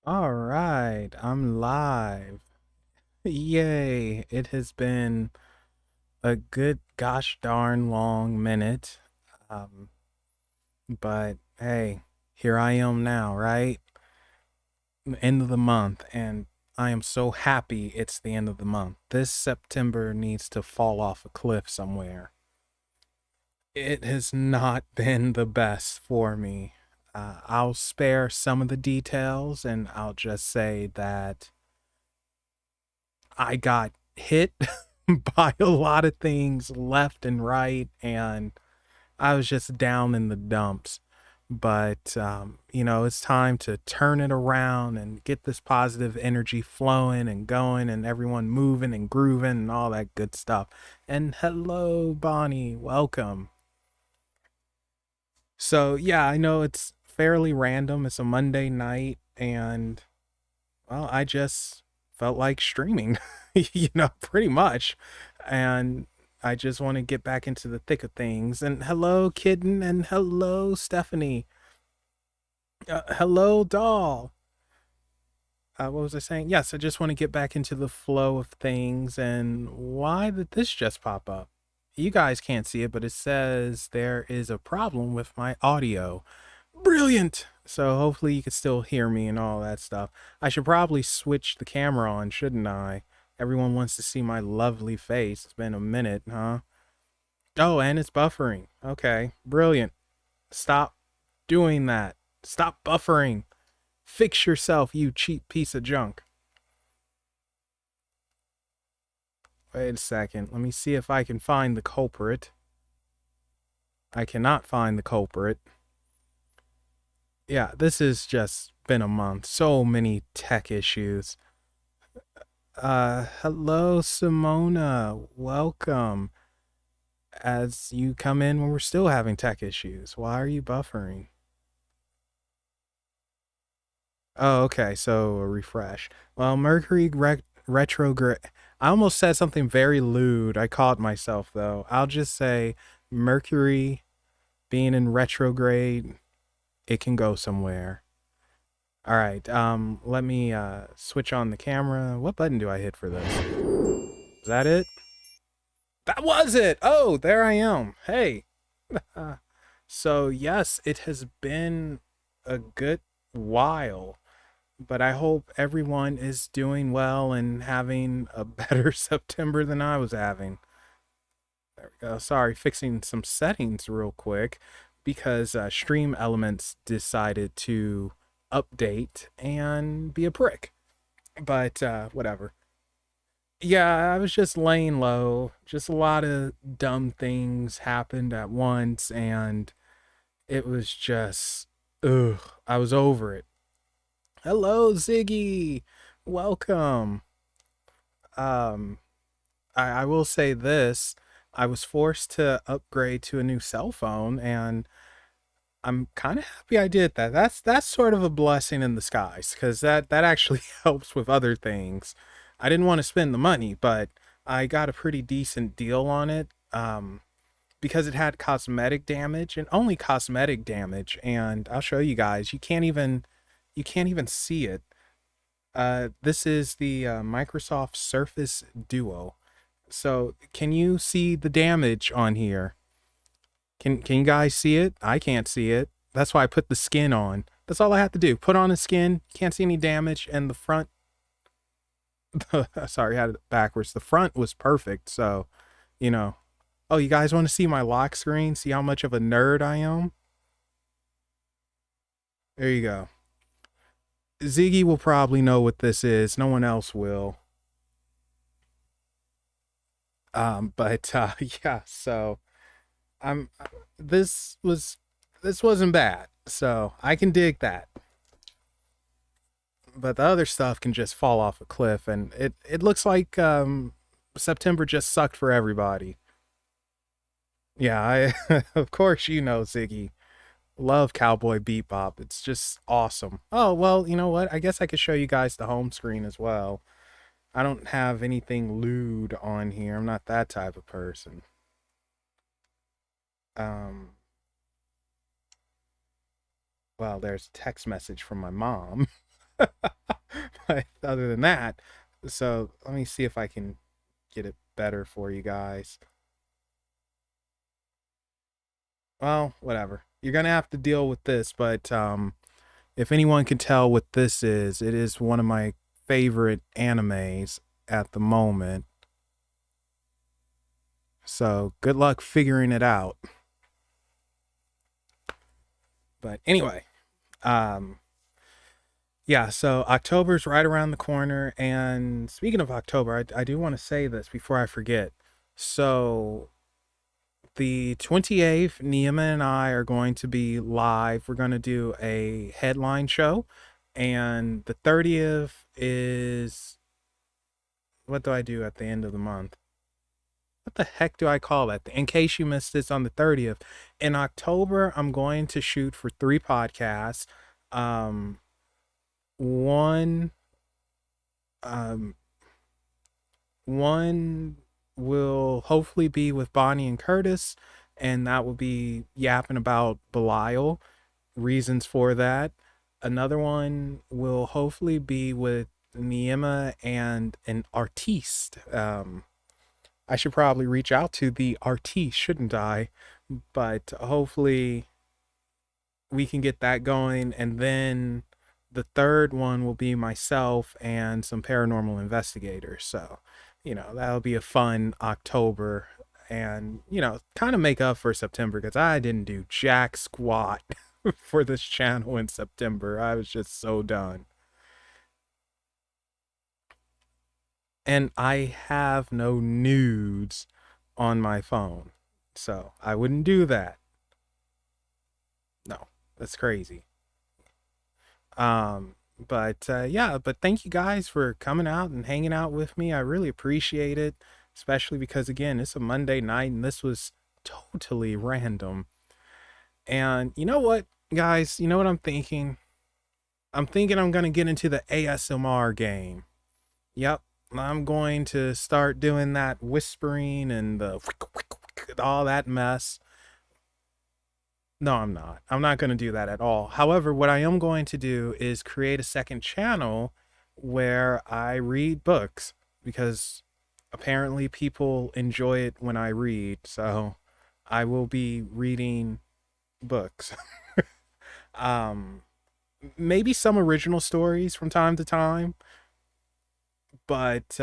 All right, I'm live. Yay. It has been a good gosh darn long minute. Um, but hey, here I am now, right? End of the month, and I am so happy it's the end of the month. This September needs to fall off a cliff somewhere. It has not been the best for me. I'll spare some of the details and I'll just say that I got hit by a lot of things left and right, and I was just down in the dumps. But, it's time to turn it around and get this positive energy flowing and going and everyone moving and grooving and all that good stuff. And hello, Bonnie. Welcome. So, yeah, I know it's fairly random. It's a Monday night, and well, I just felt like streaming, pretty much. And I just want to get back into the thick of things. And hello, Kitten, and hello, Stephanie. Hello, Doll. What was I saying? Yes, I just want to get back into the flow of things. And why did this just pop up? You guys can't see it, but it says there is a problem with my audio. Brilliant. So hopefully you can still hear me and all that stuff. I should probably switch the camera on, shouldn't I? Everyone wants to see my lovely face. It's been a minute, huh? Oh, and it's buffering. Okay, brilliant. Stop doing that. Stop buffering. Fix yourself, you cheap piece of junk. Wait a second. Let me see if I can find the culprit. I cannot find the culprit. Yeah, this has just been a month. So many tech issues. Hello, Simona. Welcome. As you come in when we're still having tech issues. Why are you buffering? Oh, okay. So a refresh. Well, retrograde. I almost said something very lewd. I caught myself though. I'll just say Mercury being in retrograde, it can go somewhere. All right. Let me switch on the camera. What button do I hit for this? Is that it? That was it. Oh, there I am. Hey. So, yes, it has been a good while, but I hope everyone is doing well and having a better September than I was having. There we go. Sorry, fixing some settings real quick because Stream Elements decided to update and be a prick. But whatever. Yeah, I was just laying low. Just a lot of dumb things happened at once, and it was just, ugh, I was over it. Hello, Ziggy. Welcome. Um, I will say this. I was forced to upgrade to a new cell phone, and I'm kind of happy I did that. That's sort of a blessing in disguise because that actually helps with other things. I didn't want to spend the money, but I got a pretty decent deal on it. Because it had cosmetic damage and only cosmetic damage, and I'll show you guys. You can't even see it. This is the Microsoft Surface Duo. So can you see the damage on here? Can you guys see it? I can't see it. That's why I put the skin on. That's all I have to do. Put on a skin. Can't see any damage, and the front. Sorry, I had it backwards. The front was perfect. So, you know. Oh, you guys want to see my lock screen? See how much of a nerd I am? There you go. Ziggy will probably know what this is. No one else will. But yeah. So I'm. This was. This wasn't bad. So I can dig that. But the other stuff can just fall off a cliff, and it looks like September just sucked for everybody. Yeah, of course Ziggy. Love Cowboy Bebop. It's just awesome. Oh well, you know what? I guess I could show you guys the home screen as well. I don't have anything lewd on here. I'm not that type of person. Um, well, there's a text message from my mom. But other than that, so let me see if I can get it better for you guys. Well, whatever. You're gonna have to deal with this, but if anyone can tell what this is, it is one of my favorite animes at the moment. So good luck figuring it out. But anyway, um, yeah, so October's right around the corner. And speaking of October, I do want to say this before I forget. So the 28th, Nima and I are going to be live. We're going to do a headline show. And the 30th is, what do I do at the end of the month? What the heck do I call that? In case you missed this, on the 30th. In October, I'm going to shoot for 3 podcasts. Um, one, um, one will hopefully be with Bonnie and Curtis, and that will be yapping about Belial, reasons for that. Another one will hopefully be with Niema and an artiste. I should probably reach out to the artiste, shouldn't I? But hopefully we can get that going. And then the third one will be myself and some paranormal investigators. So, that'll be a fun October, and, kind of make up for September, because I didn't do jack squat for this channel in September. I was just so done. And I have no nudes on my phone. So I wouldn't do that. No, that's crazy. But thank you guys for coming out and hanging out with me. I really appreciate it, especially because, again, it's a Monday night and this was totally random. And you know what, guys? You know what I'm thinking? I'm thinking I'm going to get into the ASMR game. Yep. I'm going to start doing that whispering and the all that mess. No, I'm not. I'm not going to do that at all. However, what I am going to do is create a second channel where I read books, because apparently people enjoy it when I read. So I will be reading books. um, Maybe some original stories from time to time, but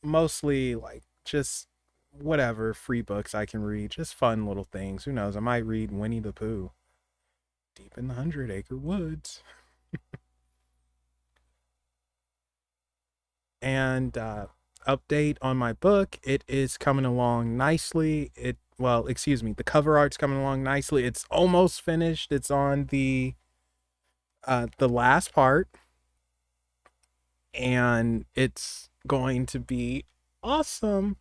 mostly like just whatever free books I can read, just fun little things. Who knows? I might read Winnie the Pooh, Deep in the 100-Acre Woods. And update on my book, it is coming along nicely. Excuse me, the cover art's coming along nicely. It's almost finished. It's on the last part, and it's going to be awesome.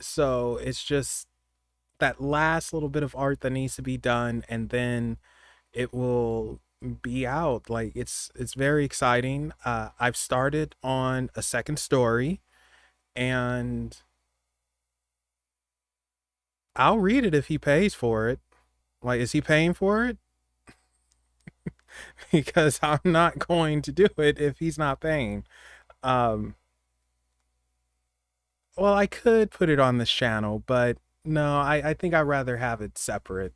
So it's just that last little bit of art that needs to be done, and then it will be out. Like, it's very exciting. I've started on a second story, and I'll read it if he pays for it. Like, is he paying for it? Because I'm not going to do it if he's not paying. Um, well, I could put it on this channel, but no, I think I'd rather have it separate,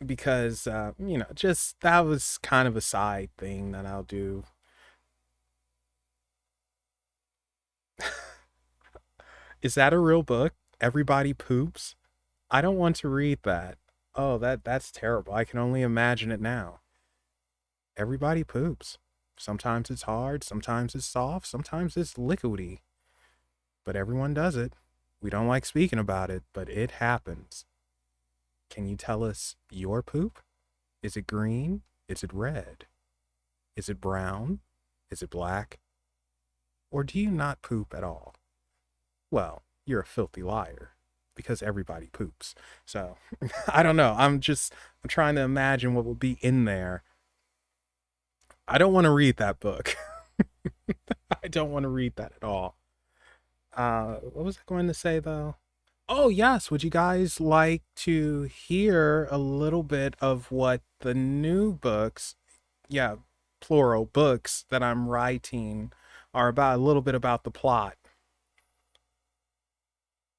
because, just that was kind of a side thing that I'll do. Is that a real book? Everybody poops? I don't want to read that. Oh, that's terrible. I can only imagine it now. Everybody poops. Sometimes it's hard, sometimes it's soft, sometimes it's liquidy. But everyone does it. We don't like speaking about it, but it happens. Can you tell us your poop? Is it green? Is it red? Is it brown? Is it black? Or do you not poop at all? Well, you're a filthy liar, because everybody poops. So I don't know. I'm trying to imagine what will be in there. I don't want to read that book. I don't want to read that at all. What was I going to say though? Oh, yes. Would you guys like to hear a little bit of what the new books? Yeah. plural, books that I'm writing are about a little bit about the plot.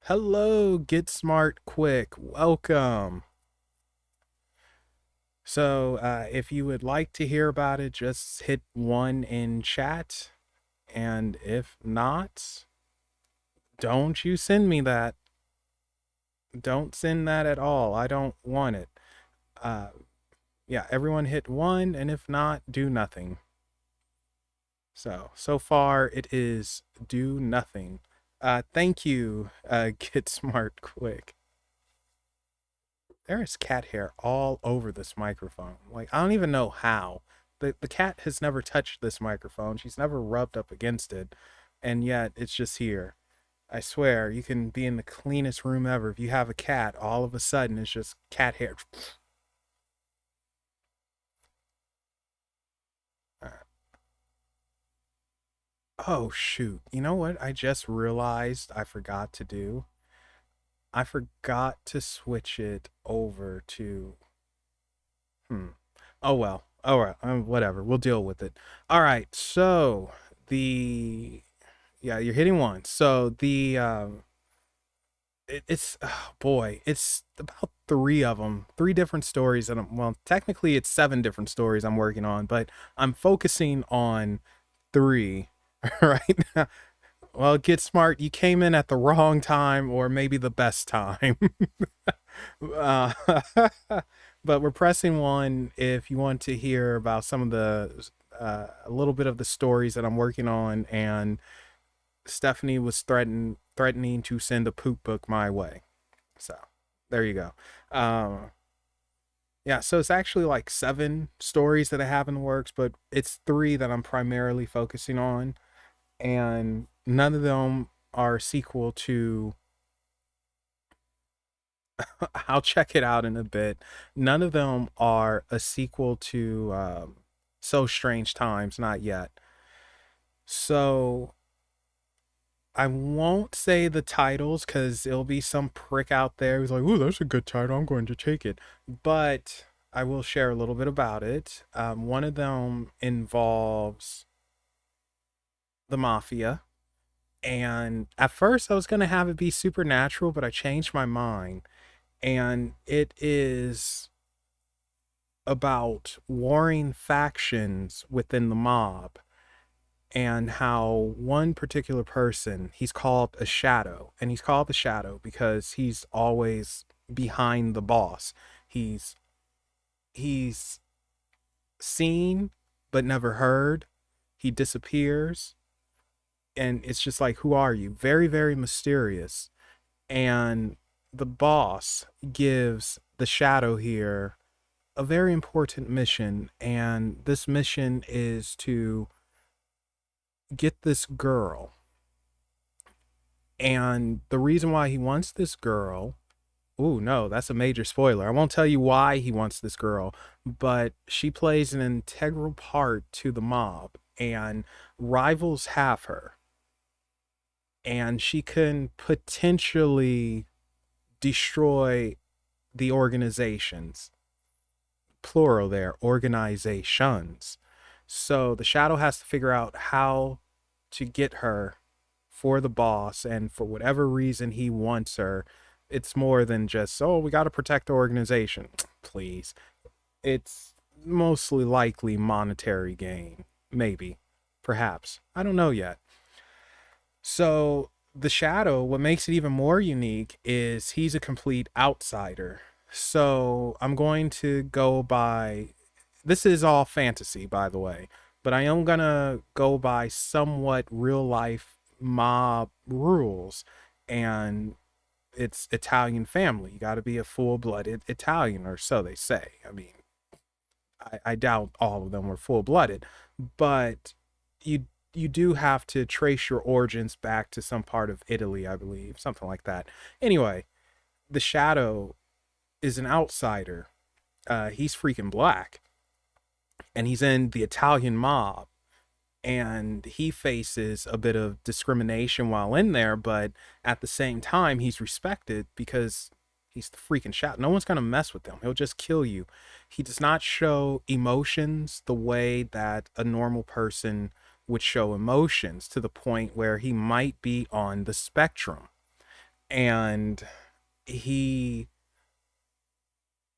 Hello, Get Smart Quick. Welcome. So, if you would like to hear about it, just hit 1 in chat. And if not, don't you send me that. Don't send that at all. I don't want it. Uh, yeah, everyone hit 1, and if not, do nothing. So far it is do nothing. Thank you, Get Smart Quick. There is cat hair all over this microphone. Like, I don't even know how. The cat has never touched this microphone. She's never rubbed up against it. And yet it's just here. I swear, you can be in the cleanest room ever. If you have a cat, all of a sudden it's just cat hair. Oh, shoot. You know what I just realized I forgot to do? I forgot to switch it over to... Oh, well. All right. Whatever. We'll deal with it. All right. So, yeah, you're hitting 1. So, it's oh boy, it's about 3 of them, 3 different stories, and well, technically it's 7 different stories I'm working on, but I'm focusing on 3 right now. Well, Get Smart, you came in at the wrong time, or maybe the best time. uh, but we're pressing 1 if you want to hear about some of the a little bit of the stories that I'm working on, and Stephanie was threatening to send a poop book my way. So there you go. Yeah, so it's actually like 7 stories that I have in the works, but it's 3 that I'm primarily focusing on, and none of them are sequel to... I'll check it out in a bit. None of them are a sequel to So Strange Times, not yet. So I won't say the titles because it'll be some prick out there who's like, "Ooh, that's a good title. I'm going to take it." But I will share a little bit about it. One of them involves the mafia. And at first, I was going to have it be supernatural, but I changed my mind. And it is about warring factions within the mob, and how one particular person, he's called a shadow, and he's called the shadow because he's always behind the boss. He's seen but never heard. He disappears, and it's just like, who are you? Very, very mysterious. And the boss gives the shadow here a very important mission, and this mission is to get this girl. And the reason why he wants this girl, ooh, no, that's a major spoiler. I won't tell you why he wants this girl, but she plays an integral part to the mob, and rivals have her. And she can potentially destroy the organizations. Plural there, organizations. So the shadow has to figure out how to get her for the boss, and for whatever reason he wants her. It's more than just, oh, we got to protect the organization. Please. It's mostly likely monetary gain. Maybe. Perhaps. I don't know yet. So the shadow, what makes it even more unique is he's a complete outsider. So I'm going to go by... This is all fantasy, by the way, but I am gonna go by somewhat real life mob rules, and it's Italian family. You got to be a full-blooded Italian, or so they say. I mean, I doubt all of them were full-blooded, but you do have to trace your origins back to some part of Italy, I believe, something like that. Anyway, the shadow is an outsider. He's freaking black, and he's in the Italian mob, and he faces a bit of discrimination while in there, but at the same time he's respected because He's the freaking shadow. No one's going to mess with him. He'll just kill you. He does not show emotions the way that a normal person would show emotions, to the point where he might be on the spectrum. And he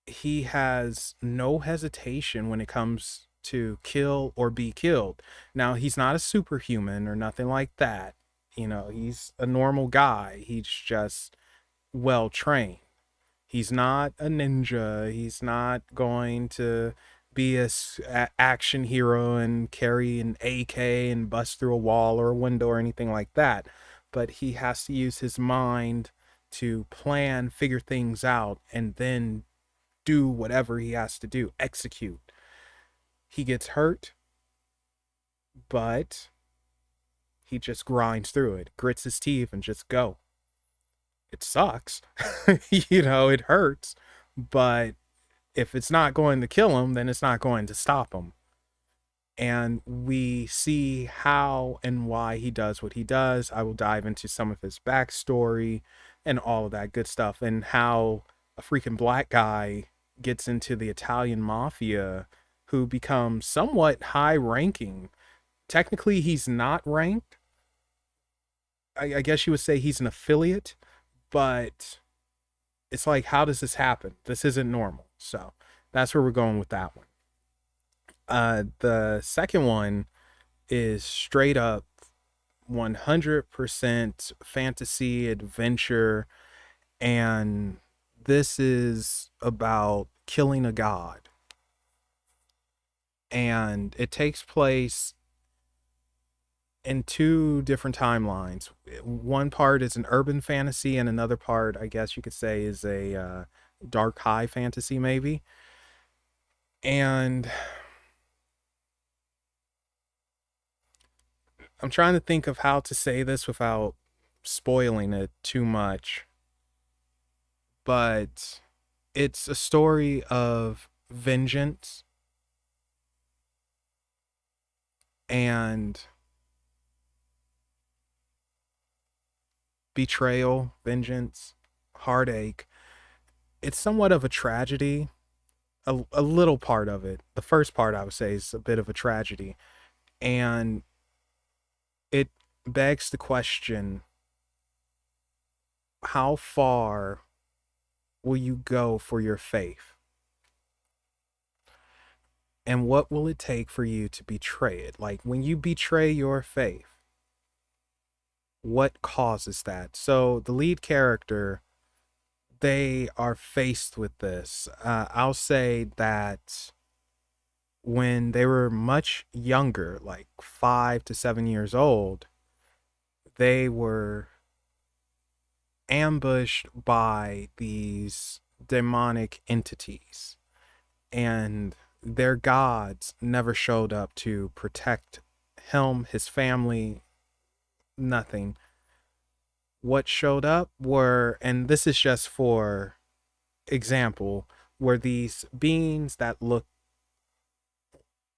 he has no hesitation when it comes to kill or be killed. Now, he's not a superhuman or nothing like that. You know, he's a normal guy. He's just well trained. He's not a ninja. He's not going to be action hero and carry an AK and bust through a wall or a window or anything like that. But he has to use his mind to plan, figure things out, and then do whatever he has to do, execute. He gets hurt, but he just grinds through it, grits his teeth, and just go. It sucks. It hurts, but if it's not going to kill him, then it's not going to stop him. And we see how and why he does what he does. I will dive into some of his backstory and all of that good stuff, and how a freaking black guy gets into the Italian mafia, who becomes somewhat high ranking. Technically, he's not ranked. I guess you would say he's an affiliate, but it's like, how does this happen? This isn't normal. So that's where we're going with that one. The second one is straight up 100% fantasy adventure, and this is about killing a god. And it takes place in two different timelines. One part is an urban fantasy, and another part, I guess you could say, is a dark high fantasy, maybe. And I'm trying to think of how to say this without spoiling it too much. But it's a story of vengeance and betrayal, vengeance, heartache. It's somewhat of a tragedy. A little part of it. The first part, I would say, is a bit of a tragedy. And it begs the question, how far will you go for your faith? And what will it take for you to betray it? Like, when you betray your faith, what causes that? So the lead character, they are faced with this. I'll say that when they were much younger, like 5 to 7 years old, they were ambushed by these demonic entities, and their gods never showed up to protect him, his family, nothing. What showed up were, and this is just for example, were these beings that look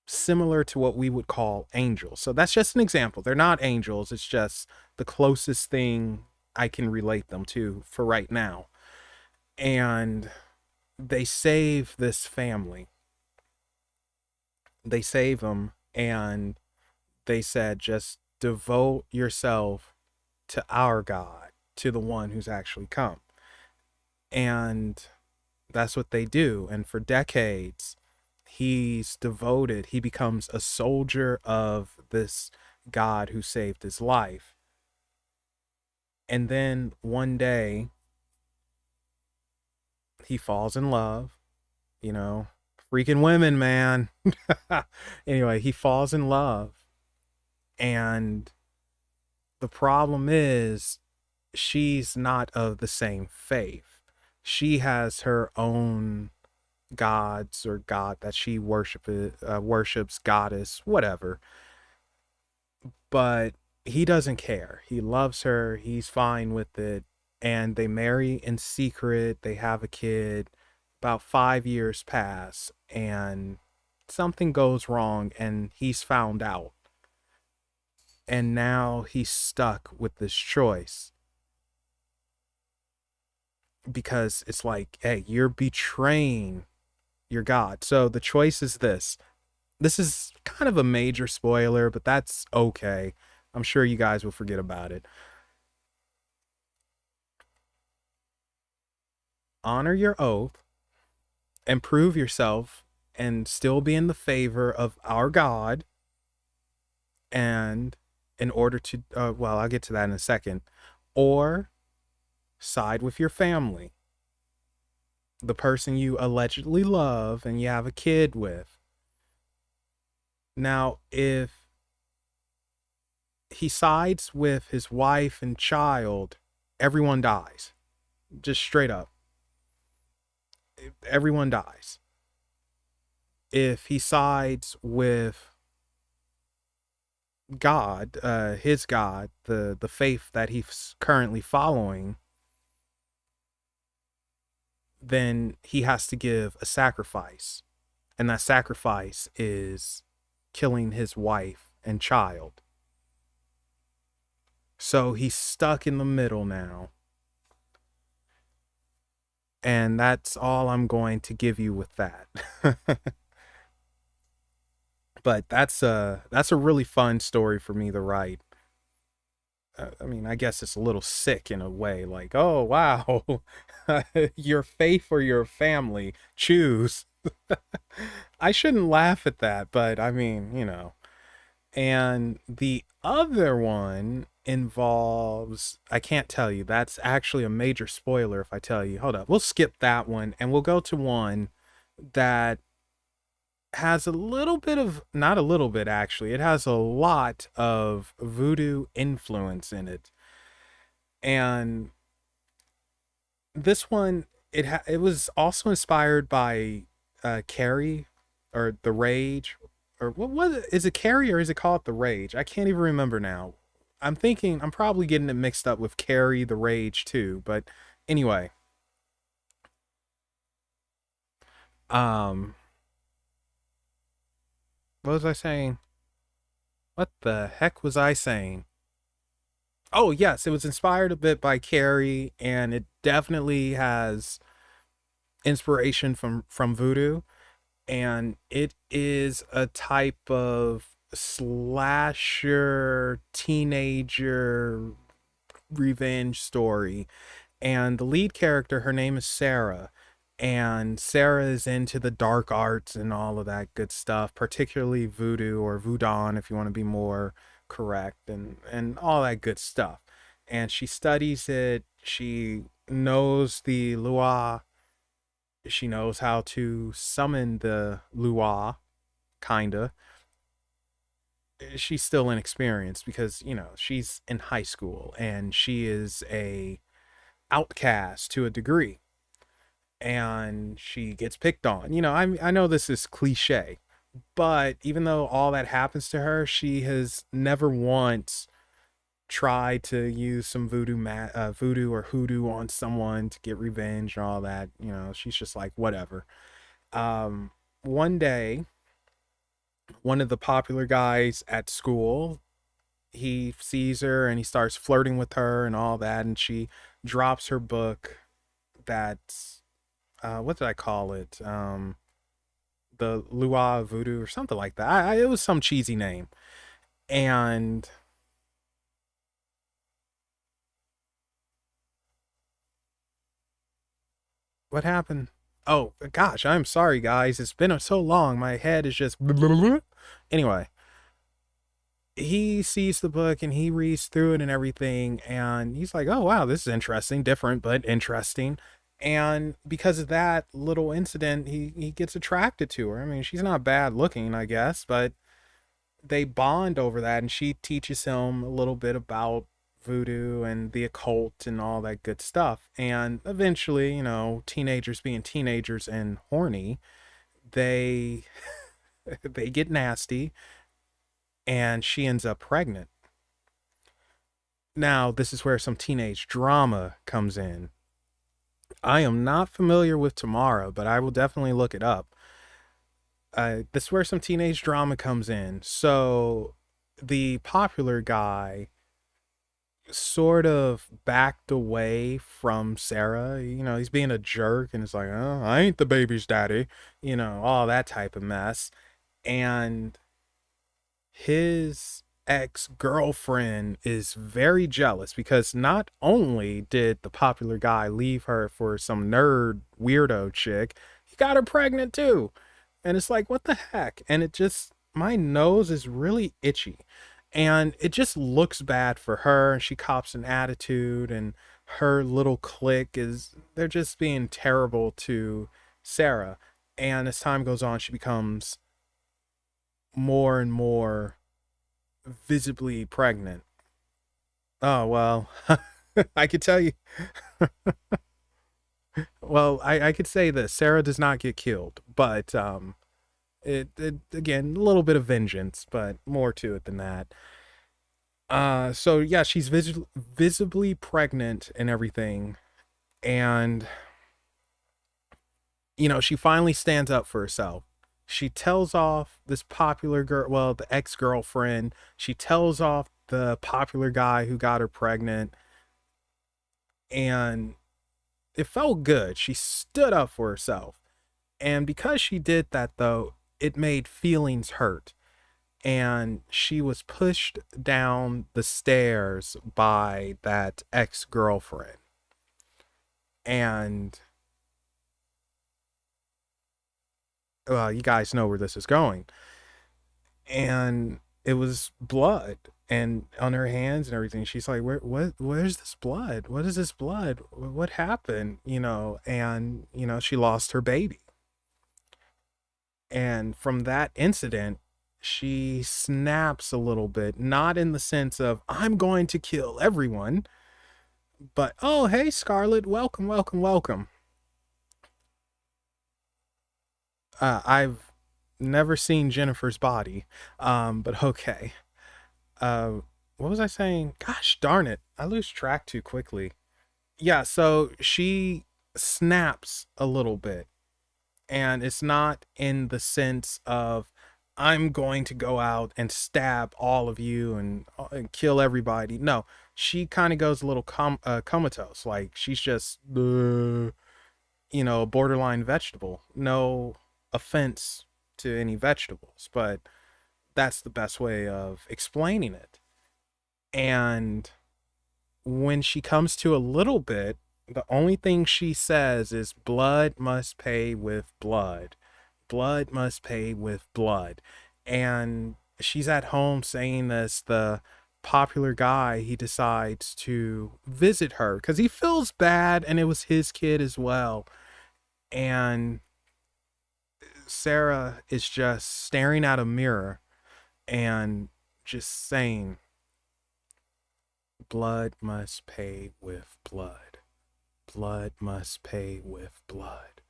similar to what we would call angels. So that's just an example. They're not angels. It's just the closest thing I can relate them to for right now. And they save this family. They save them, and they said, just devote yourself to our God, to the one who's actually come. And that's what they do. And for decades, he's devoted. He becomes a soldier of this God who saved his life. And then one day, he falls in love, freaking women, man. Anyway, he falls in love. And the problem is, she's not of the same faith. She has her own gods, or god that she worships, goddess, whatever. But he doesn't care. He loves her. He's fine with it. And they marry in secret. They have a kid. About 5 years pass, and something goes wrong, and he's found out. And now he's stuck with this choice. because it's like, hey, you're betraying your God. So the choice is this. This is kind of a major spoiler, but that's okay. I'm sure you guys will forget about it. Honor your oath and prove yourself and still be in the favor of our God. And in order to, well, I'll get to that in a second, or side with your family, the person you allegedly love and you have a kid with. Now, if he sides with his wife and child, everyone dies. Just straight up. Everyone dies. If he sides with God, his God, the faith that he's currently following, then he has to give a sacrifice. And that sacrifice is killing his wife and child. So he's stuck in the middle now. And that's all I'm going to give you with that. But that's a really fun story for me to write. I mean, I guess it's a little sick in a way, like, oh wow, your faith or your family, choose. I shouldn't laugh at that, but I mean, you know. And the other one involves, I can't tell you, that's actually a major spoiler if I tell you. Hold up, we'll skip that one and we'll go to one that has a little bit of, not a little bit actually, it has a lot of voodoo influence in it. And this one, it was also inspired by Carrie, or The Rage, or what is it, Carrie, or is it called The Rage? I can't even remember now. I'm probably getting it mixed up with Carrie the Rage too, but anyway. Um what was I saying? What the heck was I saying? Oh, yes, it was inspired a bit by Carrie, and it definitely has inspiration from voodoo, and it is a type of slasher teenager revenge story. And the lead character, her name is Sarah, and Sarah is into the dark arts and all of that good stuff, particularly voodoo, or voodoo if you want to be more correct, and all that good stuff. And she studies it. She knows the Lua. She knows how to summon the Lua, kinda. She's still inexperienced because, you know, she's in high school and she is a outcast to a degree, and she gets picked on. You know, I know this is cliche, but even though all that happens to her, she has never once tried to use some voodoo or hoodoo on someone to get revenge and all that. You know, she's just like, whatever. One day, one of the popular guys at school, he sees her and he starts flirting with her and all that, and she drops her book that's, what did I call it? The Lua Voodoo or something like that. It was some cheesy name. And what happened? Oh gosh, I'm sorry guys. It's been so long. My head is just anyway. He sees the book and he reads through it and everything, and he's like, "Oh wow, this is interesting, different but interesting." And because of that little incident, he gets attracted to her. I mean, she's not bad looking, I guess, but they bond over that, and she teaches him a little bit about voodoo and the occult and all that good stuff. And eventually, you know, teenagers being teenagers and horny, they they get nasty, and she ends up pregnant. Now, this is where some teenage drama comes in. I am not familiar with Tamara, but I will definitely look it up. This is where some teenage drama comes in. So, the popular guy, sort of backed away from Sarah. You know, he's being a jerk and it's like, oh, I ain't the baby's daddy, you know, all that type of mess. And his ex-girlfriend is very jealous because not only did the popular guy leave her for some nerd weirdo chick, he got her pregnant too. And it's like, what the heck? And it just, my nose is really itchy. And it just looks bad for her. And she cops an attitude, and her little clique is, they're just being terrible to Sarah. And as time goes on, she becomes more and more visibly pregnant. Oh, well, I could tell you. Well, I could say this: Sarah does not get killed, but it again, a little bit of vengeance, but more to it than that. So yeah, she's visibly pregnant and everything, and you know, she finally stands up for herself. She tells off this popular girl, well, the ex-girlfriend. She tells off the popular guy who got her pregnant, and it felt good. She stood up for herself. And because she did that, though, it made feelings hurt. And she was pushed down the stairs by that ex girlfriend. And, well, you guys know where this is going. And it was blood and on her hands and everything. She's like, where's this blood? What is this blood? What happened? You know, and, you know, she lost her baby. And from that incident, she snaps a little bit, not in the sense of, I'm going to kill everyone, but, oh, hey, Scarlet, welcome, welcome, welcome. I've never seen Jennifer's body, but okay. Uh, what was I saying? Gosh darn it. I lose track too quickly. Yeah, so she snaps a little bit, and it's not in the sense of I'm going to go out and stab all of you and kill everybody. No, she kind of goes a little comatose, like she's just you know, a borderline vegetable. No offense to any vegetables, but that's the best way of explaining it. And when she comes to a little bit, the only thing she says is blood must pay with blood. Blood must pay with blood. And she's at home saying this. The popular guy, he decides to visit her because he feels bad and it was his kid as well. And Sarah is just staring at a mirror and just saying, blood must pay with blood. Blood must pay with blood.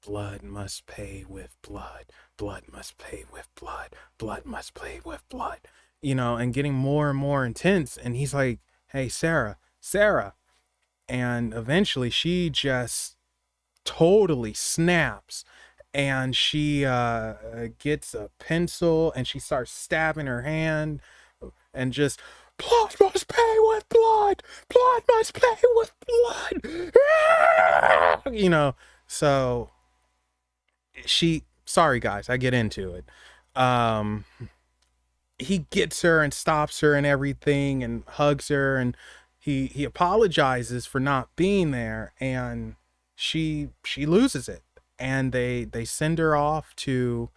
Blood must pay with blood. Blood must pay with blood. Blood must pay with blood. You know, and getting more and more intense. And he's like, hey, Sarah, Sarah. And eventually she just totally snaps. And she gets a pencil and she starts stabbing her hand and just, blood must pay with blood. Blood must pay with blood. You know, so she, sorry guys, I get into it. Um, he gets her and stops her and everything and hugs her, and he apologizes for not being there, and she loses it. And they send her off to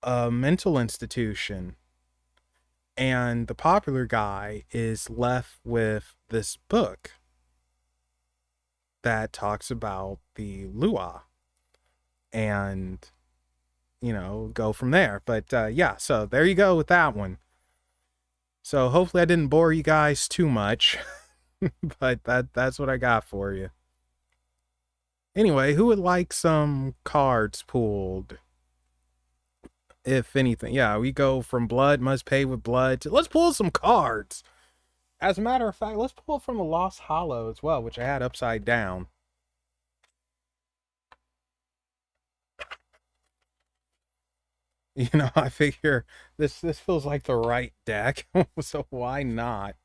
a mental institution, and the popular guy is left with this book that talks about the Lua, and you know, go from there. But yeah, so there you go with that one. So hopefully I didn't bore you guys too much, but that's what I got for you. Anyway, who would like some cards pulled? If anything, yeah, we go from blood must pay with blood to, let's pull some cards. As a matter of fact, let's pull from the Lost Hollow as well, which I had upside down. You know, I figure this feels like the right deck, so why not?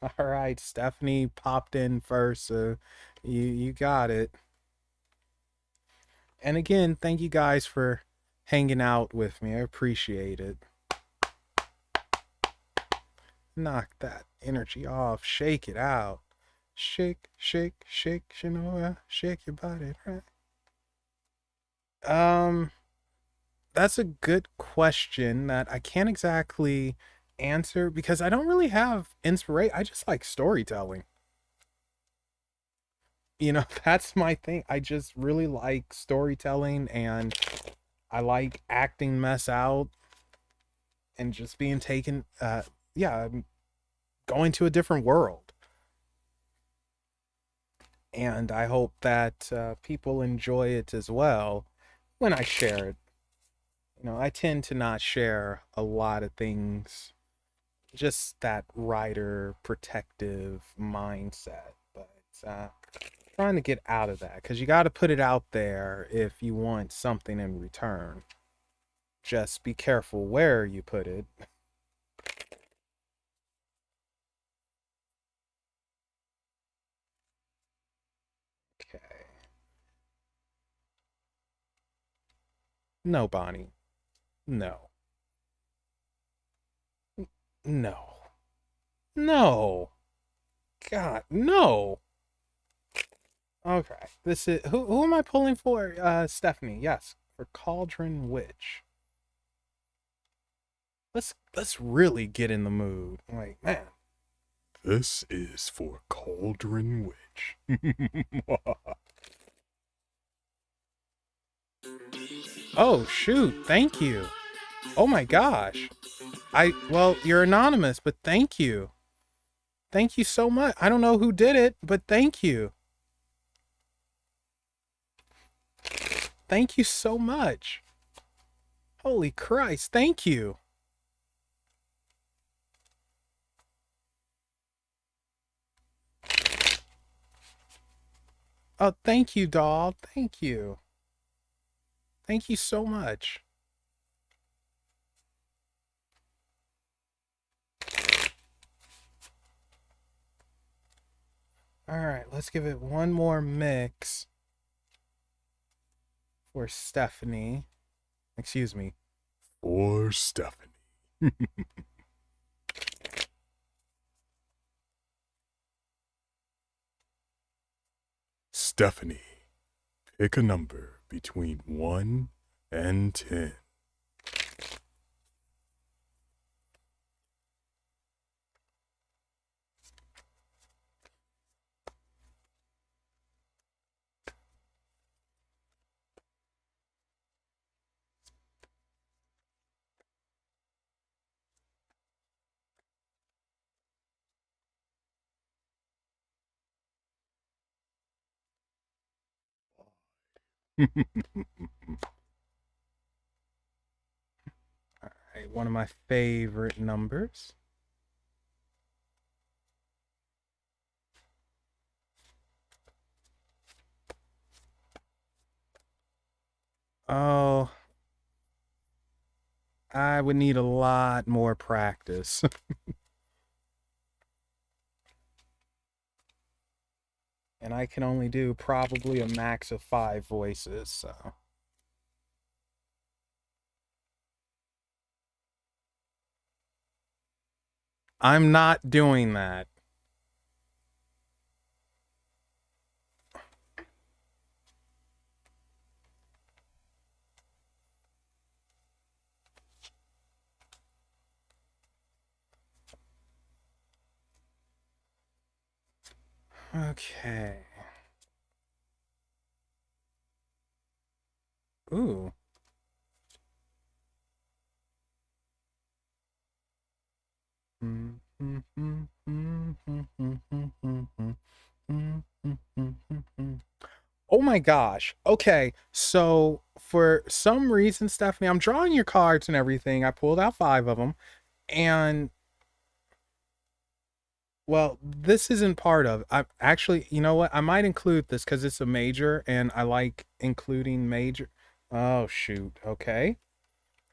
All right, Stephanie popped in first, so you got it. And again, thank you guys for hanging out with me. I appreciate it. Knock that energy off. Shake it out. Shake, shake, shake, Shanoa. Shake your body, right? That's a good question that I can't exactly answer because I don't really have inspiration. I just like storytelling. That's my thing. I just really like storytelling, and I like acting mess out and just being taken yeah, going to a different world. And I hope that people enjoy it as well when I share it. I tend to not share a lot of things, just that writer protective mindset. But trying to get out of that, because you got to put it out there if you want something in return. Just be careful where you put it. Okay. No, Bonnie. No. No. No. God, no. Okay. This is who am I pulling for? Stephanie. Yes, for Cauldron Witch. Let's really get in the mood. Like, man. This is for Cauldron Witch. Oh shoot, thank you. Oh my gosh. Well, you're anonymous, but thank you. Thank you so much. I don't know who did it, but thank you. Thank you so much. Holy Christ, thank you. Oh, thank you, doll. Thank you. Thank you so much. All right, let's give it one more mix for Stephanie. Excuse me. For Stephanie. Stephanie, pick a number between 1 and 10. All right, one of my favorite numbers. Oh, I would need a lot more practice. And I can only do probably a max of 5 voices, so. I'm not doing that. Okay. Ooh. Oh my gosh. Okay. So for some reason, Stephanie, I'm drawing your cards and everything. I pulled out 5 of them. And well, this isn't part of. I actually, you know what? I might include this because it's a major and I like including major. Oh shoot. Okay.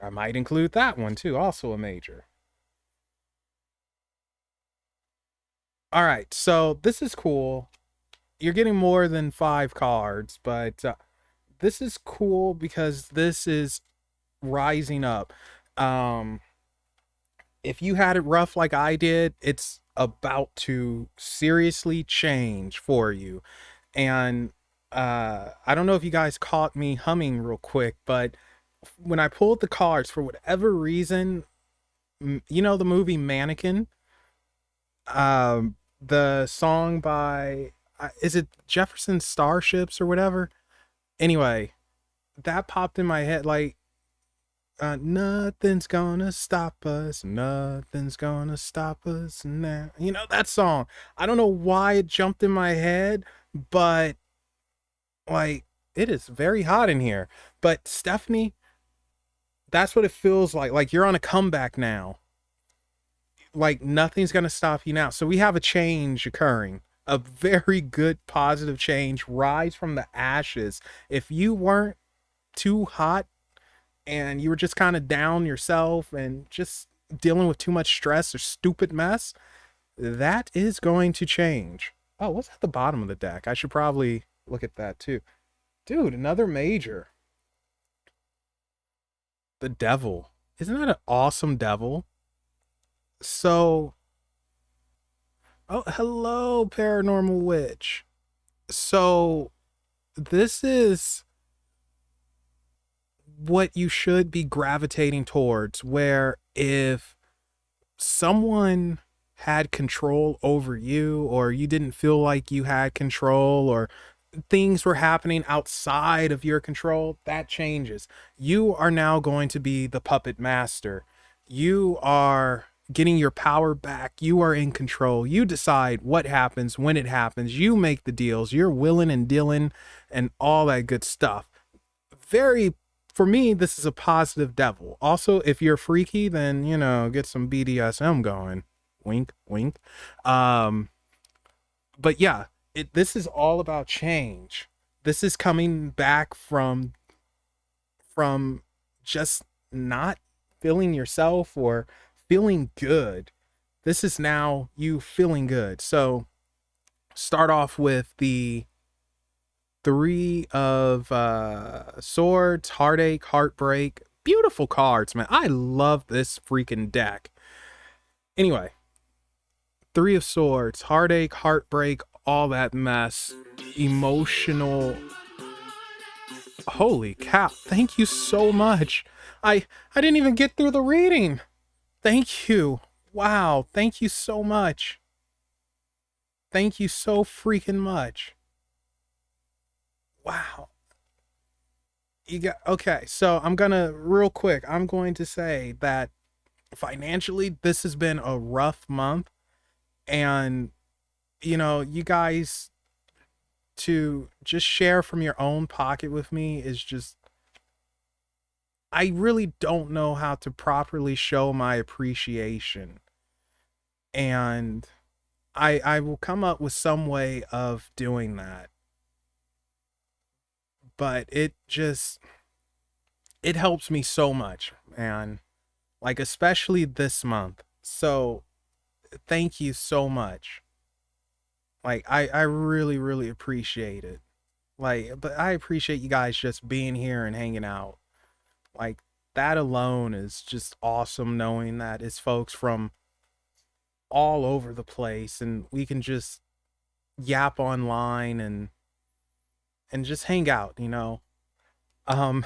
I might include that one too, also a major. All right, so this is cool. You're getting more than 5 cards, but this is cool because this is rising up. Um, if you had it rough like I did, it's about to seriously change for you. And I don't know if you guys caught me humming real quick, but when I pulled the cards, for whatever reason, you know the movie Mannequin, the song by is it Jefferson Starships or whatever? Anyway, that popped in my head like nothing's gonna stop us, nothing's gonna stop us now. You know that song. I don't know why it jumped in my head, but like it is very hot in here. But Stephanie, that's what it feels like. Like you're on a comeback now. Like nothing's going to stop you now. So we have a change occurring, a very good positive change, rise from the ashes. If you weren't too hot and you were just kind of down yourself and just dealing with too much stress or stupid mess, that is going to change. Oh, what's at the bottom of the deck? I should probably look at that too. Dude, another major. The devil. Isn't that an awesome devil? So, oh, hello, Paranormal Witch. So, this is what you should be gravitating towards, where if someone had control over you, or you didn't feel like you had control, or things were happening outside of your control, that changes. You are now going to be the puppet master. You are getting your power back. You are in control. You decide what happens when it happens. You make the deals. You're willing and dealing and all that good stuff. Very, for me, this is a positive devil. Also, if you're freaky, then, you know, get some BDSM going. Wink, wink. But yeah, this is all about change. This is coming back from just not feeling yourself or feeling good. This is now you feeling good. So start off with the Three of Swords, Heartache, Heartbreak. Beautiful cards, man. I love this freaking deck. Anyway, Three of Swords, Heartache, Heartbreak, all that mess. Emotional. Holy cow. Thank you so much. I didn't even get through the reading. Thank you. Wow. Thank you so much. Thank you so freaking much. Wow. You got okay. So I'm gonna real quick. I'm going to say that financially, this has been a rough month, and you know, you guys to just share from your own pocket with me is just. I really don't know how to properly show my appreciation, and I will come up with some way of doing that. But it helps me so much, man. Like especially this month. So thank you so much. Like I really really appreciate it. Like but I appreciate you guys just being here and hanging out. Like that alone is just awesome, knowing that it's folks from all over the place and we can just yap online and just hang out, you know. Um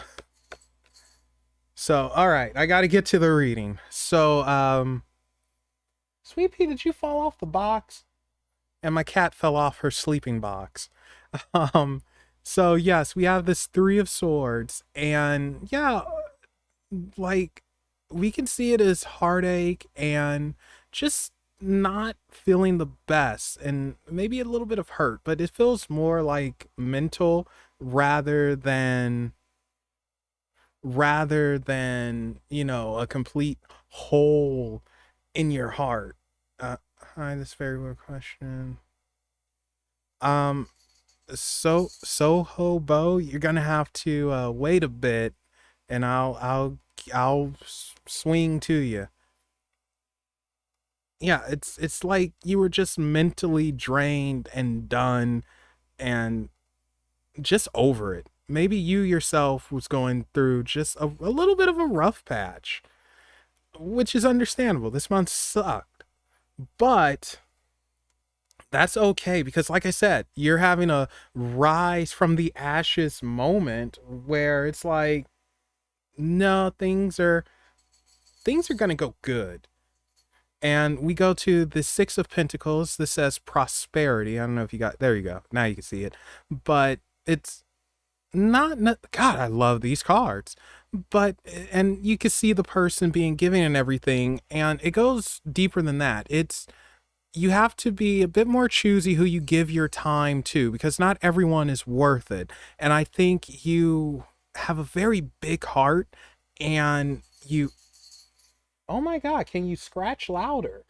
so all right, I got to get to the reading. So Sweet Pea, did you fall off the box? And my cat fell off her sleeping box. Um so yes, we have this 3 of Swords, and yeah, like we can see it as heartache and just not feeling the best and maybe a little bit of hurt, but it feels more like mental rather than you know, a complete hole in your heart. Hi, this very weird question. Um, Soho Bo, you're gonna have to wait a bit, and I'll swing to you. yeah, it's like you were just mentally drained and done and just over it. Maybe you yourself was going through just a little bit of a rough patch, which is understandable. This month sucked, but that's okay because, like I said, you're having a rise from the ashes moment where it's like, no, things are gonna go good. And we go to the Six of Pentacles. This says prosperity. I don't know if you got, there you go. Now you can see it. But it's not God, I love these cards. But, and you can see the person being giving and everything. And it goes deeper than that. It's, you have to be a bit more choosy who you give your time to because not everyone is worth it. And I think you have a very big heart and you, oh my God, can you scratch louder?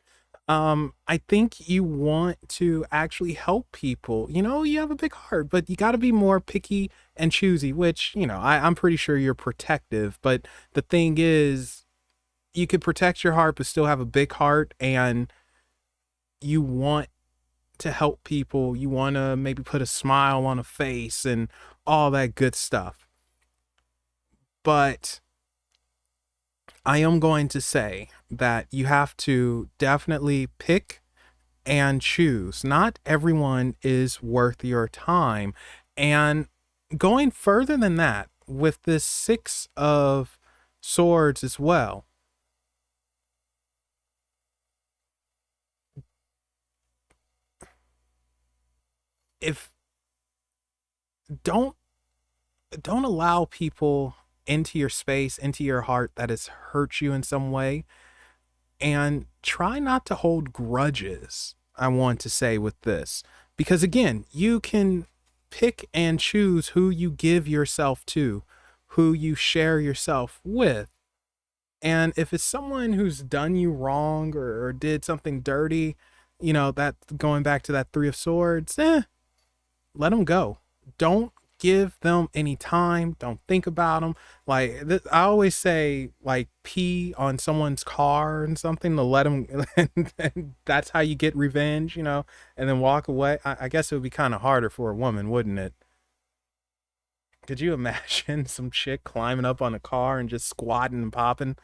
I think you want to actually help people. You know, you have a big heart, but you got to be more picky and choosy, which, you know, I'm pretty sure you're protective. But the thing is, you could protect your heart, but still have a big heart, and you want to help people. You want to maybe put a smile on a face and all that good stuff. But I am going to say that you have to definitely pick and choose. Not everyone is worth your time. And going further than that, with this Six of Swords as well, if don't don't allow people into your space, into your heart that has hurt you in some way, and try not to hold grudges. I want to say with this, because again, you can pick and choose who you give yourself to, who you share yourself with. And if it's someone who's done you wrong or did something dirty, you know, that going back to that Three of Swords, let them go. Don't give them any time. Don't think about them. Like I always say, like pee on someone's car and something to let them. And that's how you get revenge, you know, and then walk away. I guess it would be kind of harder for a woman, wouldn't it? Could you imagine some chick climbing up on a car and just squatting and popping?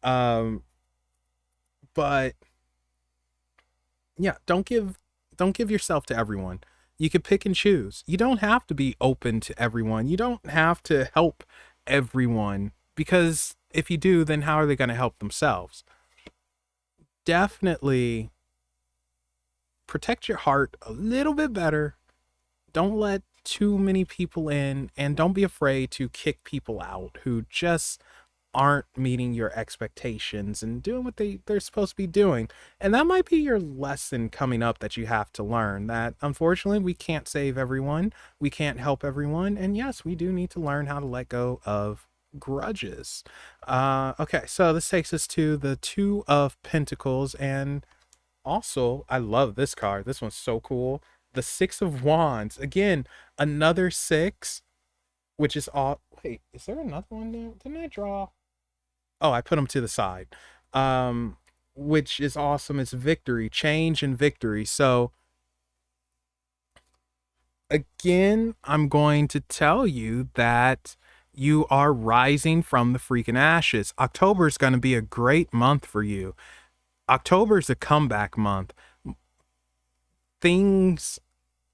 Um, but yeah, don't give yourself to everyone. You can pick and choose. You don't have to be open to everyone. You don't have to help everyone because if you do, then how are they going to help themselves? Definitely protect your heart a little bit better. Don't let too many people in and don't be afraid to kick people out who just aren't meeting your expectations and doing what they're supposed to be doing. And that might be your lesson coming up that you have to learn, that unfortunately we can't save everyone, we can't help everyone, and yes, we do need to learn how to let go of grudges. Okay, so this takes us to the Two of Pentacles, and also I love this card. This one's so cool. The Six of Wands. Again, another six, which is all. Wait, is there another one there? Didn't I draw? Oh, I put them to the side. Um, which is awesome. It's victory, change, and victory. So again, I'm going to tell you that you are rising from the freaking ashes. October is going to be a great month for you. October is a comeback month. Things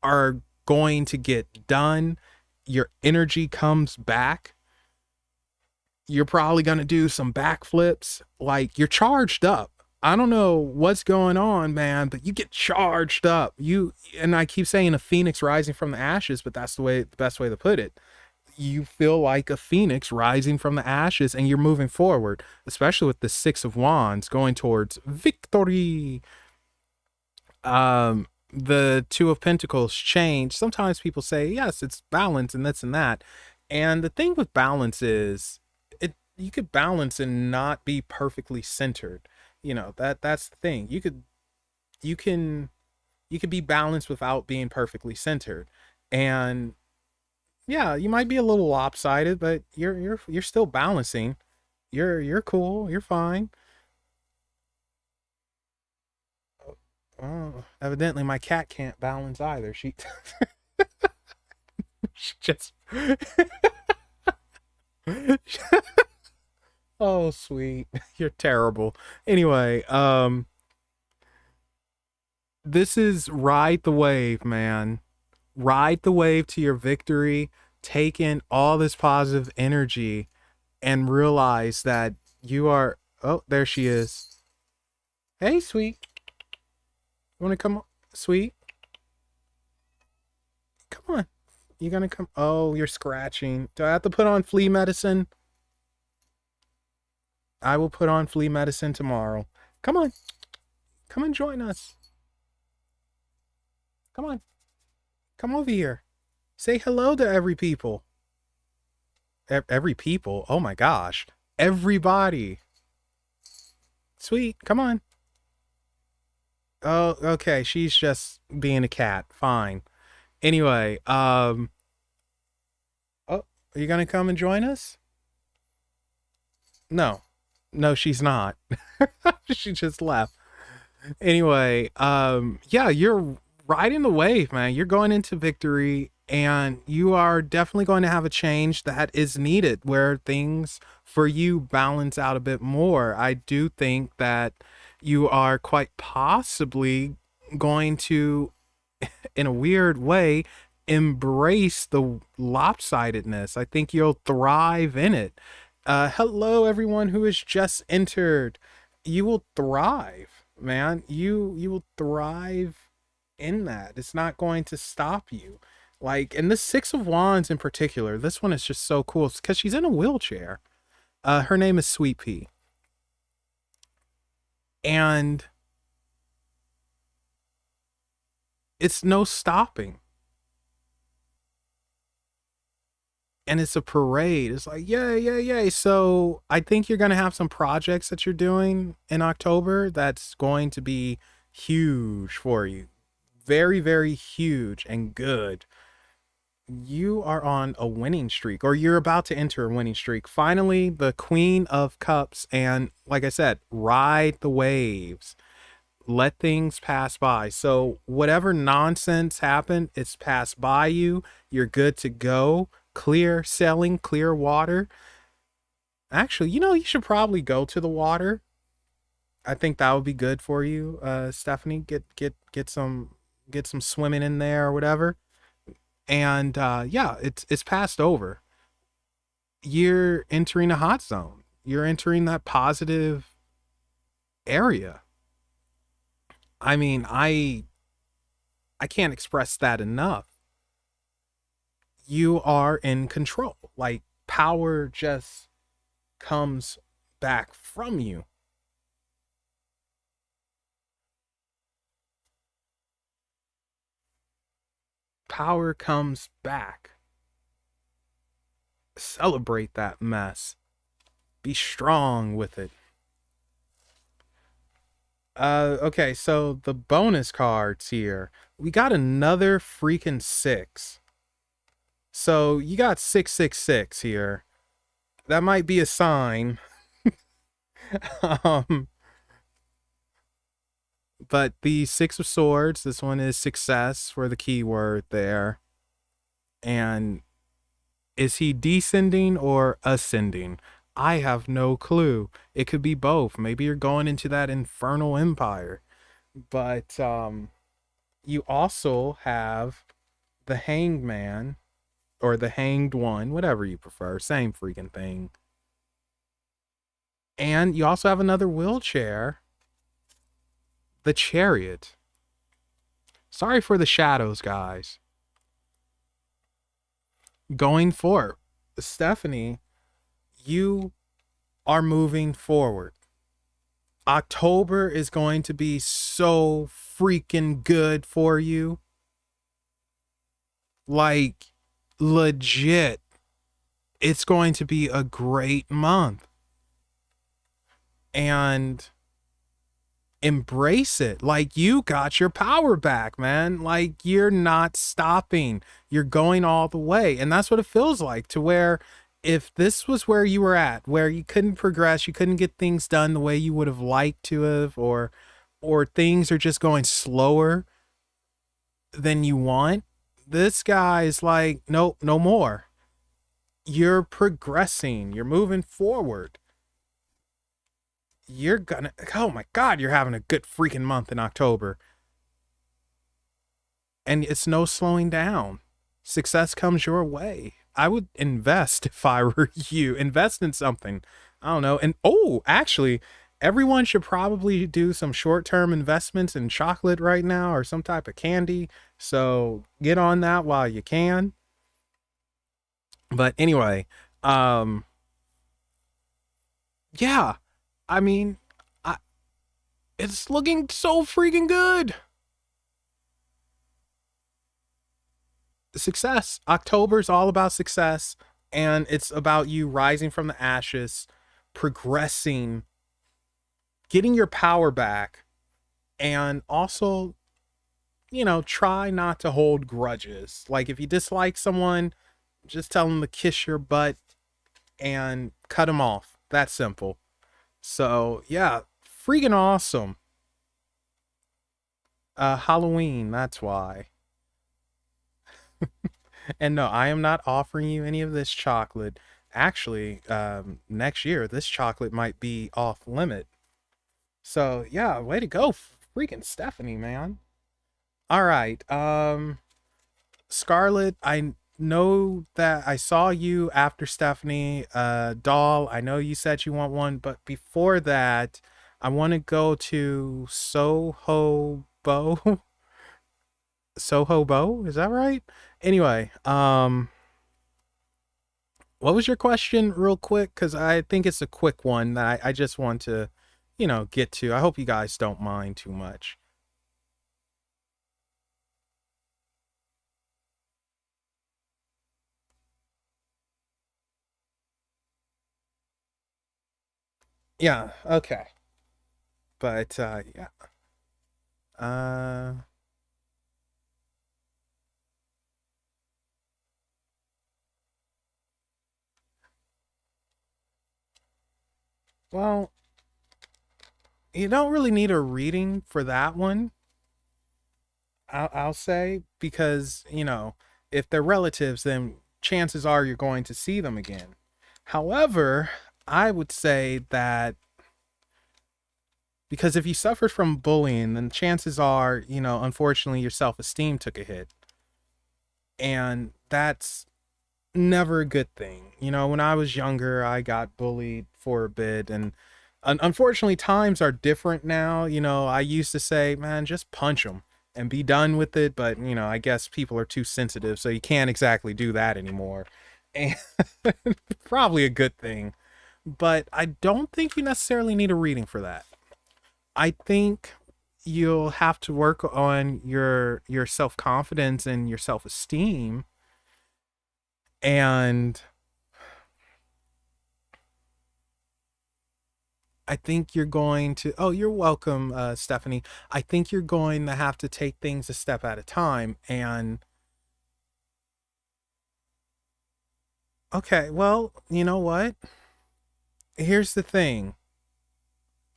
are going to get done. Your energy comes back. You're probably going to do some backflips. Like you're charged up. I don't know what's going on, man, but you get charged up. You, and I keep saying a phoenix rising from the ashes, but that's the best way to put it. You feel like a phoenix rising from the ashes and you're moving forward, especially with the Six of Wands going towards victory. The Two of Pentacles change. Sometimes people say, yes, it's balance and this and that. And the thing with balance is you could balance and not be perfectly centered. You know, that's the thing. You can you could be balanced without being perfectly centered. And yeah, you might be a little lopsided, but you're still balancing. You're cool, you're fine. Oh, evidently my cat can't balance either. She just oh sweet. You're terrible. Anyway, this is ride the wave, man. Ride the wave to your victory. Take in all this positive energy and realize that you are. Oh, there she is. Hey, sweet. You want to come, sweet? Come on. You gonna come? Oh, you're scratching. Do I have to put on flea medicine? I will put on flea medicine tomorrow. Come on. Come and join us. Come on. Come over here. Say hello to every people. Every people? Oh my gosh. Everybody. Sweet. Come on. Oh, okay. She's just being a cat. Fine. Anyway, oh, are you gonna come and join us? No. No, she's not. She just left. Anyway, yeah, you're riding the wave, man. You're going into victory and you are definitely going to have a change that is needed where things for you balance out a bit more. I do think that you are quite possibly going to, in a weird way, embrace the lopsidedness. I think you'll thrive in it. Hello, everyone who has just entered. You will thrive, man. You will thrive in that. It's not going to stop you. Like, and the Six of Wands in particular, this one is just so cool because she's in a wheelchair. Her name is Sweet Pea. And it's no stopping. And it's a parade. It's like, yay, yay, yay. So I think you're going to have some projects that you're doing in October that's going to be huge for you. Very, very huge and good. You are on a winning streak, or you're about to enter a winning streak. Finally, the Queen of Cups. And like I said, ride the waves. Let things pass by. So whatever nonsense happened, it's passed by you. You're good to go. Clear sailing, clear water. Actually, you should probably go to the water. I think that would be good for you, Stephanie. Get some swimming in there or whatever. And yeah, it's passed over. You're entering a hot zone. You're entering that positive area. I mean, I can't express that enough. You are in control. Like, power just comes back from you. Power comes back. Celebrate that mess. Be strong with it. Okay, so the bonus cards here. We got another freaking 6. So you got 666 here. That might be a sign. um, but the 6 of Swords, this one is success for the keyword there. And is he descending or ascending? I have no clue. It could be both. Maybe you're going into that infernal empire. But you also have the Hangman or the Hanged One, whatever you prefer. Same freaking thing. And you also have another wheelchair, the Chariot. Sorry for the shadows, guys. Going forward, Stephanie, you are moving forward. October is going to be so freaking good for you. Like, legit. It's going to be a great month. And embrace it. Like, you got your power back, man. Like, you're not stopping. You're going all the way. And that's what it feels like, to where if this was where you were at, where you couldn't progress, you couldn't get things done the way you would have liked to have, or or things are just going slower than you want, this guy is like, nope, no more. You're progressing, you're moving forward. You're gonna, oh my God, you're having a good freaking month in October. And it's no slowing down. Success comes your way. I would invest if I were you. Invest in something. I don't know. And oh, actually, everyone should probably do some short term investments in chocolate right now or some type of candy. So get on that while you can. But anyway, um, yeah, I mean, I, it's looking so freaking good. Success. October's all about success, and it's about you rising from the ashes, progressing, getting your power back, and also, try not to hold grudges. Like if you dislike someone, just tell them to kiss your butt and cut them off. That's simple. So, yeah, freaking awesome. Halloween, that's why. And no, I am not offering you any of this chocolate. Actually, next year, this chocolate might be off limit. So, yeah, way to go, freaking Stephanie, man. All right. Scarlett, I know that I saw you after Stephanie. Doll, I know you said you want one, but before that, I want to go to Soho Bo. Soho Bo, is that right? Anyway, what was your question real quick? Because I think it's a quick one that I just want to, get to. I hope you guys don't mind too much. Yeah, okay. But yeah. Uh well, you don't really need a reading for that one. I'll say because, if they're relatives, then chances are you're going to see them again. However, I would say that because if you suffered from bullying, then chances are, unfortunately, your self esteem took a hit. And that's never a good thing. When I was younger, I got bullied for a bit. And unfortunately, times are different now. I used to say, man, just punch them and be done with it. But, I guess people are too sensitive. So you can't exactly do that anymore. And probably a good thing. But I don't think you necessarily need a reading for that. I think you'll have to work on your self-confidence and your self-esteem, and I think you're going to, oh, you're welcome, Stephanie. I think you're going to have to take things a step at a time. And okay, well, you know what, here's the thing.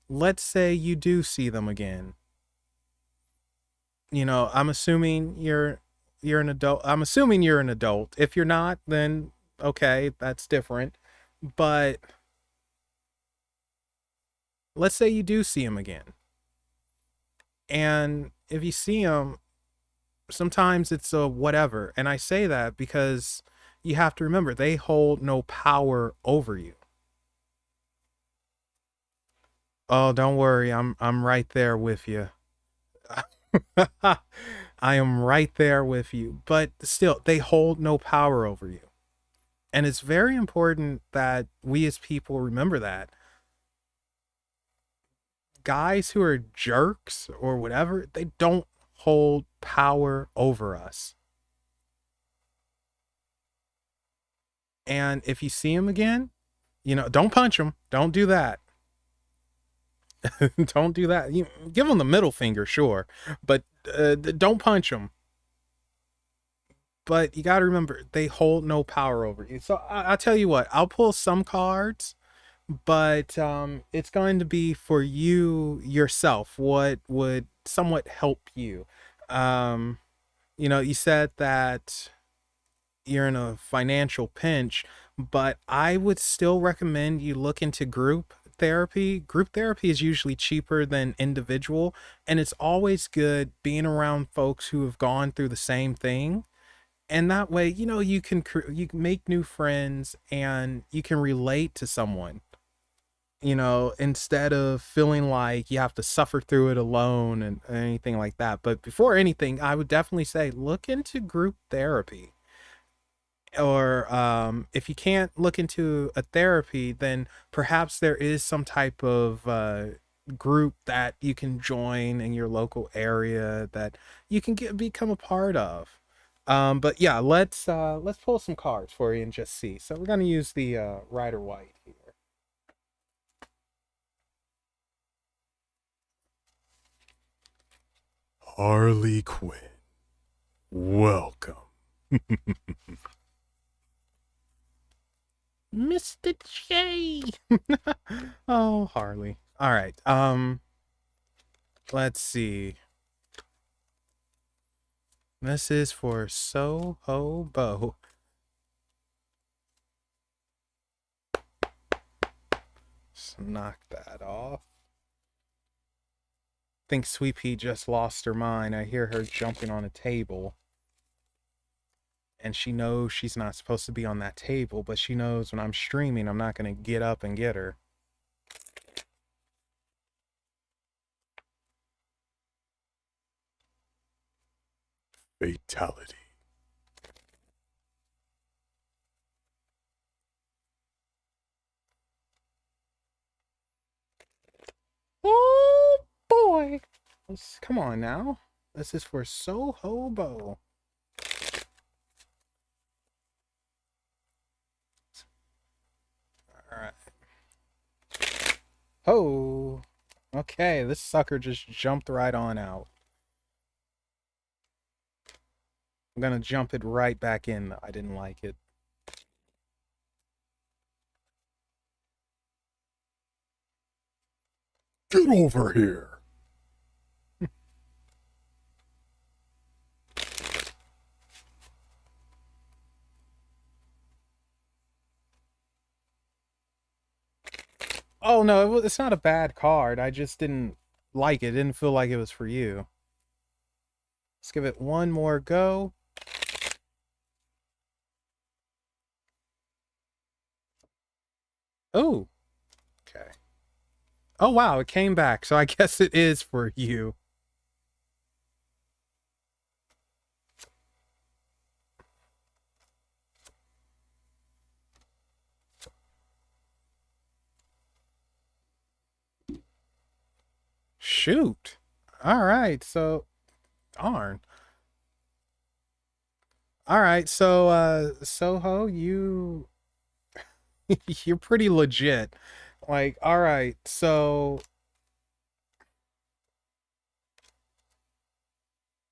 Let's say you do see them again. I'm assuming you're an adult. I'm assuming you're an adult. If you're not, then okay, that's different. But let's say you do see him again. And if you see him, sometimes it's a whatever. And I say that because you have to remember they hold no power over you. Oh, don't worry. I'm right there with you. I am right there with you. But still, they hold no power over you. And it's very important that we as people remember that. Guys who are jerks or whatever, they don't hold power over us. And if you see him again, don't punch him. Don't do that. Don't do that. Give him the middle finger, sure, but don't punch him. But you got to remember, they hold no power over you. So I'll tell you what, I'll pull some cards but it's going to be for you yourself. What would somewhat help you? Um, you said that you're in a financial pinch, but I would still recommend you look into group therapy. Group therapy is usually cheaper than individual, and it's always good being around folks who have gone through the same thing. And that way, you can make new friends and you can relate to someone. Instead of feeling like you have to suffer through it alone and anything like that. But before anything, I would definitely say look into group therapy. Or if you can't look into a therapy, then perhaps there is some type of group that you can join in your local area that you can become a part of. But yeah, let's pull some cards for you and just see. So we're gonna use the Rider White here. Harley Quinn, welcome. Mr. J. Oh, Harley. All right. Let's see. This is for Soho Bo. Just knock that off. Think Sweet Pea just lost her mind. I hear her jumping on a table. And she knows she's not supposed to be on that table, but she knows when I'm streaming, I'm not going to get up and get her. Fatality. Oh boy. Come on now. This is for Soho Bo. Alright. Oh. Okay, this sucker just jumped right on out. I'm gonna jump it right back in. I didn't like it. Get over here. Oh no, it's not a bad card. I just didn't like it. Didn't feel like it was for you. Let's give it one more go. Oh, okay. Oh wow, it came back. So I guess it is for you. Shoot. All right, so darn. All right, so Soho, you're pretty legit. Like, all right, so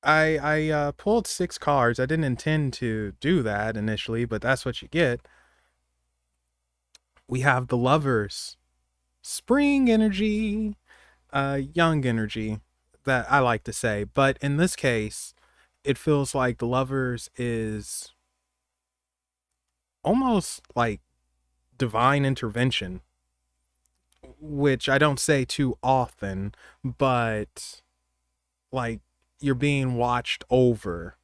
I pulled 6 cards. I didn't intend to do that initially, but that's what you get. We have the Lovers, spring energy, young energy, that I like to say. But in this case, it feels like the Lovers is almost like divine intervention, which I don't say too often, but like you're being watched over.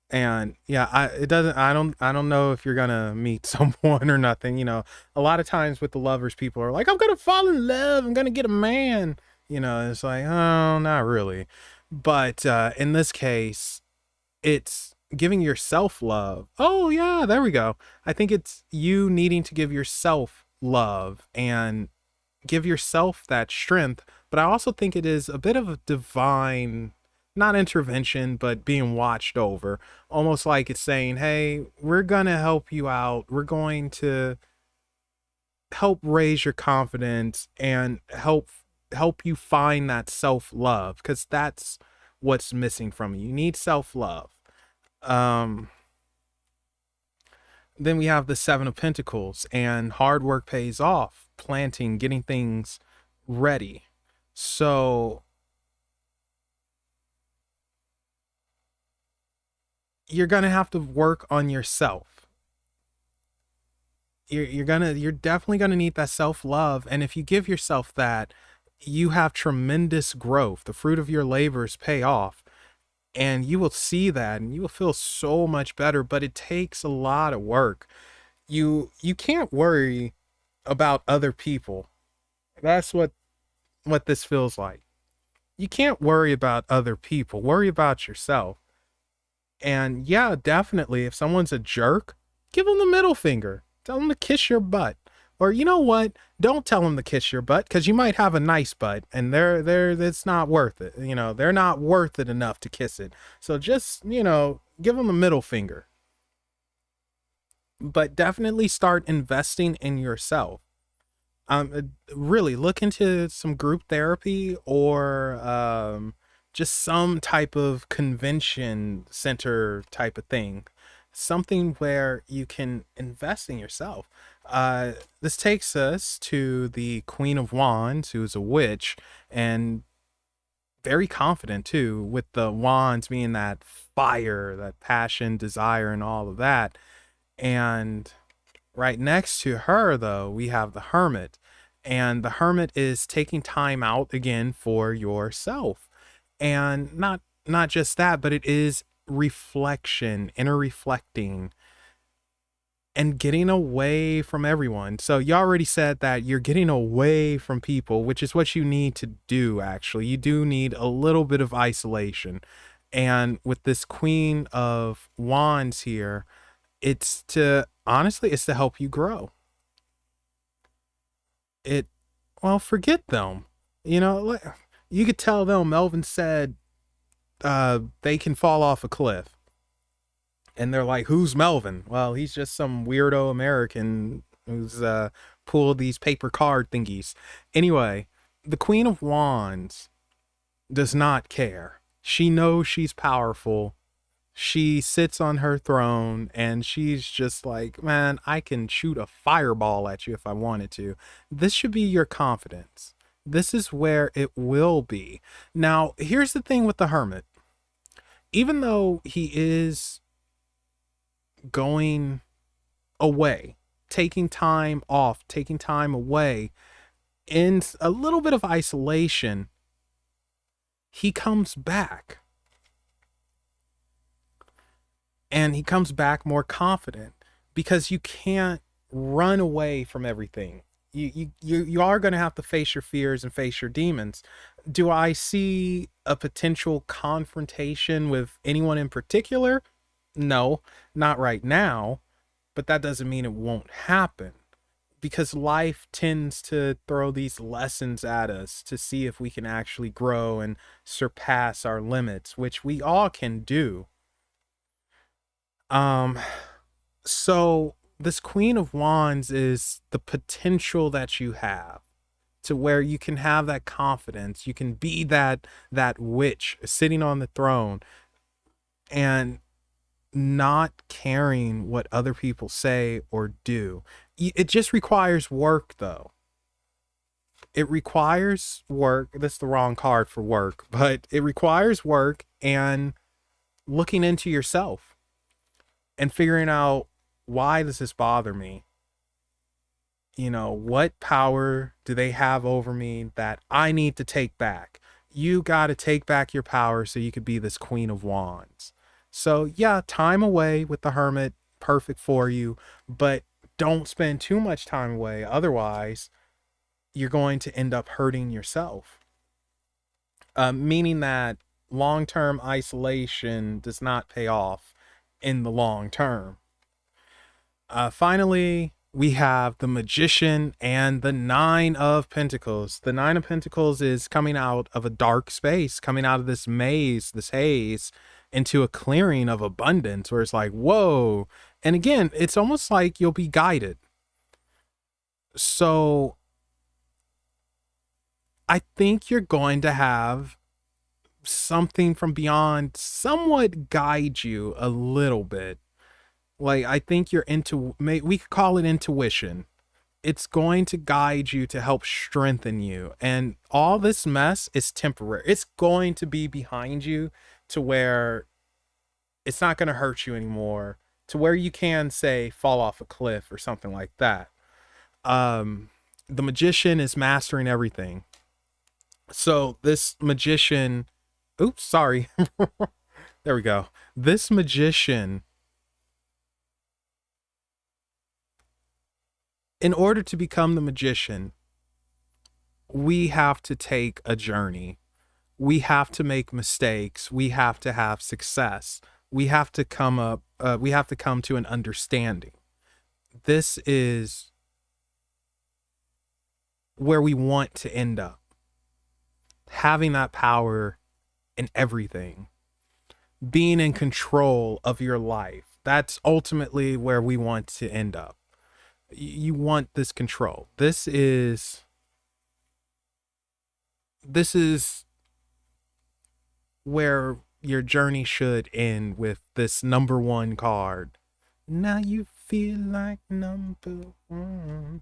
And yeah, I don't know if you're gonna meet someone or nothing. A lot of times with the Lovers, people are like, I'm gonna fall in love, I'm gonna get a man. It's like, oh, not really. But in this case, it's giving yourself love. Oh yeah, there we go. I think it's you needing to give yourself love and give yourself that strength. But I also think it is a bit of a divine, not intervention, but being watched over. Almost like it's saying, hey, we're going to help you out. We're going to help raise your confidence and help you find that self-love, because that's what's missing from you. You need self-love. Um Then we have the Seven of Pentacles, and hard work pays off, planting, getting things ready. So you're going to have to work on yourself. You're definitely going to need that self-love, and if you give yourself that, you have tremendous growth. The fruit of your labors pay off, and you will see that and you will feel so much better, but it takes a lot of work. You can't worry about other people. That's what this feels like. You can't worry about other people. Worry about yourself. And yeah, definitely, if someone's a jerk, give them the middle finger. Tell them to kiss your butt. Or you know what? Don't tell them to kiss your butt, because you might have a nice butt and it's not worth it. They're not worth it enough to kiss it. So just, give them the middle finger. But definitely start investing in yourself. Really look into some group therapy, or just some type of convention center type of thing, something where you can invest in yourself. This takes us to the Queen of Wands, who's a witch and very confident too, with the wands being that fire, that passion, desire, and all of that. And right next to her, though, we have the Hermit. And the Hermit is taking time out again for yourself. And not just that, but it is reflection, inner reflecting, and getting away from everyone. So you already said that you're getting away from people, which is what you need to do, actually. You do need a little bit of isolation. And with this Queen of Wands here, it's to help you grow. Well, forget them. You could tell them Melvin said they can fall off a cliff. And they're like, who's Melvin? Well, he's just some weirdo American who's pulled these paper card thingies. Anyway, the Queen of Wands does not care. She knows she's powerful. She sits on her throne and she's just like, man, I can shoot a fireball at you if I wanted to. This should be your confidence. This is where it will be. Now, here's the thing with the Hermit. Even though he is going away, taking time off, taking time away, in a little bit of isolation, he comes back. And he comes back more confident, because you can't run away from everything. You are going to have to face your fears and face your demons. Do I see a potential confrontation with anyone in particular? No, not right now, but that doesn't mean it won't happen, because life tends to throw these lessons at us to see if we can actually grow and surpass our limits, which we all can do. So this Queen of Wands is the potential that you have to where you can have that confidence. You can be that witch sitting on the throne and not caring what other people say or do. It just requires work, though. It requires work. That's the wrong card for work, but it requires work and looking into yourself and figuring out, why does this bother me? What power do they have over me that I need to take back? You got to take back your power so you could be this Queen of Wands. So yeah, time away with the Hermit, perfect for you, but don't spend too much time away. Otherwise, you're going to end up hurting yourself. Meaning that long-term isolation does not pay off in the long term. Finally, we have the Magician and the Nine of Pentacles. The Nine of Pentacles is coming out of a dark space, coming out of this maze, this haze, into a clearing of abundance where it's like, whoa. And again, it's almost like you'll be guided. So I think you're going to have something from beyond somewhat guide you a little bit Like, I think we could call it intuition. It's going to guide you to help strengthen you. And all this mess is temporary. It's going to be behind you to where it's not going to hurt you anymore, to where you can say fall off a cliff or something like that. The magician is mastering everything. So this magician, oops, sorry. There we go. This magician, in order to become the magician, we have to take a journey. We have to make mistakes. We have to have success. We have to come to an understanding. This is where we want to end up. Having that power in everything. Being in control of your life. That's ultimately where we want to end up. You want this control. This is where your journey should end, with this number one card. Now you feel like number one.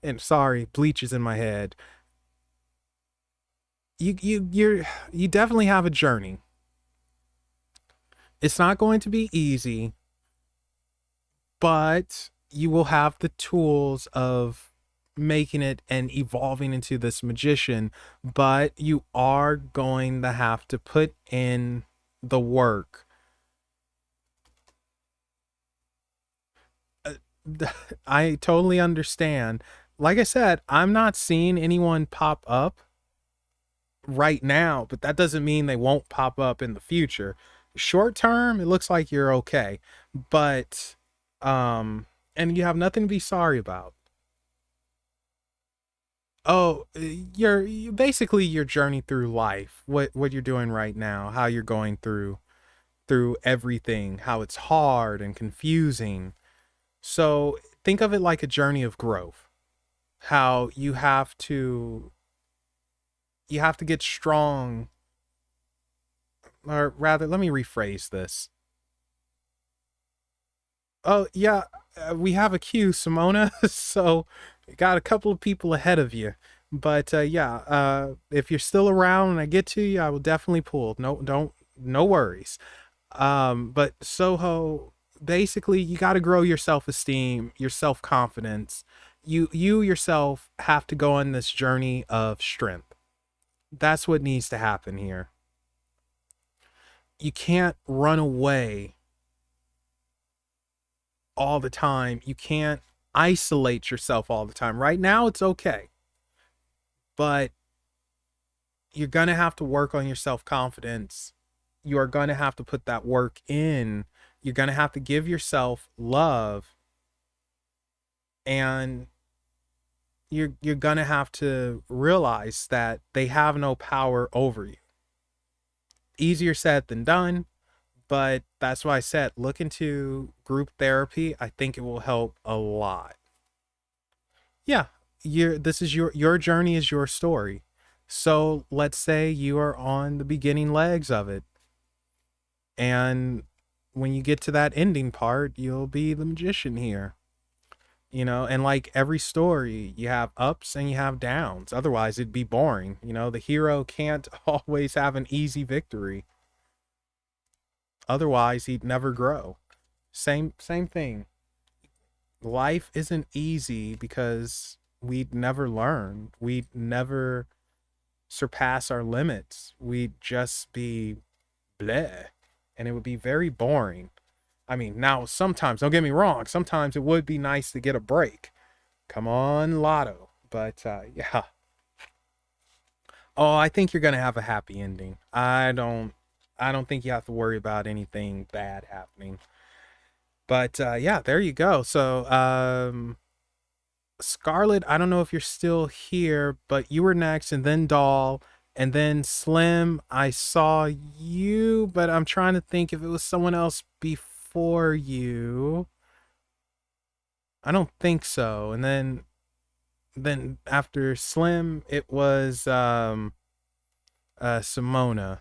And sorry, bleach is in my head. You definitely have a journey. It's not going to be easy, but you will have the tools of making it and evolving into this magician. But you are going to have to put in the work. I totally understand. Like I said, I'm not seeing anyone pop up right now, but that doesn't mean they won't pop up in the future. Short term, it looks like you're okay, but and you have nothing to be sorry about. Oh, you basically your journey through life, what you're doing right now, how you're going through everything, how it's hard and confusing. So think of it like a journey of growth. How you have to get strong, or rather, let me rephrase this. Oh yeah, we have a queue, Simona. So you got a couple of people ahead of you. But yeah, if you're still around and I get to you, I will definitely pull. No worries. But Soho, basically, you got to grow your self esteem, your self confidence. You yourself have to go on this journey of strength. That's what needs to happen here. You can't run away all the time. You can't isolate yourself all the time. Right now, it's okay, but you're going to have to work on your self confidence. You are going to have to put that work in. You're going to have to give yourself love, and you're going to have to realize that they have no power over you. Easier said than done, but that's why I said look into group therapy. I think it will help a lot. Yeah, this is your journey is your story. So let's say you are on the beginning legs of it, and when you get to that ending part, you'll be the magician here. And like every story, you have ups and you have downs. Otherwise, it'd be boring. The hero can't always have an easy victory. Otherwise, he'd never grow. Same thing. Life isn't easy because we'd never learn. We'd never surpass our limits. We'd just be bleh. And it would be very boring. I mean, now sometimes, don't get me wrong, sometimes it would be nice to get a break. Come on, Lotto. But yeah. Oh, I think you're gonna have a happy ending. I don't think you have to worry about anything bad happening. But yeah, there you go. So Scarlet, I don't know if you're still here, but you were next, and then Doll, and then Slim. I saw you, but I'm trying to think if it was someone else before you. I don't think so. And then after Slim, it was Simona.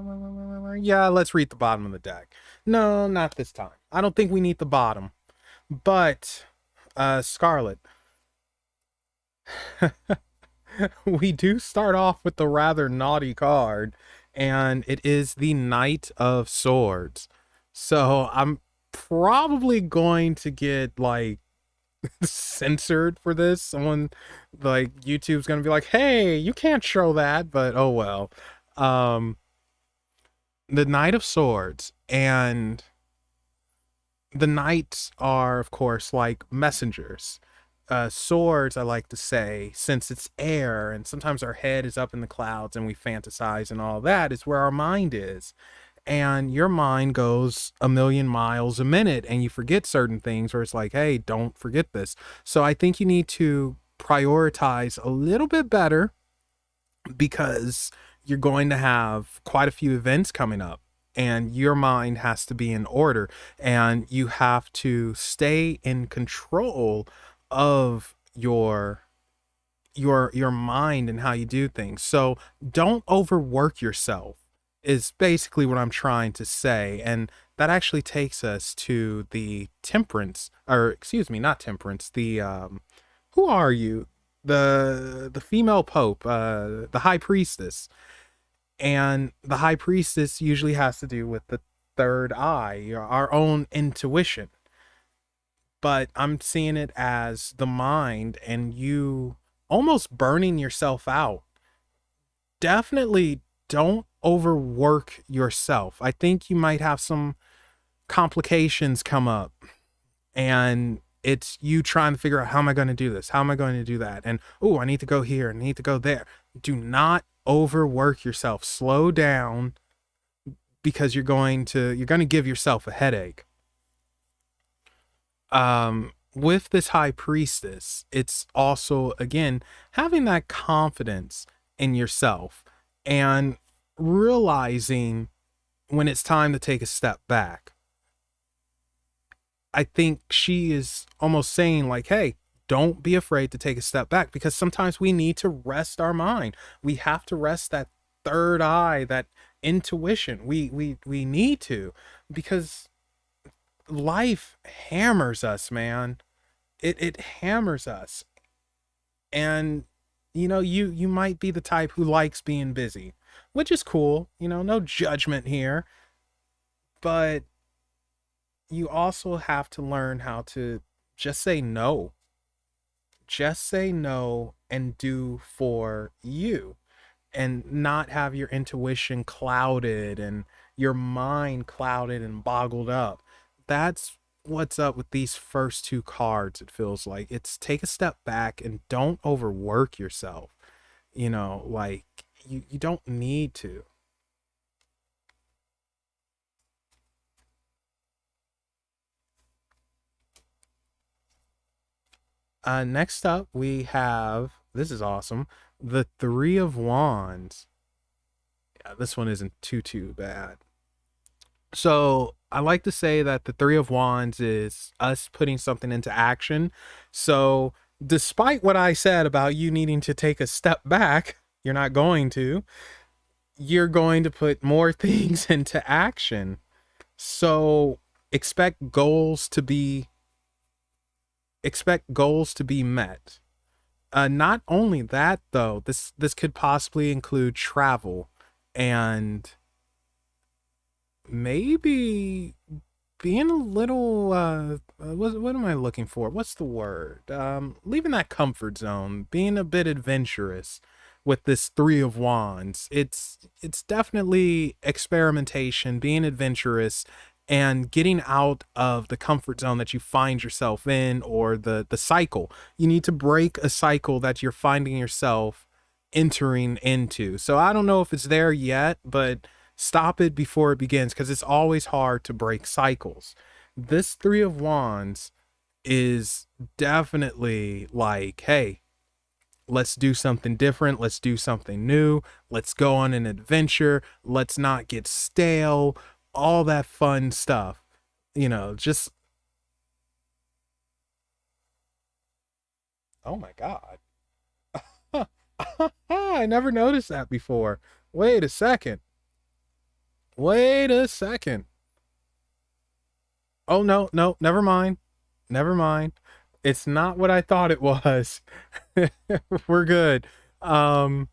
Yeah, let's read the bottom of the deck. No, not this time. I don't think we need the bottom. But, Scarlet, we do start off with the rather naughty card, and it is the Knight of Swords. So I'm probably going to get like censored for this. Someone like YouTube's gonna be like, "Hey, you can't show that," but oh well. Um, the Knight of Swords, and the knights are, of course, like messengers. Swords, I like to say, since it's air and sometimes our head is up in the clouds and we fantasize and all that, is where our mind is. And your mind goes a million miles a minute and you forget certain things where it's like, hey, don't forget this. So I think you need to prioritize a little bit better because you're going to have quite a few events coming up and your mind has to be in order and you have to stay in control of your mind and how you do things. So don't overwork yourself is basically what I'm trying to say. And that actually takes us to the temperance, or excuse me, not temperance, the who are you? The female pope, the high priestess. And the high priestess usually has to do with the third eye, our own intuition. But I'm seeing it as the mind and you almost burning yourself out. Definitely don't overwork yourself. I think you might have some complications come up and it's you trying to figure out, how am I going to do this? How am I going to do that? And oh, I need to go here, I need to go there. Do not overwork yourself. Slow down because you're going to give yourself a headache. With this high priestess, it's also again having that confidence in yourself and realizing when it's time to take a step back. I think she is almost saying like, hey, don't be afraid to take a step back because sometimes we need to rest our mind. We have to rest that third eye, that intuition. We need to, because life hammers us, man. It hammers us. And you might be the type who likes being busy, which is cool. No judgment here, but you also have to learn how to just say no. Just say no and do for you and not have your intuition clouded and your mind clouded and boggled up. That's what's up with these first two cards. It feels like it's take a step back and don't overwork yourself. Like you don't need to. Next up, we have, this is awesome, the Three of Wands. Yeah, this one isn't too bad. So I like to say that the Three of Wands is us putting something into action. So despite what I said about you needing to take a step back, you're not going to. You're going to put more things into action. So expect goals to be met. Not only that though, this could possibly include travel and maybe being a little what am I looking for? What's the word? Leaving that comfort zone, being a bit adventurous with this Three of Wands. It's definitely experimentation, being adventurous and getting out of the comfort zone that you find yourself in, or the cycle. You need to break a cycle that you're finding yourself entering into. So I don't know if it's there yet, but stop it before it begins because it's always hard to break cycles. This Three of Wands is definitely like, hey, let's do something different. Let's do something new. Let's go on an adventure. Let's not get stale. All that fun stuff. Just, oh my God. I never noticed that before. Wait a second. Wait a second. Oh no, no, never mind. Never mind. It's not what I thought it was. We're good. Um,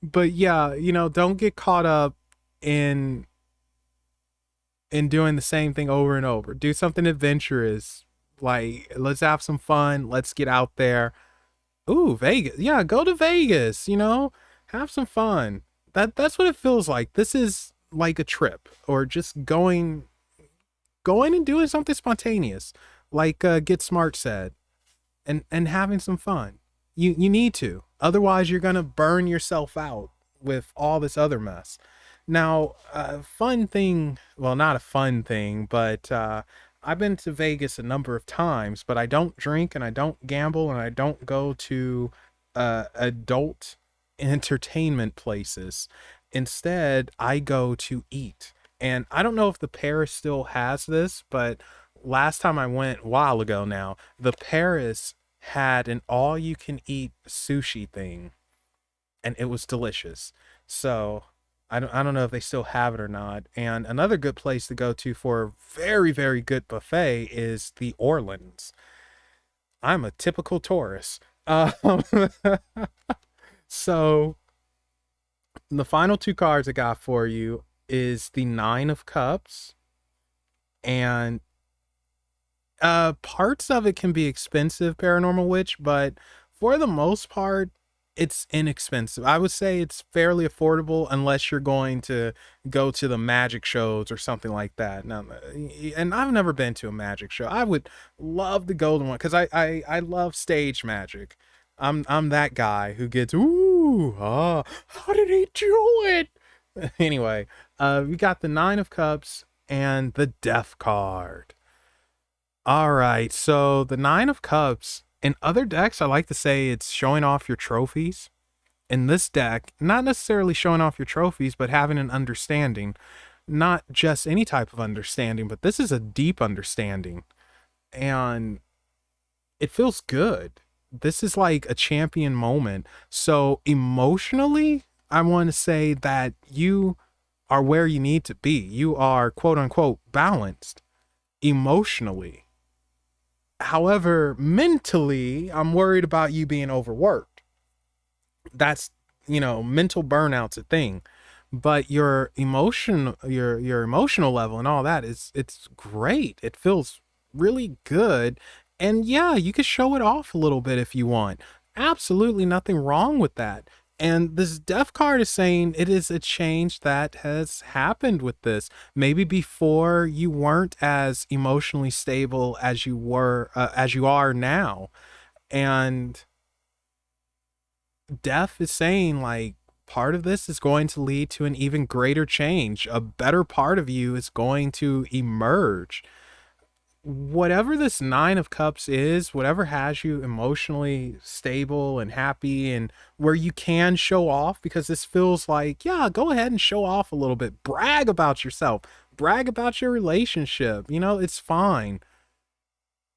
but yeah, don't get caught up in doing the same thing over and over. Do something adventurous. Like, let's have some fun. Let's get out there. Ooh, Vegas. Yeah, go to Vegas. Have some fun. That's what it feels like. This is like a trip, or just going and doing something spontaneous, like Get Smart said, and having some fun. You need to. Otherwise, you're gonna burn yourself out with all this other mess. Now, a fun thing. Well, not a fun thing, but I've been to Vegas a number of times, but I don't drink and I don't gamble and I don't go to adult entertainment places. Instead, I go to eat. And I don't know if the Paris still has this, but last time I went, a while ago now, the Paris had an all you can eat sushi thing, and it was delicious. So I don't know if they still have it or not. And another good place to go to for a very, very good buffet is the Orleans. I'm a typical tourist. So the final two cards I got for you is the Nine of Cups, and parts of it can be expensive, Paranormal Witch, but for the most part, it's inexpensive. I would say it's fairly affordable unless you're going to go to the magic shows or something like that. Now, and I've never been to a magic show. I would love to go to one because I love stage magic. I'm that guy who gets ooh how did he do it? Anyway, we got the Nine of Cups and the Death card. All right, so the Nine of Cups, in other decks, I like to say it's showing off your trophies. In this deck, not necessarily showing off your trophies, but having an understanding. Not just any type of understanding, but this is a deep understanding. And it feels good. This is like a champion moment. So emotionally, I want to say that you are where you need to be. You are quote unquote balanced emotionally. However, mentally, I'm worried about you being overworked. That's, mental burnout's a thing. But your emotional level and all that it's great. It feels really good. And yeah, you can show it off a little bit if you want. Absolutely nothing wrong with that. And this death card is saying it is a change that has happened with this. Maybe before you weren't as emotionally stable as you were, as you are now. And death is saying, like, part of this is going to lead to an even greater change. A better part of you is going to emerge. Whatever this Nine of Cups is, whatever has you emotionally stable and happy and where you can show off, because this feels like, yeah, go ahead and show off a little bit. Brag about yourself. Brag about your relationship. It's fine.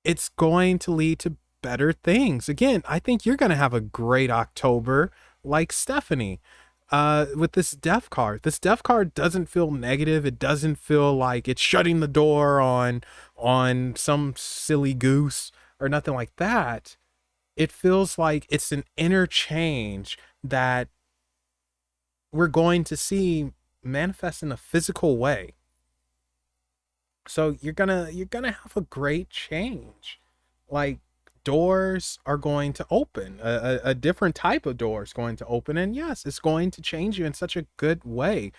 It's going to lead to better things. Again, I think you're going to have a great October like Stephanie. With this death card. This death card doesn't feel negative. It doesn't feel like it's shutting the door on some silly goose or nothing like that. It feels like it's an inner change that we're going to see manifest in a physical way. So you're gonna have a great change. Like, doors are going to open, a different type of door is going to open, and yes, it's going to change you in such a good way.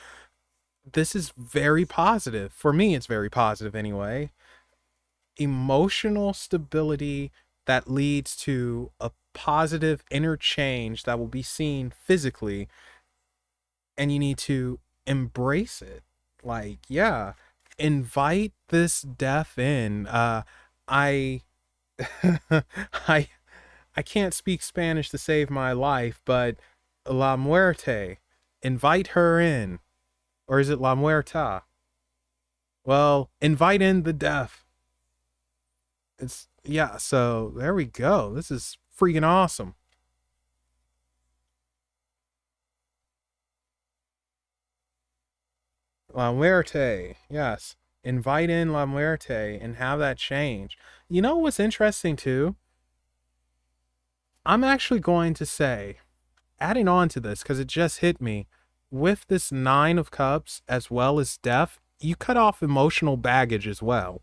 This is very positive for me. It's very positive anyway. Emotional stability that leads to a positive inner change that will be seen physically, and you need to embrace it. Like, yeah, invite this death in. I I I can't speak Spanish to save my life, but La Muerte, invite her in. Or is it La Muerta? Well, invite in the death. It's, yeah, so there we go. This is freaking awesome. La Muerte. Yes. Invite in La Muerte and have that change. You know what's interesting too? I'm actually going to say, adding on to this, because it just hit me, with this Nine of Cups as well as death, you cut off emotional baggage as well.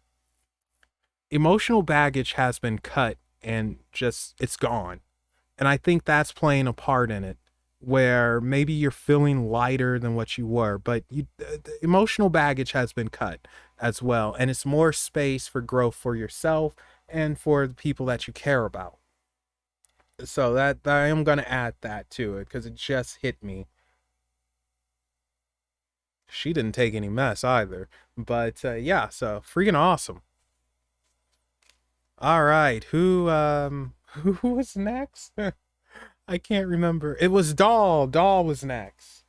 Emotional baggage has been cut and just, it's gone. And I think that's playing a part in it, where maybe you're feeling lighter than what you were, but the emotional baggage has been cut as well. And it's more space for growth for yourself and for the people that you care about. So that I am going to add that to it because it just hit me. She didn't take any mess either. But yeah, so freaking awesome. All right, who was next? I can't remember. It was Doll. Doll was next.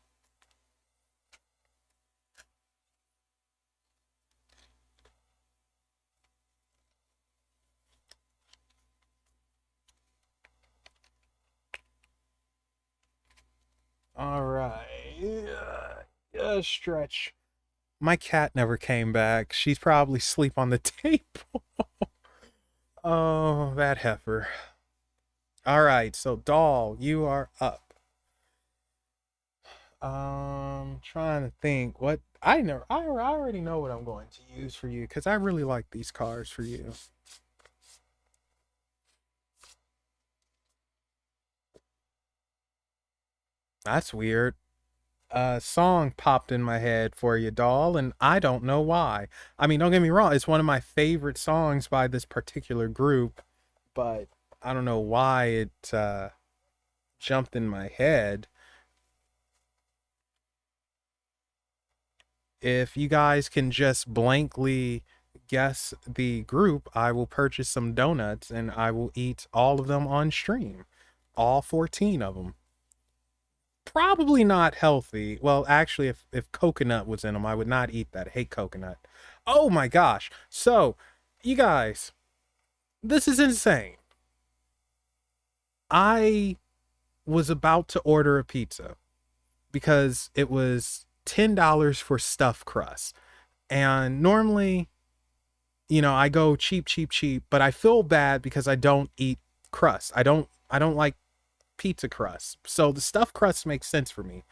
All right. Stretch. My cat never came back. She's probably asleep on the table. Oh, that heifer. All right, so Doll, you are up. Trying to think what I already know what I'm going to use for you because I really like these cards for you. That's weird. A song popped in my head for you, Doll, and I don't know why. I mean, don't get me wrong, it's one of my favorite songs by this particular group, but I don't know why it jumped in my head. If you guys can just blankly guess the group, I will purchase some donuts and I will eat all of them on stream. All 14 of them. Probably not healthy. Well, actually, if coconut was in them, I would not eat that. I hate coconut. Oh my gosh. So, you guys, this is insane. I was about to order a pizza because it was $10 for stuffed crust. And normally, I go cheap, cheap, cheap, but I feel bad because I don't eat crust. I don't like pizza crust. So the stuffed crust makes sense for me.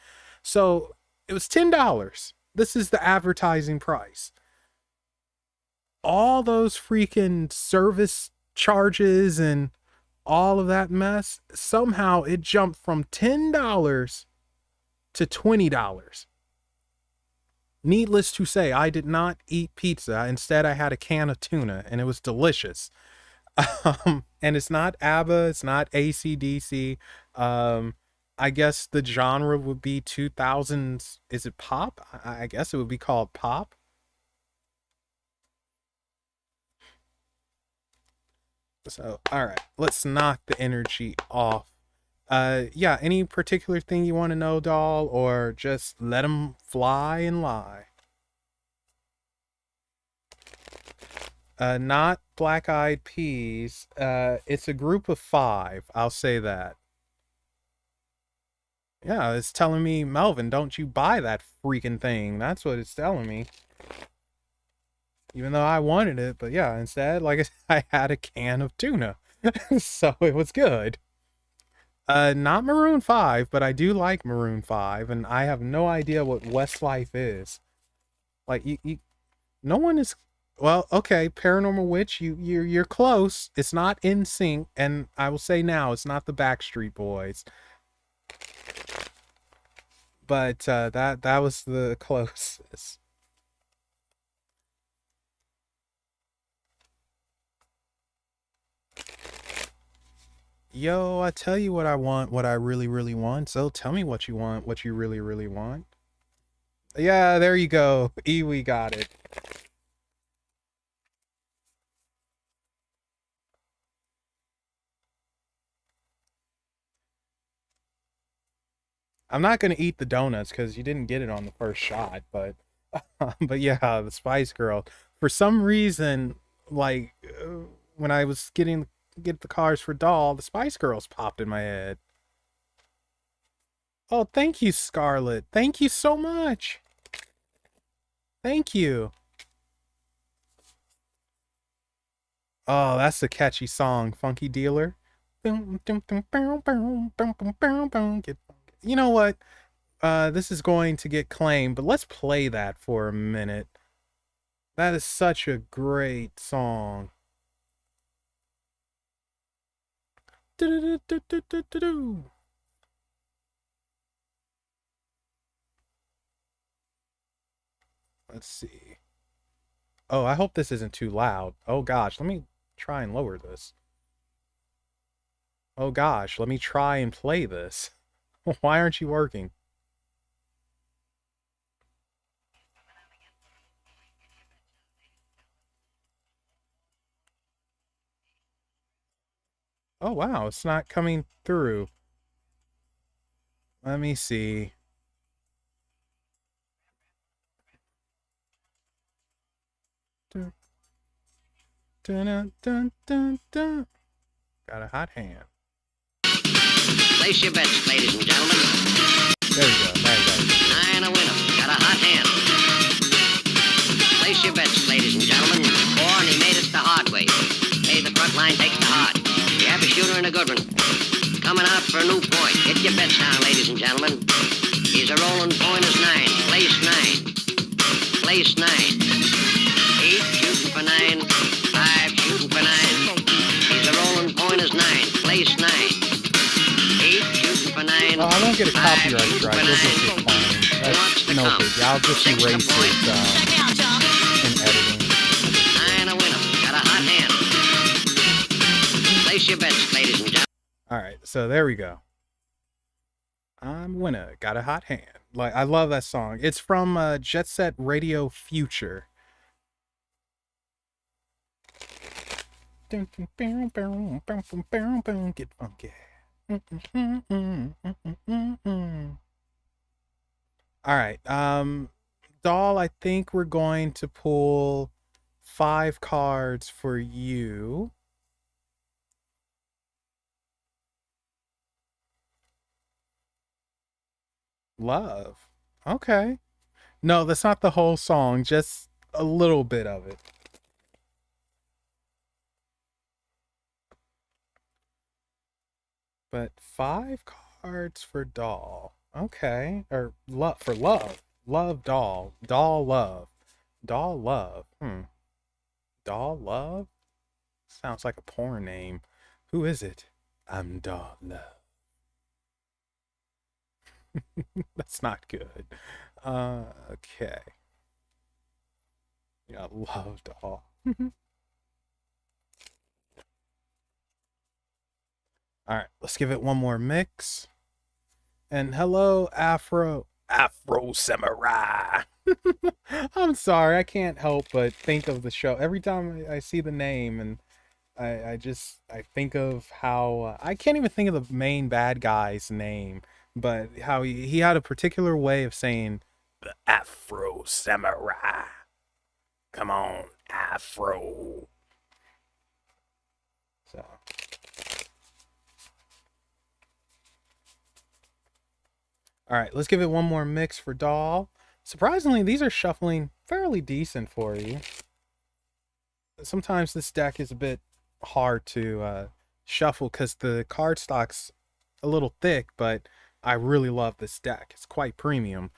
So it was $10. This is the advertising price. All those freaking service charges and all of that mess, somehow it jumped from $10 to $20. Needless to say, I did not eat pizza. Instead, I had a can of tuna and it was delicious. And it's not ABBA, it's not AC/DC. I guess the genre would be 2000s. Is it pop? I guess it would be called pop. So, all right, let's knock the energy off. Yeah, any particular thing you want to know, Doll, or just let them fly and lie? Not Black Eyed Peas. It's a group of five. I'll say that. Yeah, it's telling me, Melvin, don't you buy that freaking thing. That's what it's telling me. Even though I wanted it, but yeah, instead, like I said, I had a can of tuna. So it was good. Not Maroon 5, but I do like Maroon 5, and I have no idea what Westlife is. Like, no one is. Well, okay, Paranormal Witch, you're close. It's not In Sync, and I will say now, it's not the Backstreet Boys. But that was the closest. Yo, I tell you what I want, what I really, really want. So tell me what you want, what you really, really want. Yeah, there you go. Iwi got it. I'm not gonna eat the donuts because you didn't get it on the first shot, but but yeah, the Spice Girl. For some reason, like when I was get the cars for Doll, the Spice Girls popped in my head. Oh, thank you, Scarlett. Thank you so much. Thank you. Oh, that's a catchy song, Funky Dealer. You know what? This is going to get claimed, but let's play that for a minute. That is such a great song. Let's see. Oh, I hope this isn't too loud. Oh gosh, let me try and lower this. Oh gosh, let me try and play this. Why aren't you working? Oh wow, it's not coming through. Let me see. Dun, dun, dun, dun, dun. Got a hot hand. Place your bets, ladies and gentlemen. There we go. There we go. Nine a winner. Got a hot hand. Place your bets, ladies and gentlemen. Four, and he made it the hard way. Hey, the front line takes the hard. We have a shooter and a good one. Coming out for a new point. Get your bets down, ladies and gentlemen. He's a rolling point is nine. Place nine. Place nine. Eight shooting for nine. Five shooting for nine. He's a rolling point is nine. Place nine. Eight shooting for nine. Oh, I won't get a copyright strike. We'll just get claimed. That's no big. I'll just erase it in editing. Nine a winner. Got a hot hand. Place your bets, ladies and gentlemen. All right, so there we go. I'm a winner. Got a hot hand. Like, I love that song. It's from Jet Set Radio Future. Get funky. All right. Doll, I think we're going to pull 5 cards for you. Love. Okay. No, that's not the whole song, just a little bit of it. But 5 cards for doll. Okay. Or love for love. Love doll. Doll love. Doll love. Doll love? Sounds like a porn name. Who is it? I'm doll love. That's not good. Okay. Yeah, love doll. All right, let's give it one more mix. And hello, Afro Samurai. I'm sorry, I can't help but think of the show every time I see the name, and I think of how I can't even think of the main bad guy's name, but how he had a particular way of saying the Afro Samurai. Come on, Afro. So. All right, let's give it one more mix for doll. Surprisingly, these are shuffling fairly decent for you. Sometimes this deck is a bit hard to shuffle because the card stock's a little thick, but I really love this deck. It's quite premium.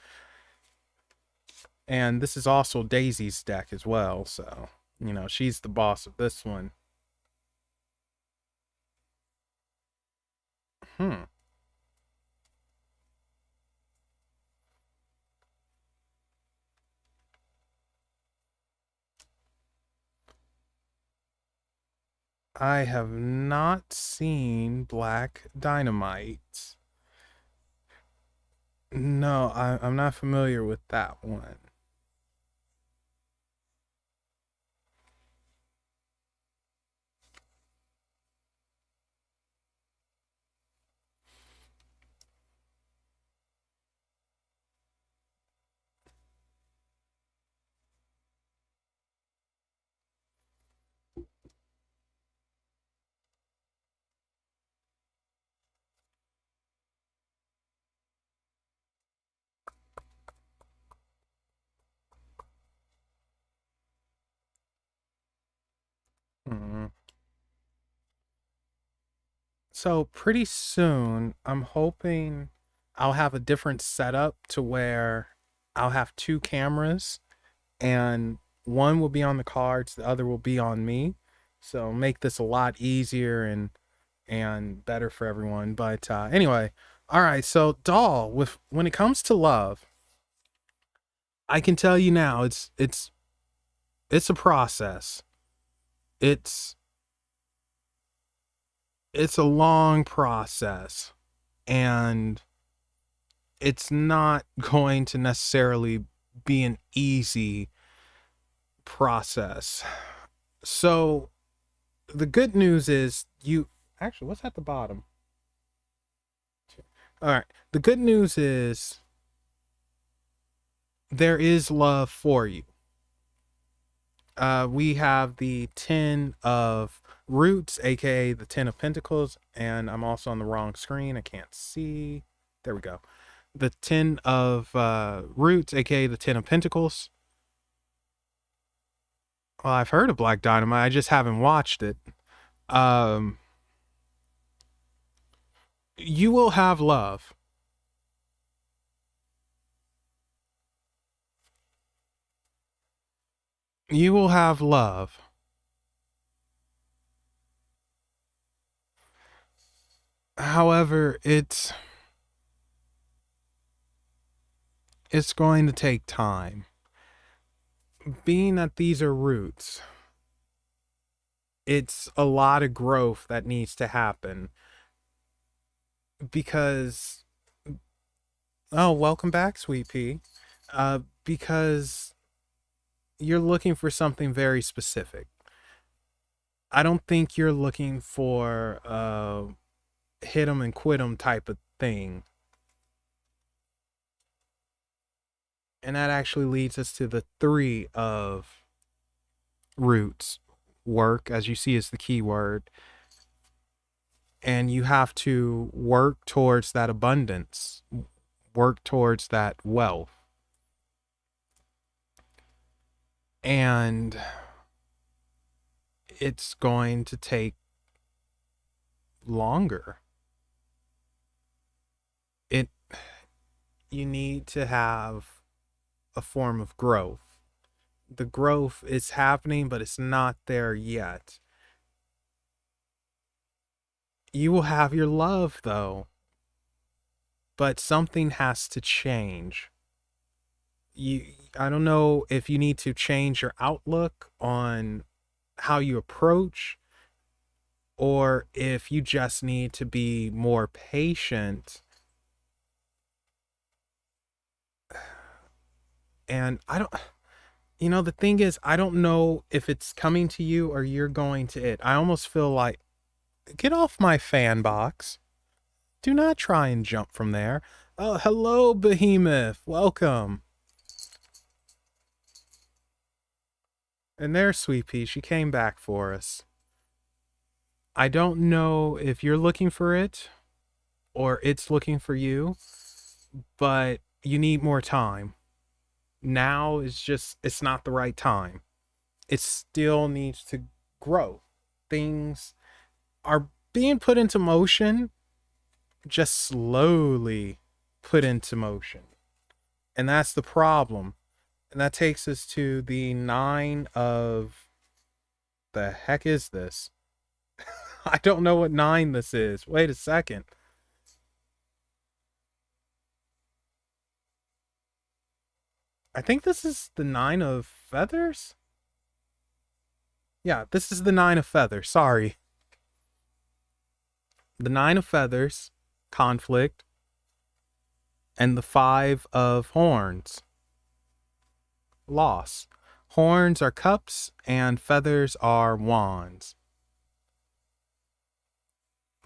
And this is also Daisy's deck as well, so, you know, she's the boss of this one. I have not seen Black Dynamite. No, I'm not familiar with that one. So pretty soon, I'm hoping I'll have a different setup to where I'll have two cameras and one will be on the cards, the other will be on me. So make this a lot easier and better for everyone. But anyway, all right. So doll, with when it comes to love, I can tell you now, it's a process. It's it's a long process, and it's not going to necessarily be an easy process. So the good news is you actually, what's at the bottom? All right. The good news is there is love for you. We have the 10 of roots, aka the 10 of pentacles, and I'm also on the wrong screen. I can't see. There we go. The 10 of roots, aka the 10 of pentacles. Well, I've heard of Black Dynamite. I just haven't watched it. Um, you will have love. You will have love. However, it's going to take time. Being that these are roots, it's a lot of growth that needs to happen because oh, welcome back, Sweet Pea. Because you're looking for something very specific. I don't think you're looking for hit 'em and quit 'em type of thing. And that actually leads us to the 3 of roots. Work, as you see, is the key word. And you have to work towards that abundance, work towards that wealth. And it's going to take longer. It You need to have a form of growth. The growth is happening, but it's not there yet. You will have your love though, but something has to change. I don't know if you need to change your outlook on how you approach, or if you just need to be more patient. And I don't, the thing is, I don't know if it's coming to you or you're going to it. I almost feel like, get off my fan box. Do not try and jump from there. Oh, hello, Behemoth. Welcome. And there's Sweet Pea. She came back for us. I don't know if you're looking for it or it's looking for you, but you need more time. Now is just, it's not the right time. It still needs to grow. Things are being put into motion, just slowly put into motion. And that's the problem. And that takes us to the 9 of, the heck is this? I don't know what 9 this is. Wait a second. I think this is the 9 of feathers. Yeah, this is the 9 of feathers. Sorry. The 9 of feathers, conflict, and the 5 of horns, loss. Horns are cups and feathers are wands.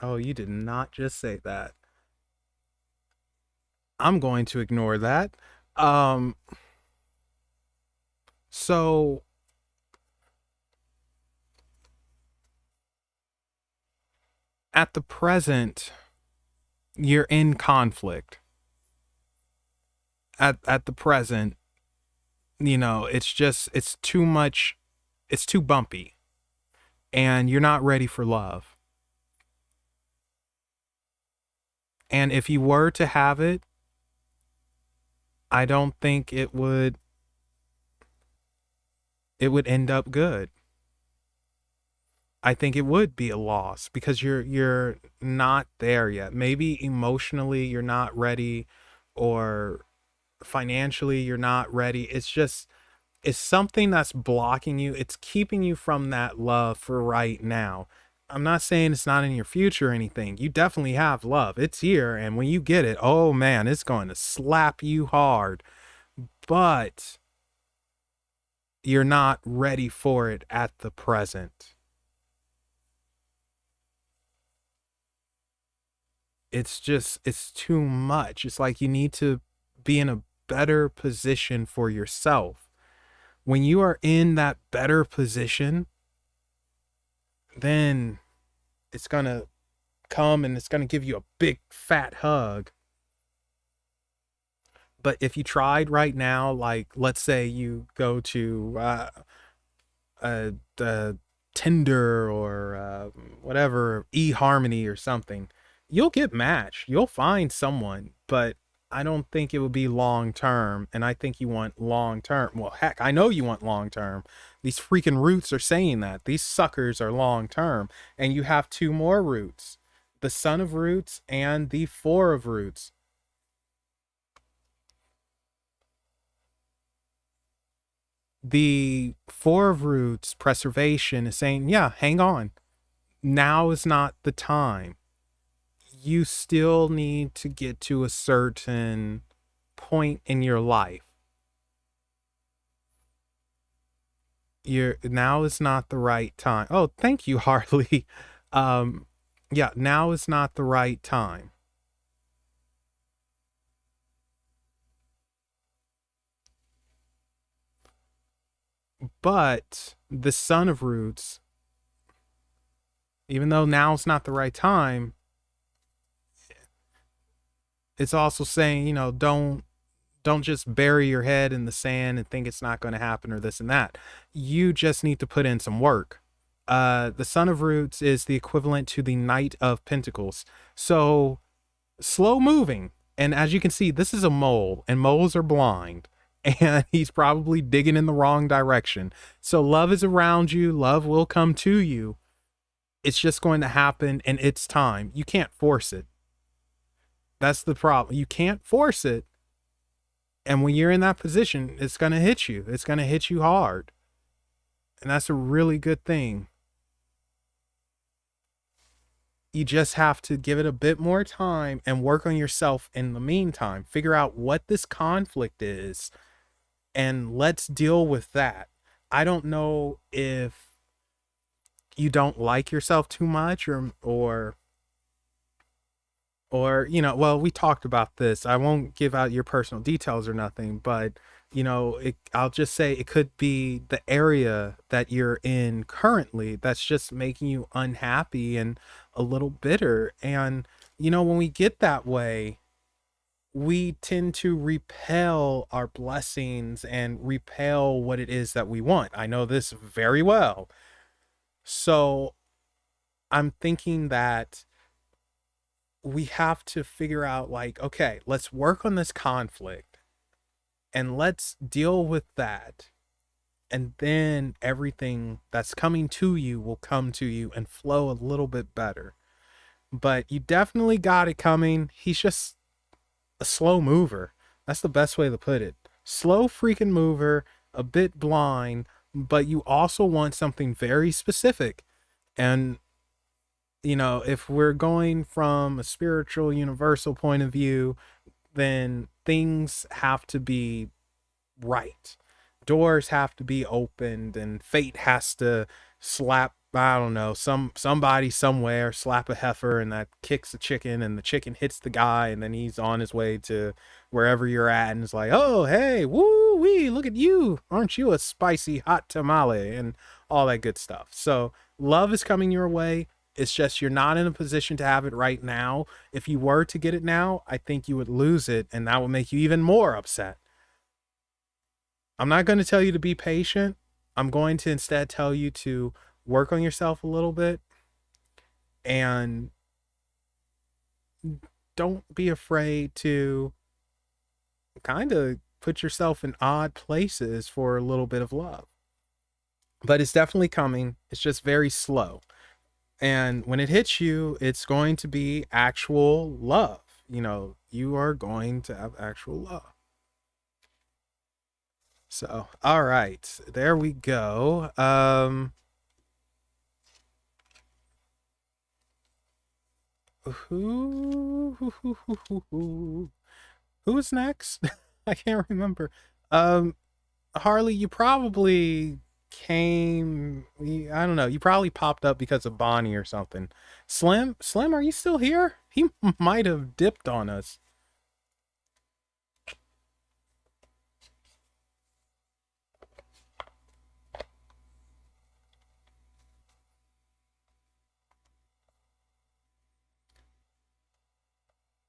Oh, you did not just say that. I'm going to ignore that. So at the present, you're in conflict. At the present, it's too much, it's too bumpy, and you're not ready for love. And if you were to have it, I don't think it would end up good. I think it would be a loss because you're not there yet. Maybe emotionally you're not ready, or financially you're not ready. It's something that's blocking you. It's keeping you from that love for right now. I'm not saying it's not in your future or anything. You definitely have love. It's here, and when you get it, oh man, it's going to slap you hard. But you're not ready for it at the present. It's too much. It's like you need to be in a better position for yourself. When you are in that better position, then it's going to come and it's going to give you a big fat hug. But if you tried right now, like let's say you go to the Tinder or whatever, eHarmony or something, you'll get matched. You'll find someone, but I don't think it would be long term. And I think you want long term. Well, heck, I know you want long term. These freaking roots are saying that. These suckers are long term. And you have two more roots, the Son of Roots and the Four of Roots. The Four of Roots preservation is saying, yeah, hang on. Now is not the time. You still need to get to a certain point in your life. Now is not the right time. Oh, thank you, Harley. Um, yeah, now is not the right time. But the Son of Roots, even though now's not the right time, it's also saying, don't just bury your head in the sand and think it's not going to happen or this and that. You just need to put in some work. The Son of Roots is the equivalent to the Knight of Pentacles. So slow moving. And as you can see, this is a mole, and moles are blind. And he's probably digging in the wrong direction. So love is around you. Love will come to you. It's just going to happen in its time. You can't force it. That's the problem. You can't force it. And when you're in that position, it's going to hit you. It's going to hit you hard. And that's a really good thing. You just have to give it a bit more time and work on yourself in the meantime. Figure out what this conflict is and let's deal with that. I don't know if you don't like yourself too much, or well, we talked about this. I won't give out your personal details or nothing, but I'll just say it could be the area that you're in currently that's just making you unhappy and a little bitter. And when we get that way, we tend to repel our blessings and repel what it is that we want. I know this very well. So I'm thinking that we have to figure out, like, okay, let's work on this conflict and let's deal with that. And then everything that's coming to you will come to you and flow a little bit better. But you definitely got it coming. He's just a slow mover. That's the best way to put it. Slow freaking mover, a bit blind, but you also want something very specific. And if we're going from a spiritual universal point of view, then things have to be right. Doors have to be opened and fate has to slap, I don't know, somebody somewhere slap a heifer and that kicks the chicken and the chicken hits the guy and then he's on his way to wherever you're at and it's like, oh hey, woo wee, look at you, aren't you a spicy hot tamale, and all that good stuff. So love is coming your way. It's just you're not in a position to have it right now. If you were to get it now, I think you would lose it and that would make you even more upset. I'm not going to tell you to be patient. I'm going to instead tell you to work on yourself a little bit and don't be afraid to kind of put yourself in odd places for a little bit of love. But it's definitely coming. It's just very slow. And when it hits you, it's going to be actual love. You know, you are going to have actual love. So, all right, there we go. Who's next? I can't remember. Um, Harley, you probably I don't know. You probably popped up because of Bonnie or something. Slim, are you still here? He might have dipped on us.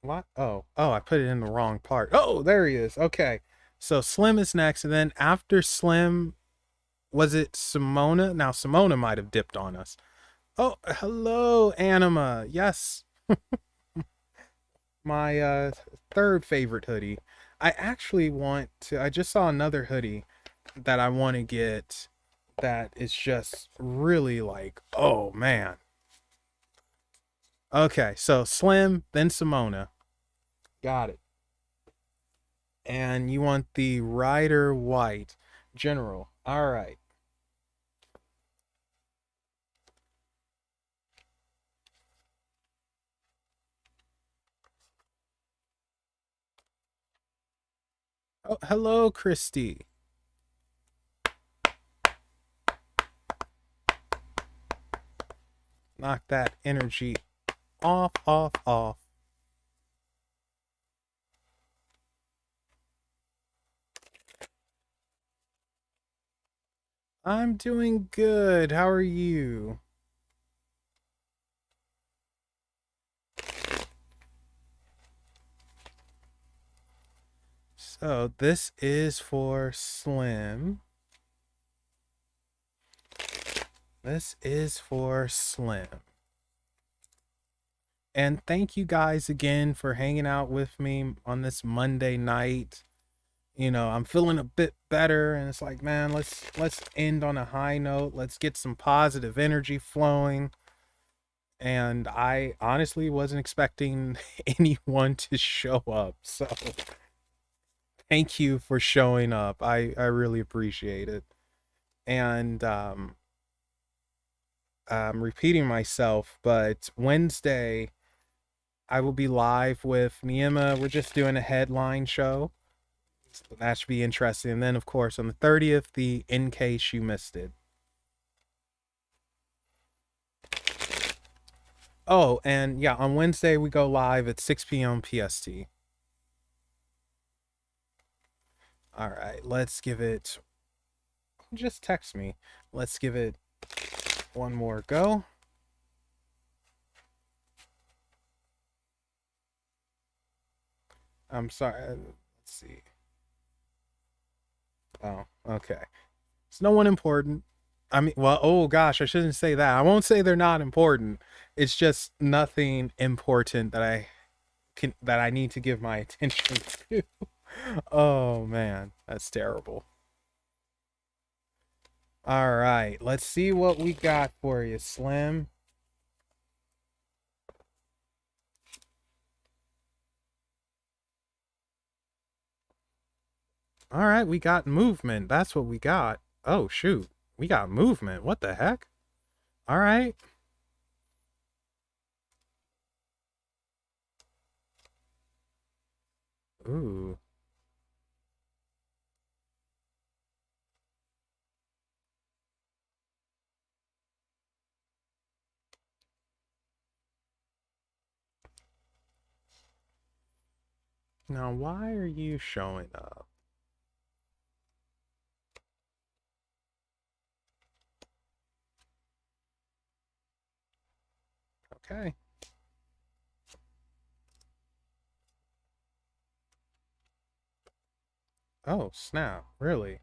What? Oh, I put it in the wrong part. Oh, there he is. Okay. So Slim is next, and then after Slim, was it Simona? Now Simona might have dipped on us. Oh, hello, Anima. Yes, my third favorite hoodie. I just saw another hoodie that I want to get that is just really like, oh man. Okay, so Slim, then Simona. Got it. And you want the Rider White General. All right. Oh, hello, Christy. Knock that energy off, off, off. I'm doing good. How are you? So, this is for Slim. This is for Slim. And thank you guys again for hanging out with me on this Monday night. You know, I'm feeling a bit better and it's like, man, let's end on a high note. Let's get some positive energy flowing. And I honestly wasn't expecting anyone to show up. So, thank you for showing up. I really appreciate it. And I'm repeating myself, but Wednesday I will be live with Niema. We're just doing a headline show. So that should be interesting. And then, of course, on the 30th, the In Case You Missed It. Oh, and yeah, on Wednesday, we go live at 6 p.m. PST. All right, let's give it. Just text me. Let's give it one more go. I'm sorry. Let's see. Oh, okay. It's no one important. I mean, well, oh gosh, I shouldn't say that. I won't say they're not important. It's just nothing important that I need to give my attention to. Oh man, that's terrible. All right, let's see what we got for you, Slim. All right, we got movement. That's what we got. Oh shoot, we got movement. What the heck? All right. Ooh. Now, why are you showing up? Okay. Oh, snap. Really?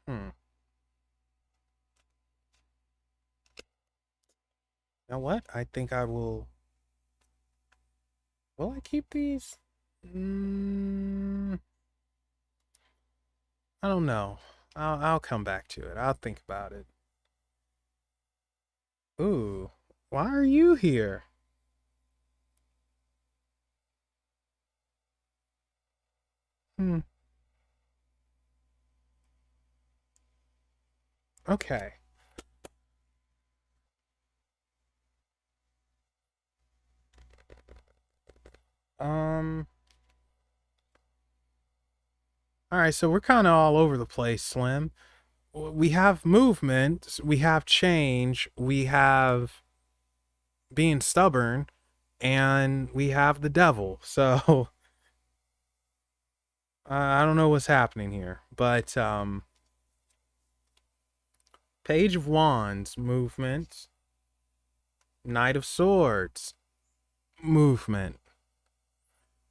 Hmm. Now what? I think I will. Will I keep these? Mm, I don't know. I'll come back to it. I'll think about it. Ooh, why are you here? Hmm. Okay. Um. All right. So we're kind of all over the place, Slim. We have movement. We have change. We have being stubborn, and we have the devil. So I don't know what's happening here, but Page of Wands, movement. Knight of Swords, movement.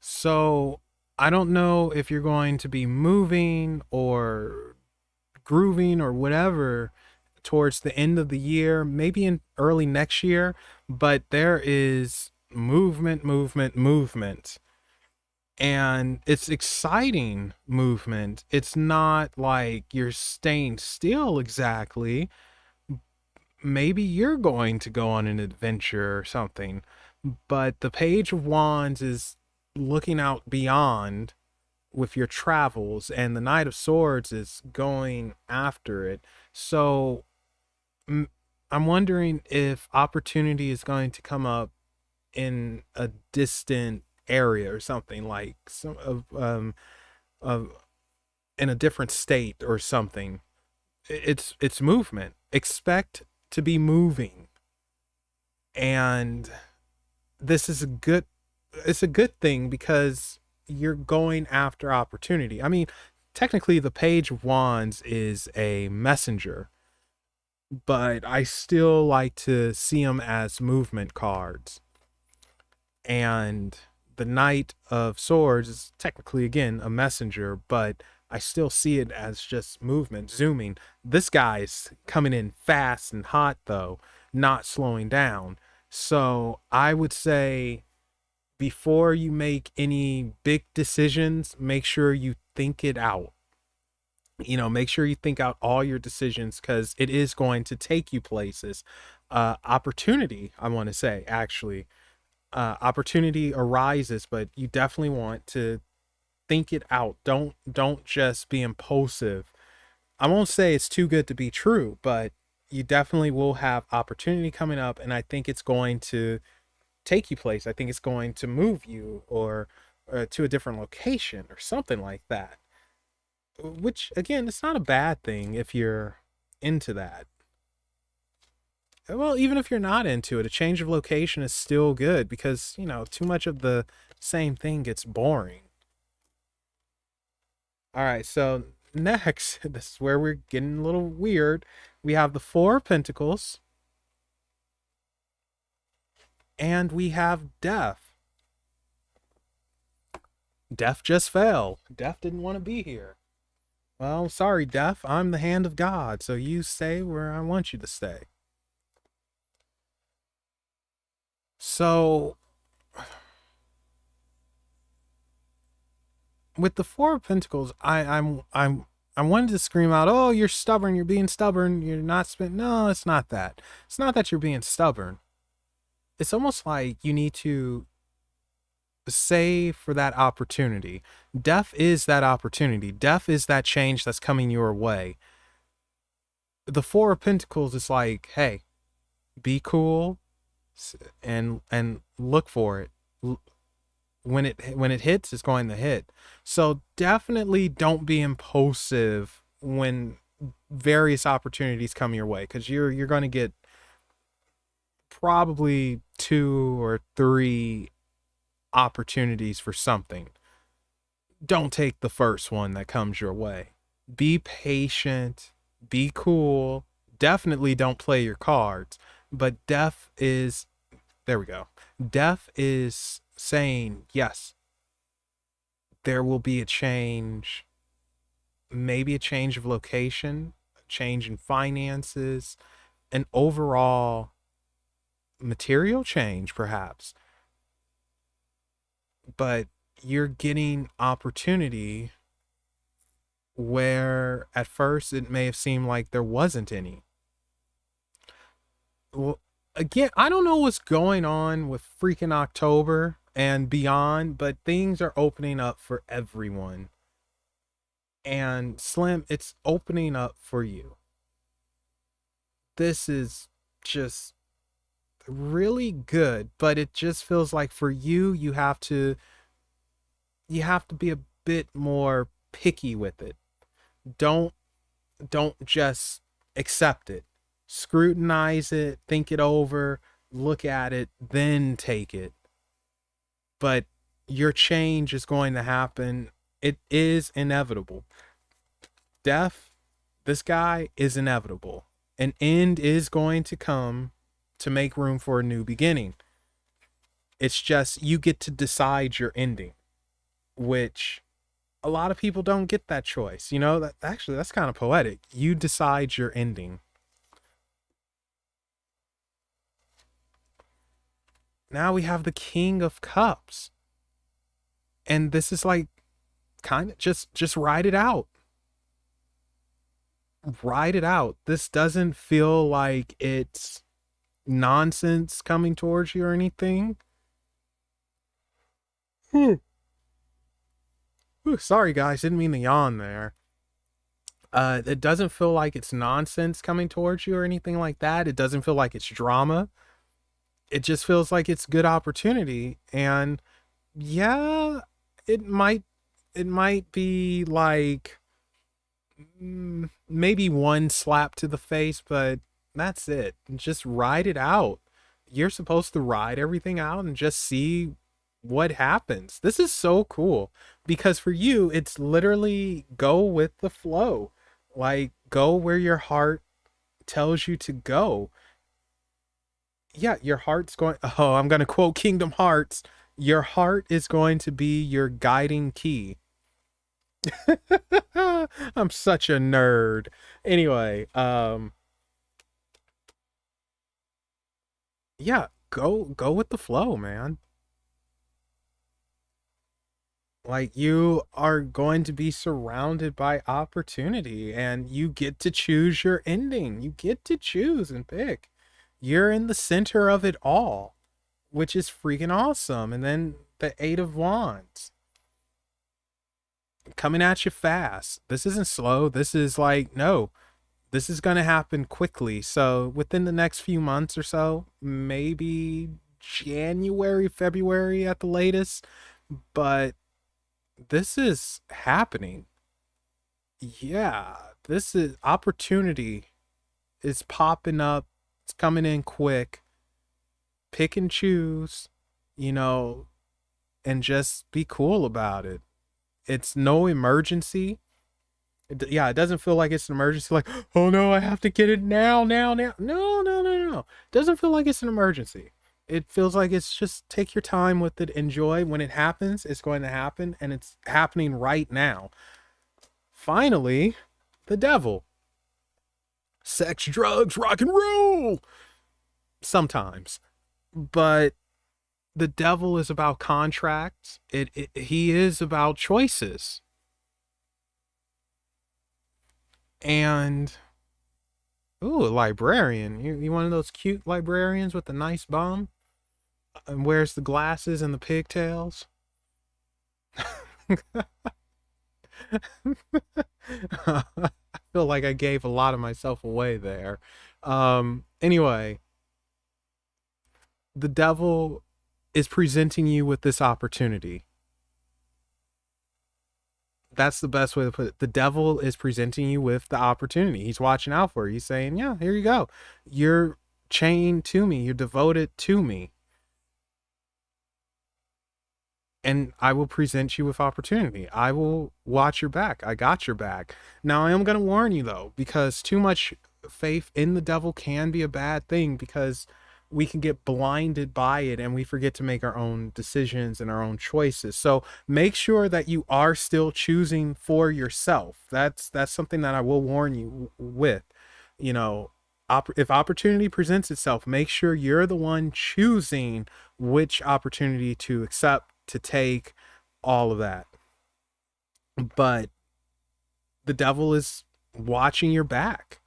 So I don't know if you're going to be moving or grooving or whatever towards the end of the year, maybe in early next year, but there is movement, movement, movement. And it's exciting movement. It's not like you're staying still exactly. Maybe you're going to go on an adventure or something. But the Page of Wands is looking out beyond with your travels, and the Knight of Swords is going after it. So mm, I'm wondering if opportunity is going to come up in a distant area or something, like some of in a different state or something. It's movement. Expect to be moving, and this is a good it's a good thing because you're going after opportunity. I mean, technically the Page of Wands is a messenger, but I still like to see them as movement cards. And the Knight of Swords is technically again a messenger, but I still see it as just movement, zooming. This guy's coming in fast and hot though, not slowing down. So I would say before you make any big decisions, make sure you think it out. Make sure you think out all your decisions because it is going to take you places. Opportunity, I want to say, actually, opportunity arises, but you definitely want to think it out. Don't just be impulsive. I won't say it's too good to be true, but you definitely will have opportunity coming up, and I think it's going to take you place. I think it's going to move you or to a different location or something like that. Which again, it's not a bad thing if you're into that. Well, even if you're not into it, a change of location is still good because, too much of the same thing gets boring. All right, so next, this is where we're getting a little weird. We have the Four of Pentacles and we have Death. Death just fell. Death didn't want to be here. Well, sorry, Death. I'm the hand of God, so you stay where I want you to stay. So, with the Four of Pentacles, I wanted to scream out, "Oh, you're stubborn. You're being stubborn. You're not spent." No, it's not that. It's not that you're being stubborn. It's almost like you need to save for that opportunity. Death is that opportunity. Death is that change that's coming your way. The Four of Pentacles is like, hey, be cool and look for it. When it hits, it's going to hit. So definitely don't be impulsive when various opportunities come your way, because you're going to get probably 2 or 3 opportunities for something. Don't take the first one that comes your way. Be patient, be cool. Definitely don't play your cards. But death is, there we go. Death is saying, yes, there will be a change, maybe a change of location, a change in finances, and overall material change, perhaps, but you're getting opportunity where at first it may have seemed like there wasn't any. Well, again, I don't know what's going on with freaking October and beyond, but things are opening up for everyone. And Slim, it's opening up for you. This is just really good, but it just feels like for you, you have to be a bit more picky with it. Don't don't just accept it. Scrutinize it, think it over, look at it, then take it. But your change is going to happen. It is inevitable. Death, this guy is inevitable. An end is going to come to make room for a new beginning. It's just you get to decide your ending, which a lot of people don't get that choice. You know, that actually that's kind of poetic. You decide your ending. Now we have the King of Cups. And this is like kind of just ride it out. Ride it out. This doesn't feel like it's nonsense coming towards you or anything. Hmm. Ooh, sorry guys, didn't mean to yawn there. It doesn't feel like it's nonsense coming towards you or anything like that. It doesn't feel like it's drama. It just feels like it's good opportunity. And yeah, it might it might be like maybe one slap to the face, but that's it. Just ride it out. You're supposed to ride everything out and just see what happens. This is so cool because for you, it's literally go with the flow. Like, go where your heart tells you to go. Yeah, your heart's going. Oh, I'm going to quote Kingdom Hearts. Your heart is going to be your guiding key. I'm such a nerd. Anyway, yeah, go with the flow, man. Like you are going to be surrounded by opportunity and you get to choose your ending. You get to choose and pick. You're in the center of it all, which is freaking awesome. And then the 8 of Wands coming at you fast. This isn't slow. This is like, no, this is going to happen quickly. So within the next few months or so, maybe January, February at the latest, but this is happening. Yeah, this is opportunity is popping up. It's coming in quick. Pick and choose, you know, and just be cool about it. It's no emergency. Yeah, it doesn't feel like it's an emergency. Like, oh no, I have to get it now, now, now. No, no, no, no. It doesn't feel like it's an emergency. It feels like it's just take your time with it. Enjoy. When it happens, it's going to happen, and it's happening right now. Finally, the devil. Sex, drugs, rock and roll. Sometimes, but the devil is about contracts. He is about choices. And ooh, a librarian. You one of those cute librarians with the nice bum and wears the glasses and the pigtails. I feel like I gave a lot of myself away there. Anyway, the devil is presenting you with this opportunity. That's the best way to put it. The devil is presenting you with the opportunity. He's watching out for you. He's saying, yeah, here you go. You're chained to me. You're devoted to me. And I will present you with opportunity. I will watch your back. I got your back. Now, I am going to warn you, though, because too much faith in the devil can be a bad thing because we can get blinded by it and we forget to make our own decisions and our own choices. So make sure that you are still choosing for yourself. That's something that I will warn you with. You know, if opportunity presents itself, make sure you're the one choosing which opportunity to accept, to take, all of that. But the devil is watching your back.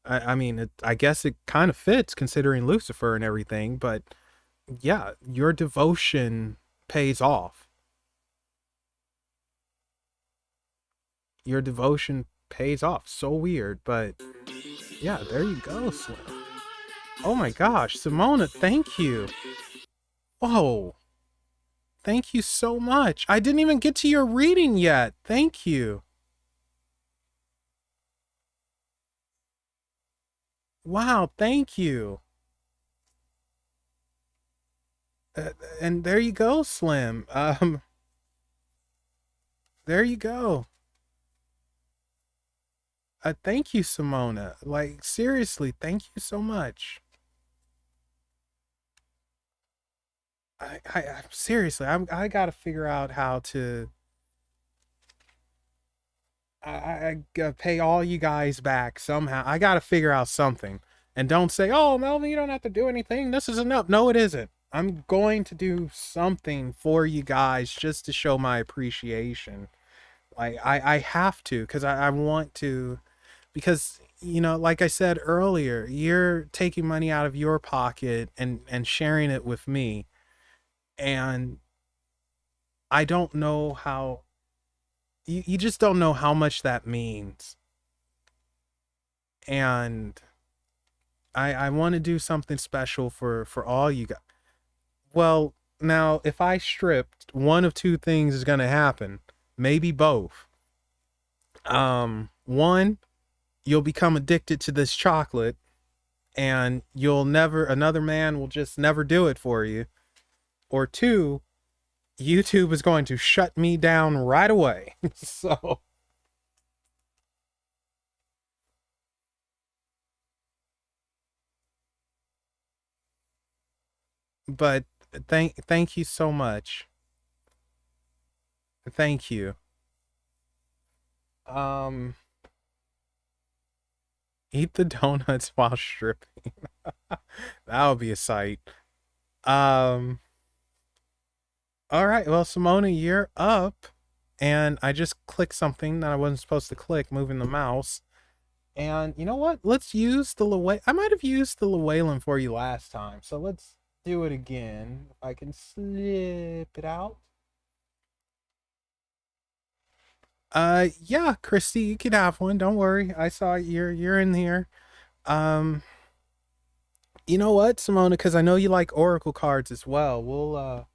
I mean, I guess it kind of fits considering Lucifer and everything, but yeah, your devotion pays off. Your devotion pays off. So weird, but yeah, there you go, Slim. Oh my gosh, Simona, thank you. Whoa, thank you so much. I didn't even get to your reading yet. Thank you. Wow, thank you. And there you go, Slim. There you go. Thank you, Simona. Like, seriously, thank you so much. I seriously, I gotta figure out how to. I gotta pay all you guys back somehow. I gotta figure out something. And don't say, "Oh, Melvin, you don't have to do anything. This is enough." No, it isn't. I'm going to do something for you guys just to show my appreciation. Like, I have to, because I want to, because like I said earlier, you're taking money out of your pocket and sharing it with me, and I don't know how. You just don't know how much that means, and I want to do something special for all you guys. Well, now if I stripped, one of two things is gonna happen, maybe both. One, you'll become addicted to this chocolate, and you'll never, another man will just never do it for you. Or two, YouTube is going to shut me down right away. So, but thank you so much. Thank you. Um, eat the donuts while stripping. That would be a sight. Um, all right. Well, Simona, you're up. And I just clicked something that I wasn't supposed to click, moving the mouse. And you know what? Let's use the Llewellyn. I might have used the Llewellyn for you last time. So let's do it again. If I can slip it out. Yeah, Christy, you can have one. Don't worry. I saw you're in here. Um, you know what, Simona, because I know you like Oracle cards as well. We'll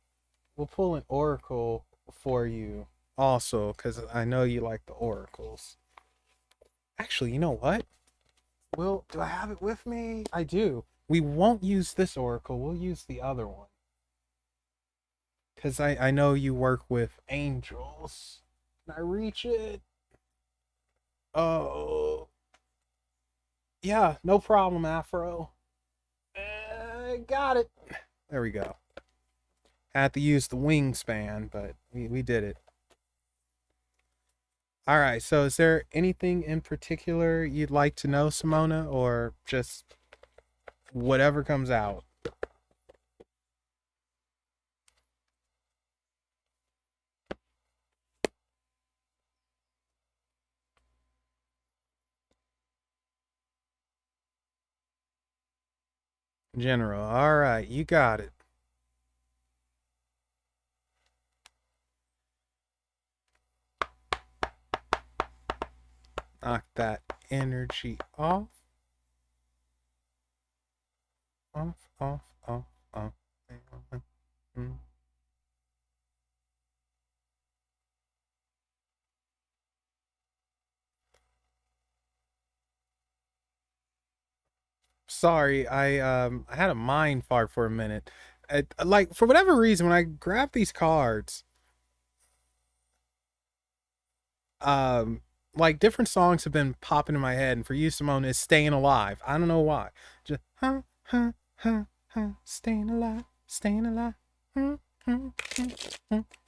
pull an Oracle for you also, because I know you like the Oracles. Actually, you know what? Do I have it with me? I do. We won't use this Oracle. We'll use the other one. Because I know you work with angels. Can I reach it? Oh. Yeah, no problem, Afro. Got it. There we go. Had to use the wingspan, but we did it. All right, so is there anything in particular you'd like to know, Simona, or just whatever comes out? General. All right, you got it. Knock that energy off. Off, off, off, off. Sorry, I had a mind fart for a minute. Like, for whatever reason, when I grab these cards, um like, different songs have been popping in my head, and for you, Simone, is "Staying Alive." I don't know why. Just staying alive, staying alive,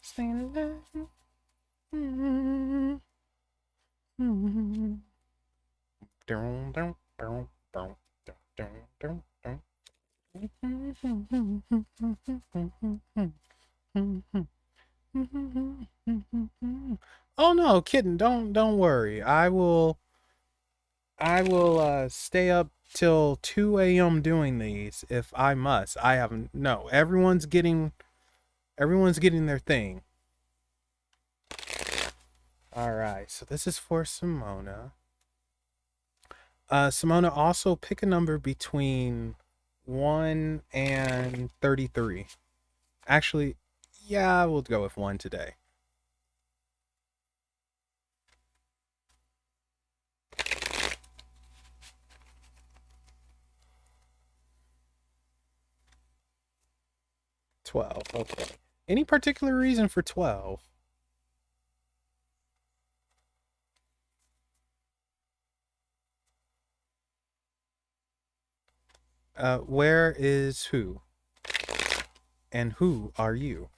staying alive. Oh no, kitten, don't worry. I will stay up till 2 a.m. doing these if I must. I haven't no, everyone's getting their thing. All right. So this is for Simona. Simona, also pick a number between 1 and 33. Actually, yeah, we'll go with 1 today. 12. Okay. Any particular reason for 12? Where is who? And who are you?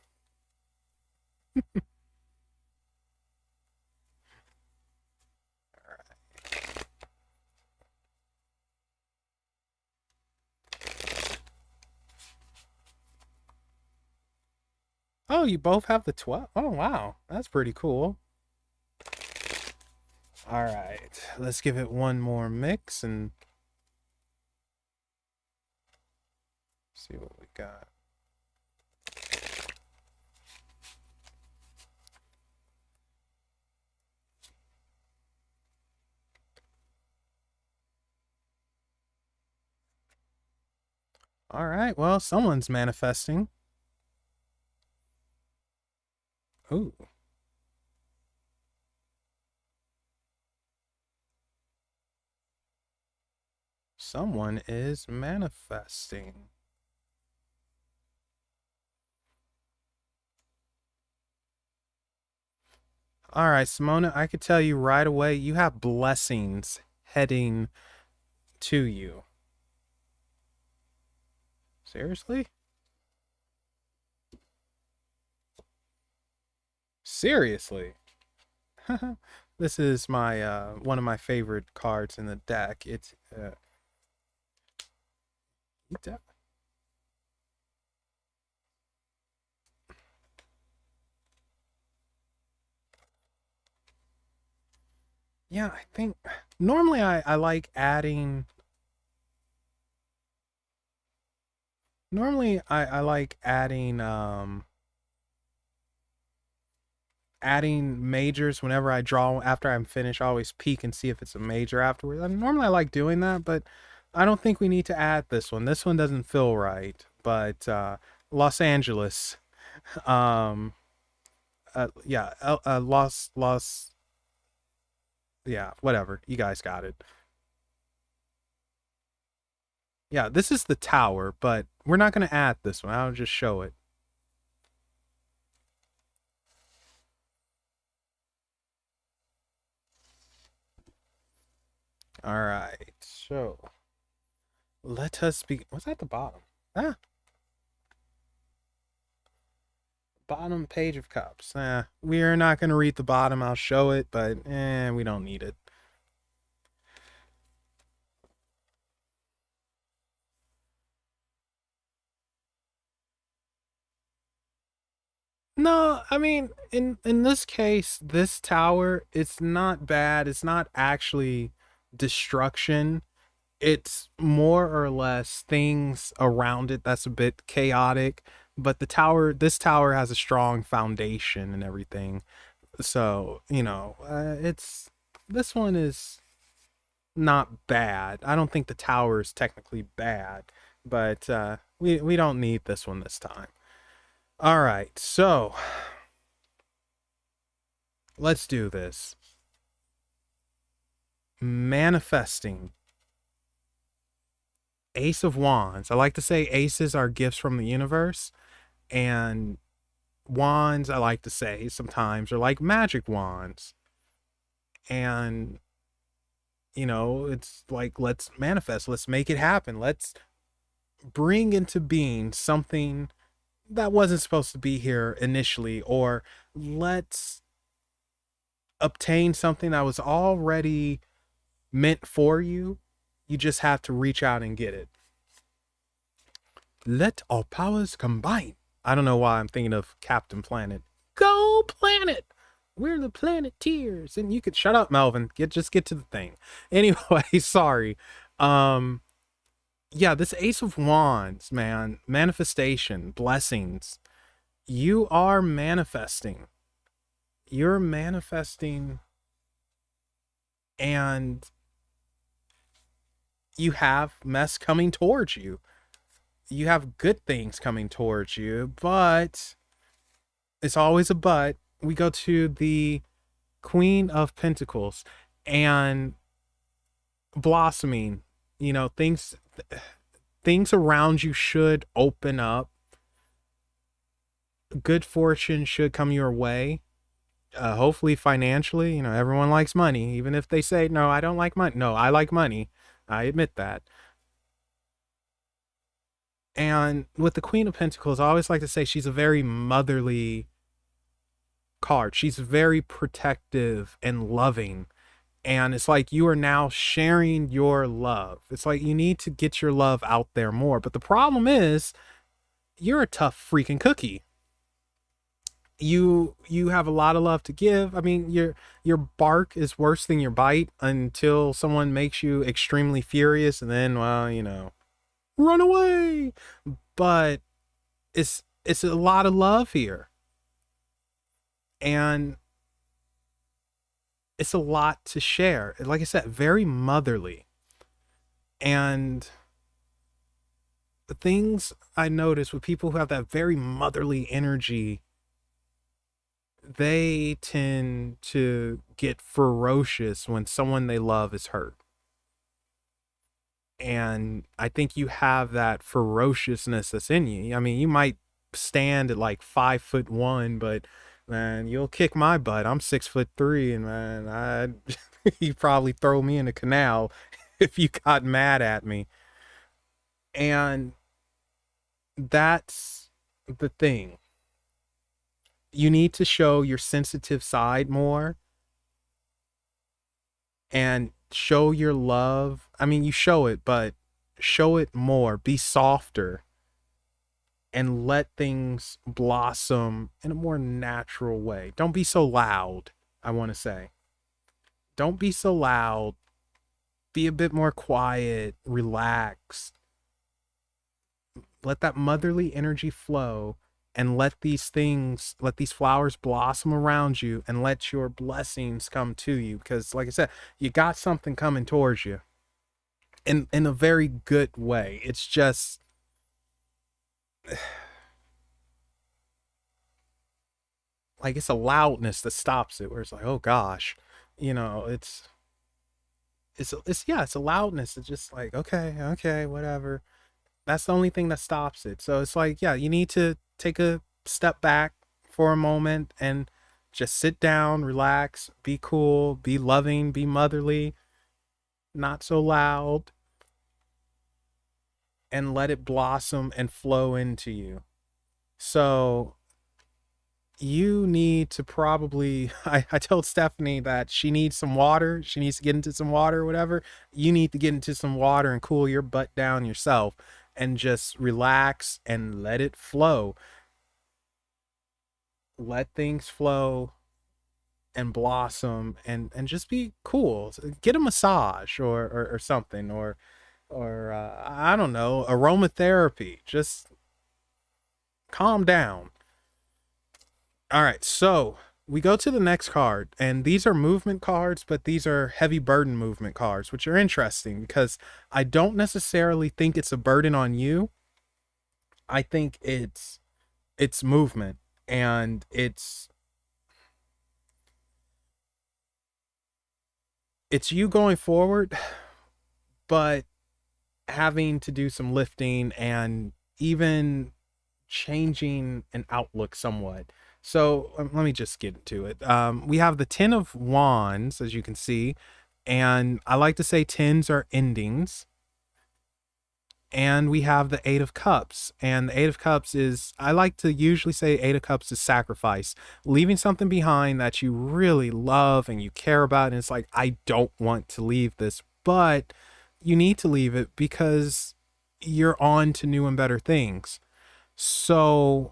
Oh, you both have the 12. Oh, wow. That's pretty cool. All right. Let's give it one more mix and see what we got. All right. Well, someone's manifesting. Ooh. Someone is manifesting. All right, Simona, I could tell you right away you have blessings heading to you. Seriously? Seriously? This is my one of my favorite cards in the deck. It's yeah, I think normally I like adding normally I like adding majors whenever I draw after I'm finished. I always peek and see if it's a major afterwards. And normally I like doing that, but I don't think we need to add this one. This one doesn't feel right. But Los Angeles, um, yeah, yeah, whatever. You guys got it. Yeah, this is the tower, but we're not gonna add this one. I'll just show it. All right, so let us be. What's at the bottom? Ah, bottom page of cups. We're not gonna read the bottom. I'll show it, but we don't need it. No, I mean, in this case, this tower, it's not bad. It's not actually destruction. It's more or less things around it that's a bit chaotic, but this tower has a strong foundation and everything. So, it's this one is not bad. I don't think the tower is technically bad, but we don't need this one this time. All right, so let's do this. Manifesting. Ace of Wands. I like to say aces are gifts from the universe, and wands, I like to say sometimes, are like magic wands. And, it's like, let's manifest, let's make it happen. Let's bring into being something that wasn't supposed to be here initially, or let's obtain something that was already meant for you. You just have to reach out and get it. Let all powers combine. I don't know why I'm thinking of Captain Planet. Go Planet! We're the Planeteers. And you could shut up, Melvin. Just get to the thing. Anyway, sorry. Um, yeah, this Ace of Wands, man, manifestation, blessings. You are manifesting. You're manifesting, and you have mess coming towards you. You have good things coming towards you, but it's always a but. We go to the Queen of Pentacles and blossoming. You know, things around you should open up. Good fortune should come your way. Hopefully financially, you know, everyone likes money, even if they say, no, I don't like money. No, I like money. I admit that. And with the Queen of Pentacles, I always like to say she's a very motherly card. She's very protective and loving. And it's like you are now sharing your love. It's like you need to get your love out there more. But the problem is, you're a tough freaking cookie. You have a lot of love to give. I mean, your bark is worse than your bite until someone makes you extremely furious, and then, well, you know, run away. But it's a lot of love here, and it's a lot to share. Like I said, very motherly. And the things I notice with people who have that very motherly energy, they tend to get ferocious when someone they love is hurt. And I think you have that ferociousness that's in you. I mean, you might stand at like 5'1", but man, you'll kick my butt. I'm 6'3", and man, you probably throw me in a canal if you got mad at me. And that's the thing. You need to show your sensitive side more and show your love. I mean, you show it, but show it more. Be softer and let things blossom in a more natural way. Don't be so loud, I want to say. Don't be so loud. Be a bit more quiet, relaxed. Let that motherly energy flow, and let these flowers blossom around you, and let your blessings come to you. Because like I said, you got something coming towards you in a very good way. It's just like it's a loudness that stops it, where it's like, oh gosh, you know, it's a loudness. It's just like, okay, whatever. That's the only thing that stops it. So it's like, yeah, you need to take a step back for a moment and just sit down, relax, be cool, be loving, be motherly, not so loud, and let it blossom and flow into you. So you need to probably, I told Stephanie that she needs some water. She needs to get into some water or whatever. You need to get into some water and cool your butt down yourself and just relax and let it flow. Let things flow and blossom, and just be cool. Get a massage or something, or I don't know, aromatherapy. Just calm down. All right, so we go to the next card, and these are movement cards, but these are heavy burden movement cards, which are interesting because I don't necessarily think it's a burden on you. I think it's movement, and it's you going forward, but having to do some lifting and even changing an outlook somewhat. So let me just get into it. We have the 10 of Wands, as you can see, and I like to say tens are endings. And we have the 8 of Cups, and the 8 of Cups is, I like to usually say 8 of Cups is sacrifice, leaving something behind that you really love and you care about, and it's like, I don't want to leave this, but you need to leave it because you're on to new and better things. So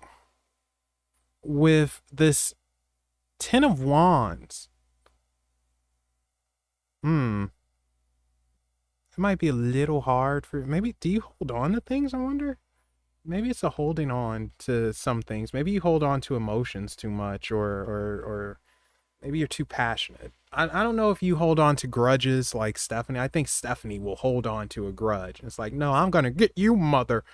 with this 10 of Wands, hmm, it might be a little hard for, maybe, do you hold on to things, I wonder? Maybe it's a holding on to some things. Maybe you hold on to emotions too much, or maybe you're too passionate. I don't know if you hold on to grudges like Stephanie. I think Stephanie will hold on to a grudge. It's like, no, I'm gonna get you, mother,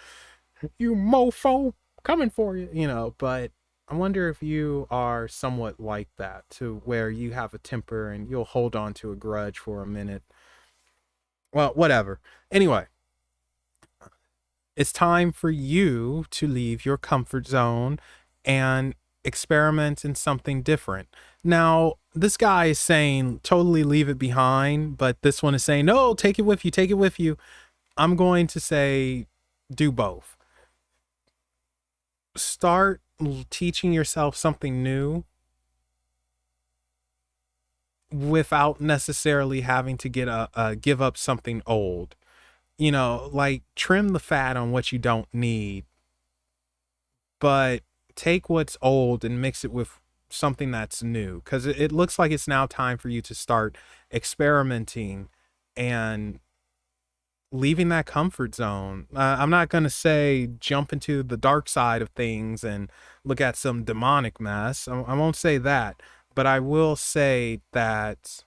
you mofo, coming for you, you know. But I wonder if you are somewhat like that, to where you have a temper and you'll hold on to a grudge for a minute. Well, whatever. Anyway, it's time for you to leave your comfort zone and experiment in something different. Now, this guy is saying totally leave it behind, but this one is saying, no, take it with you, take it with you. I'm going to say do both. Start teaching yourself something new without necessarily having to give up something old. You know, like trim the fat on what you don't need, but take what's old and mix it with something that's new, because it looks like it's now time for you to start experimenting and leaving that comfort zone. I'm not going to say jump into the dark side of things and look at some demonic mess. I won't say that, but I will say that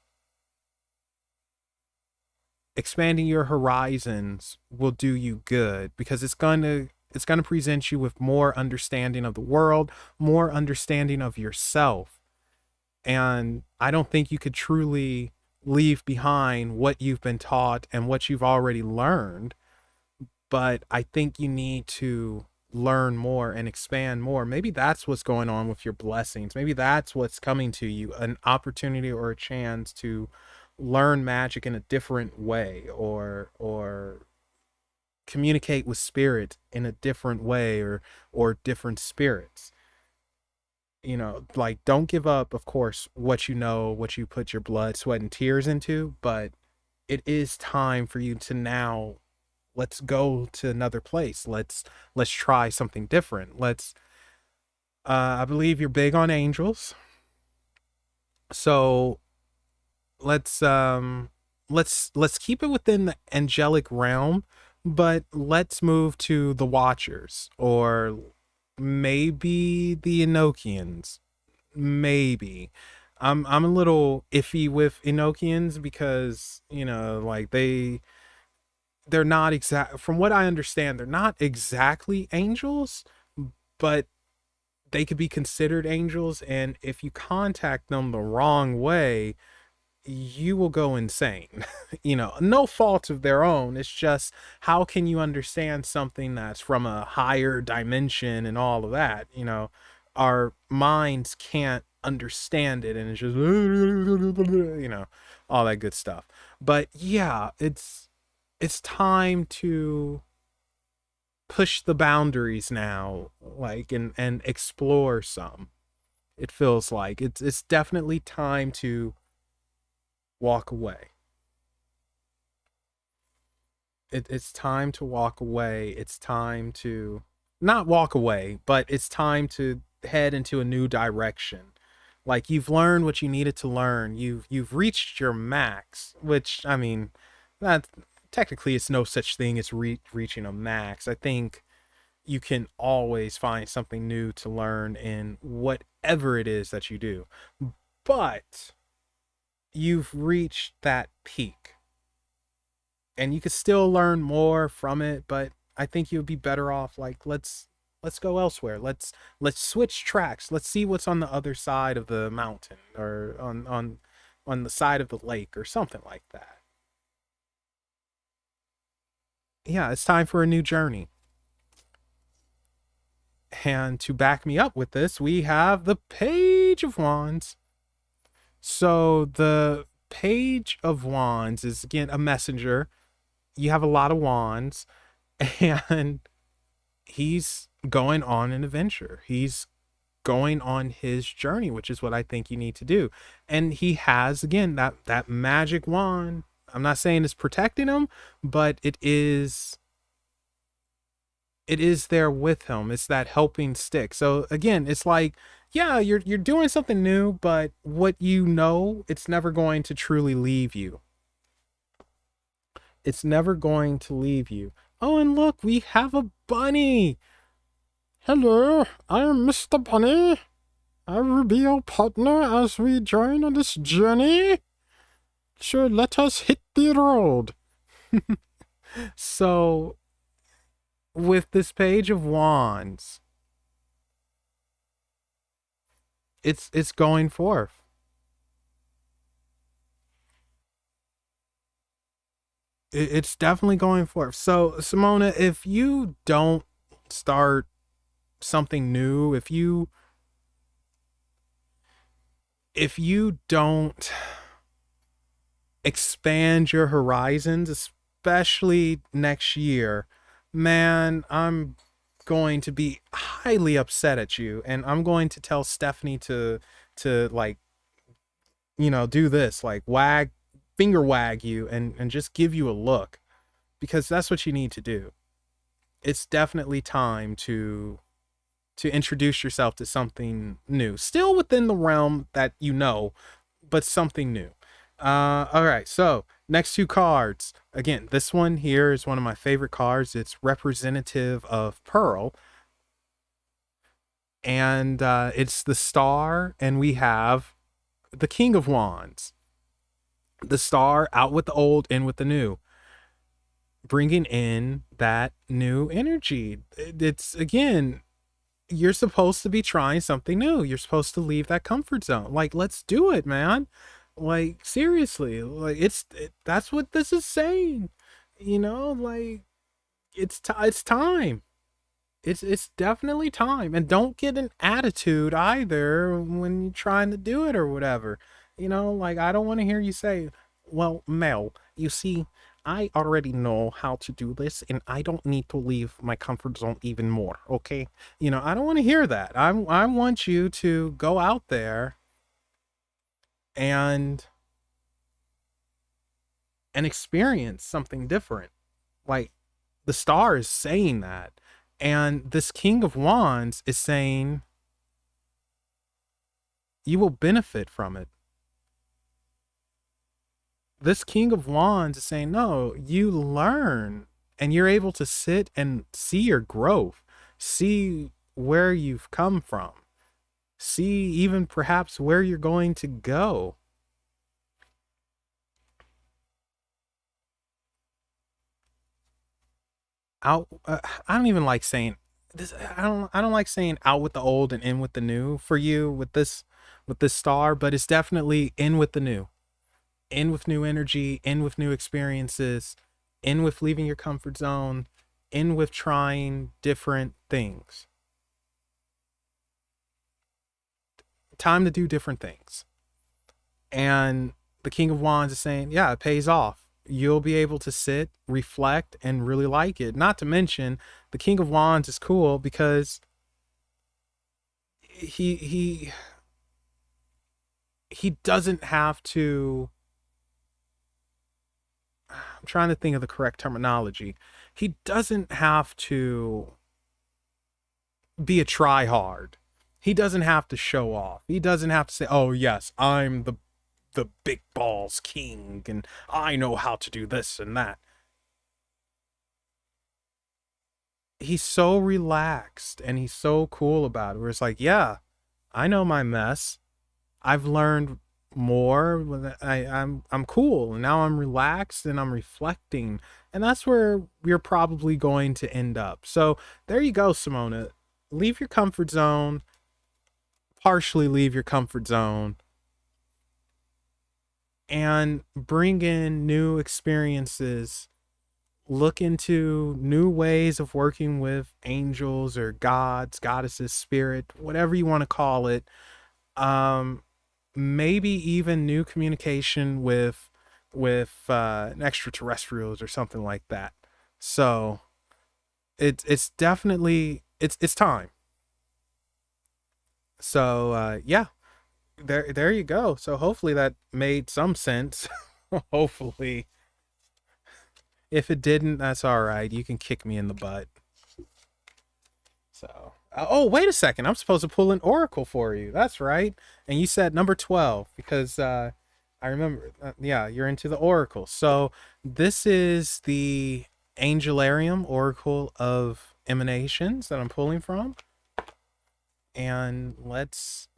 expanding your horizons will do you good, because it's going to present you with more understanding of the world, more understanding of yourself. And I don't think you could truly leave behind what you've been taught and what you've already learned, but I think you need to learn more and expand more. Maybe that's what's going on with your blessings. Maybe that's what's coming to you, an opportunity or a chance to learn magic in a different way, or communicate with spirit in a different way, or different spirits. You know, like, don't give up, of course, what you know, what you put your blood, sweat, and tears into, but it is time for you to now, let's go to another place. Let's try something different. Let's I believe you're big on angels. So let's keep it within the angelic realm, but let's move to the Watchers, or maybe the Enochians. Maybe. I'm a little iffy with Enochians, because, you know, like they're not exact, from what I understand, they're not exactly angels, but they could be considered angels, and if you contact them the wrong way, you will go insane. You know, no fault of their own. It's just, how can you understand something that's from a higher dimension and all of that? You know, our minds can't understand it, and it's just, you know, all that good stuff. But yeah, it's time to push the boundaries now, like, and explore some. It feels like it's definitely time to walk away. It's time to walk away. It's time to not walk away, but it's time to head into a new direction. Like, you've learned what you needed to learn. You've reached your max, which, I mean, that technically it's no such thing as reaching a max. I think you can always find something new to learn in whatever it is that you do. But you've reached that peak, and you could still learn more from it, but I think you would be better off, like, let's go elsewhere. Let's switch tracks. Let's see what's on the other side of the mountain, or on the side of the lake, or something like that. Yeah, it's time for a new journey. And to back me up with this, we have the Page of Wands. So the Page of Wands is, again, a messenger. You have a lot of wands, and he's going on an adventure. He's going on his journey, which is what I think you need to do. And he has, again, that magic wand. I'm not saying it's protecting him, but it is it is there with him. It's that helping stick. So again, it's like, yeah, you're doing something new, but what you know, it's never going to truly leave you. It's never going to leave you. Oh, and look, we have a bunny. Hello, I am Mr. Bunny. I will be your partner as we join on this journey. So let us hit the road. So, with this Page of Wands, it's going forth. It's definitely going forth. So, Simona, if you don't start something new, if you don't expand your horizons, especially next year, man, I'm going to be highly upset at you, and I'm going to tell Stephanie to like, do this, like finger wag you and just give you a look, because that's what you need to do. It's definitely time to introduce yourself to something new, still within the realm that but something new. All right, so next two cards. Again, this one here is one of my favorite cards. It's representative of Pearl, and it's the Star, and we have the King of Wands. The Star, out with the old, in with the new, bringing in that new energy. It's, again, you're supposed to be trying something new. You're supposed to leave that comfort zone. Like, let's do it, man. Like, seriously, like that's what this is saying. Like, it's time. It's definitely time. And don't get an attitude either when you're trying to do it or whatever. Like, I don't want to hear you say, "Well, Mel, you see, I already know how to do this, and I don't need to leave my comfort zone even more." Okay, I don't want to hear that. I want you to go out there and experience something different. Like, the Star is saying that, and this King of Wands is saying you will benefit from it. This King of Wands is saying, no, you learn, and you're able to sit and see your growth, see where you've come from, see even perhaps where you're going to go. Out, I don't even like saying this. I don't like saying out with the old and in with the new for you with this Star, but it's definitely in with the new. In with new energy, in with new experiences, in with leaving your comfort zone, in with trying different things. Time to do different things. And the King of Wands is saying, yeah, it pays off. You'll be able to sit, reflect, and really like it. Not to mention, the King of Wands is cool because he doesn't have to. I'm trying to think of the correct terminology. He doesn't have to be a tryhard. He doesn't have to show off. He doesn't have to say, "Oh yes, I'm the big balls king, and I know how to do this and that." He's so relaxed and he's so cool about it. Where it's like, yeah, I know my mess. I've learned more. I'm cool, and now I'm relaxed and I'm reflecting, and that's where we're probably going to end up. So there you go, Simona. Leave your comfort zone. Partially leave your comfort zone and bring in new experiences. Look into new ways of working with angels or gods, goddesses, spirit, whatever you want to call it. Um, Maybe even new communication with extraterrestrials or something like that. So it's definitely it's time. So yeah, there you go. So hopefully that made some sense. Hopefully. If it didn't, that's all right. You can kick me in the butt. So, oh, wait a second. I'm supposed to pull an oracle for you. That's right. And you said number 12 because I remember. Yeah, you're into the oracle. So, this is the Angelarium Oracle of Emanations that I'm pulling from. And let's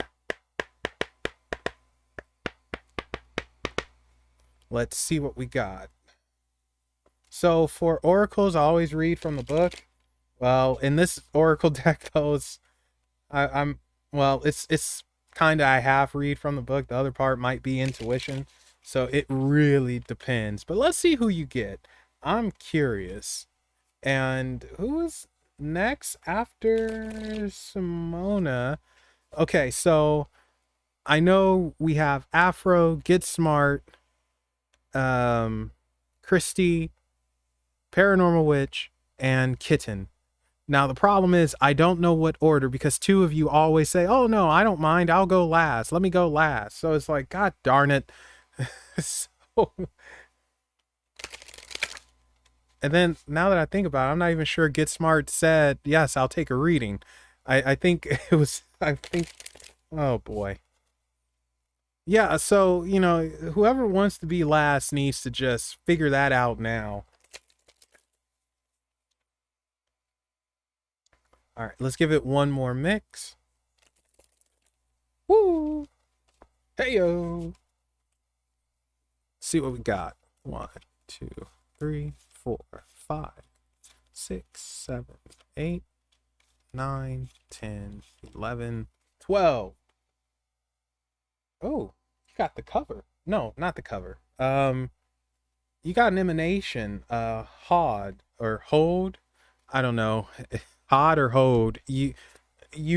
see what we got. So, for oracles, I always read from the book. Well, in this oracle deck, though, I'm well, it's kind of I half read from the book. The other part might be intuition. So it really depends. But let's see who you get. I'm curious. And who is next after Simona? Okay, so I know we have Afro, Get Smart, um, Christy, Paranormal Witch, and Kitten. Now, the problem is I don't know what order because two of you always say, oh, no, I don't mind. I'll go last. Let me go last. So it's like, God darn it. So, and then now that I think about it, I'm not even sure Get Smart said, yes, I'll take a reading. I think it was, I think, oh boy. Yeah, so, whoever wants to be last needs to just figure that out now. All right, let's give it one more mix. Woo! Heyo! See what we got. 1, 2, 3, 4, 5, 6, 7, 8, 9, 10, 11, 12. Oh, you got the cover. No, not the cover. You got an emanation, Hod or Hold. I don't know. Hod or Hold. You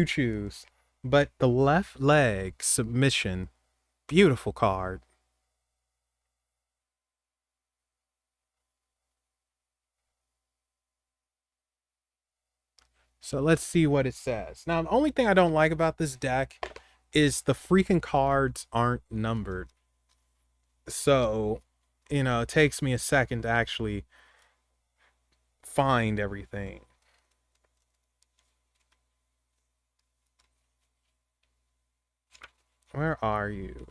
choose. But the left leg submission. Beautiful card. So let's see what it says. Now, the only thing I don't like about this deck is the freaking cards aren't numbered. So, it takes me a second to actually find everything. Where are you?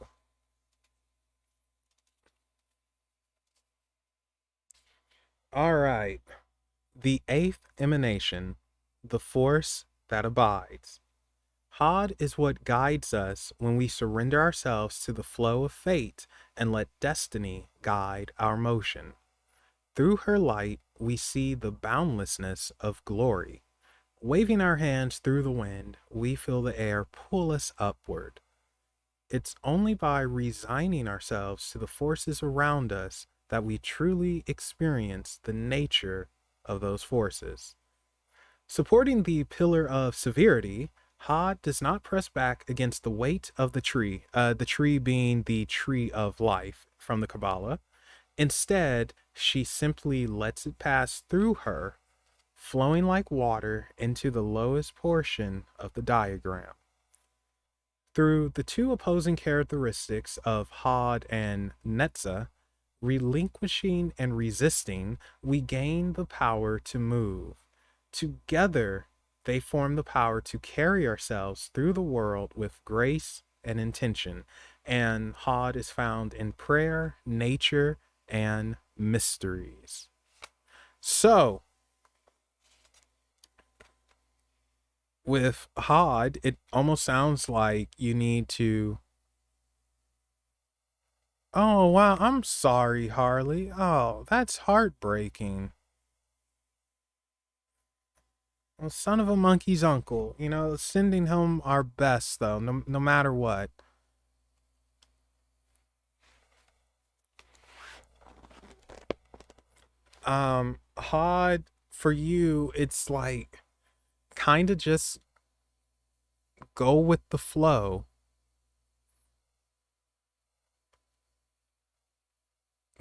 All right. The eighth emanation, the force that abides. Hod is what guides us when we surrender ourselves to the flow of fate and let destiny guide our motion. Through her light, we see the boundlessness of glory. Waving our hands through the wind, we feel the air pull us upward. It's only by resigning ourselves to the forces around us that we truly experience the nature of those forces. Supporting the pillar of severity, Hod does not press back against the weight of the tree being the tree of life from the Kabbalah. Instead, she simply lets it pass through her, flowing like water into the lowest portion of the diagram. Through the two opposing characteristics of Hod and Netza, relinquishing and resisting, we gain the power to move. Together, they form the power to carry ourselves through the world with grace and intention. And Hod is found in prayer, nature, and mysteries. So, with Hod, it almost sounds like you need to. Oh, wow. I'm sorry, Harley. Oh, that's heartbreaking. Well, son of a monkey's uncle. Sending home our best, though, no matter what. Hod, for you, it's like kind of just go with the flow.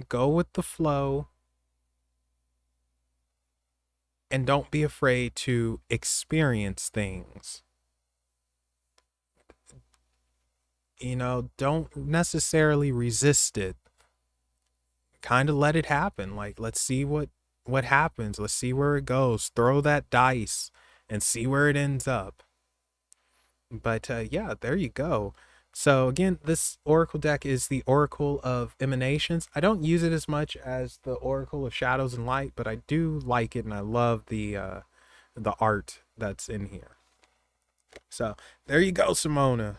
Go with the flow. And don't be afraid to experience things. Don't necessarily resist it. Kind of let it happen. Like, let's see what happens. Let's see where it goes. Throw that dice and see where it ends up. But yeah, there you go. So again, this Oracle deck is the Oracle of Emanations. I don't use it as much as the Oracle of Shadows and Light, but I do like it, and I love the art that's in here. So there you go, Simona.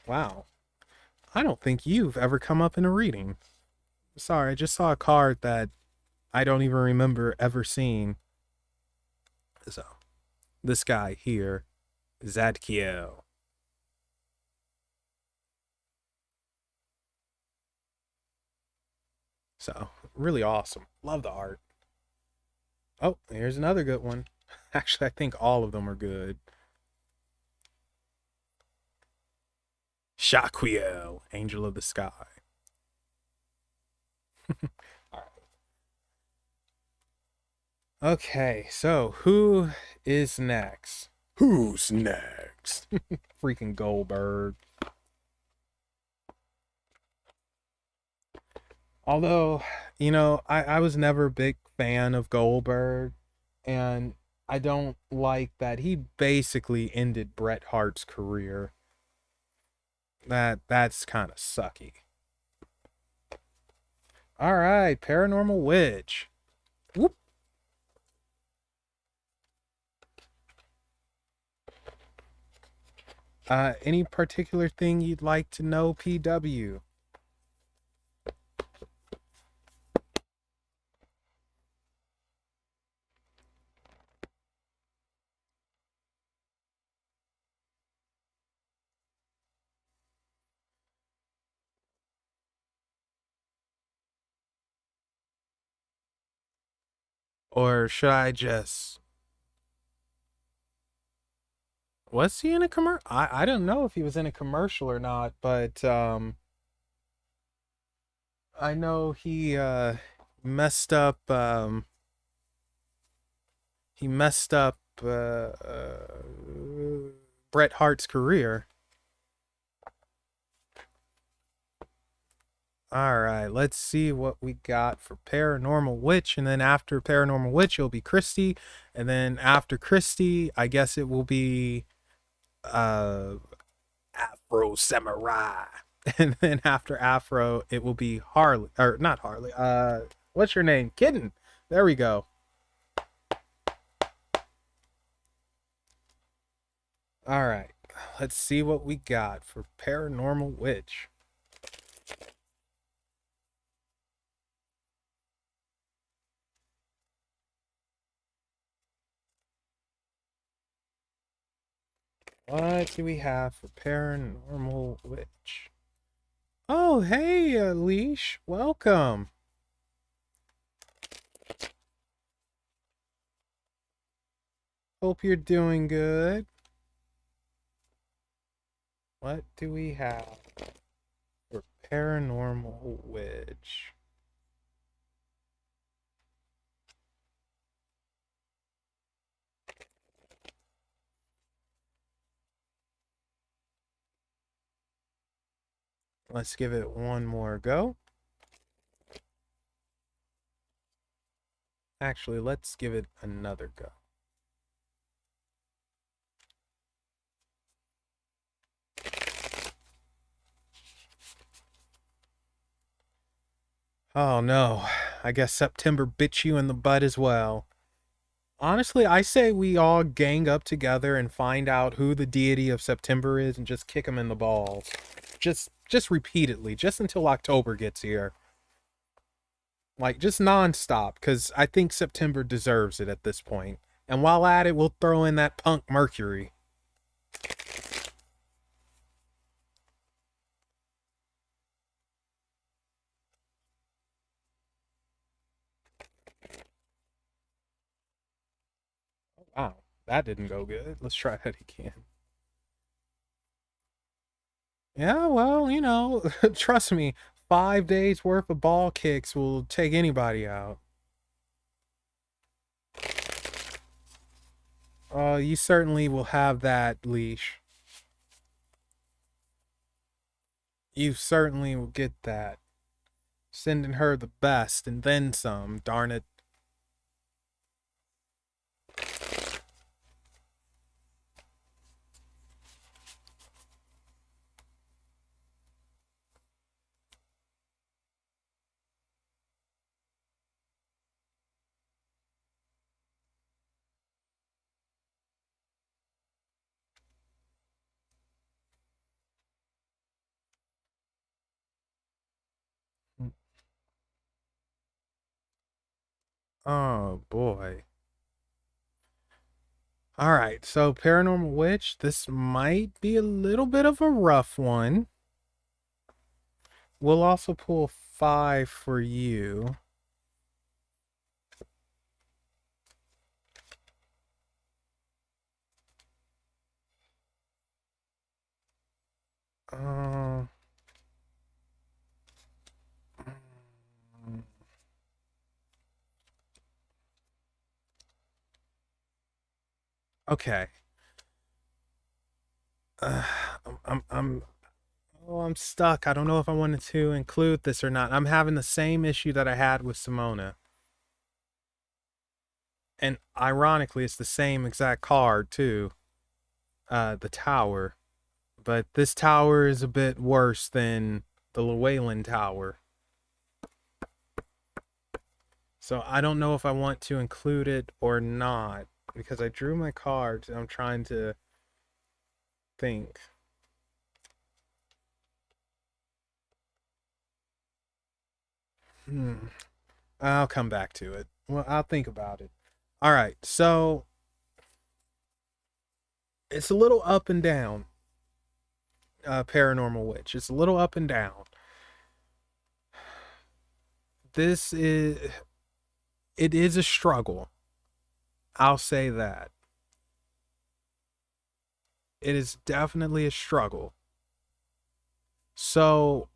Wow. I don't think you've ever come up in a reading. Sorry, I just saw a card that I don't even remember ever seeing. So, this guy here, Zadkiel. So, really awesome. Love the art. Oh, here's another good one. Actually, I think all of them are good. Shaquiel, Angel of the Sky. All right. Okay, so who is next? Who's next? Freaking Goldberg. Although, I was never a big fan of Goldberg, and I don't like that he basically ended Bret Hart's career. That's kind of sucky. All right, Paranormal Witch. Whoop. Any particular thing you'd like to know, PW? Or should I just... Was he in a commercial? I don't know if he was in a commercial or not, but I know messed up he messed up Bret Hart's career. All right, let's see what we got for Paranormal Witch, and then after Paranormal Witch it'll be Christy, and then after Christy I guess it will be uh Afro Samurai. And then after Afro, it will be Harley, or not Harley. What's your name? Kitten. There we go. All right, let's see what we got for Paranormal Witch. What do we have for Paranormal Witch? Oh, hey, Leash. Welcome. Hope you're doing good. What do we have for Paranormal Witch? Let's give it one more go. Actually, let's give it another go. Oh no, I guess September bit you in the butt as well. Honestly, I say we all gang up together and find out who the deity of September is and just kick him in the balls. Just repeatedly, just until October gets here. Like, just nonstop, because I think September deserves it at this point. And while at it, we'll throw in that punk Mercury. Wow, that didn't go good. Let's try that again. Yeah, well, trust me, 5 days worth of ball kicks will take anybody out. You certainly will have that, Leash. You certainly will get that. Sending her the best and then some, darn it. Oh boy. All right, so Paranormal Witch, this might be a little bit of a rough one. We'll also pull 5 for you. Uh, okay. Uh, I'm oh, I'm stuck. I don't know if I wanted to include this or not. I'm having the same issue that I had with Simona. And ironically, it's the same exact card too. The tower. But this tower is a bit worse than the Llewellyn Tower. So I don't know if I want to include it or not because I drew my cards and I'm trying to think. I'll come back to it. Well, I'll think about it. All right. So it's a little up and down. Paranormal Witch. It's a little up and down. This is it is a struggle. I'll say that. It is definitely a struggle. So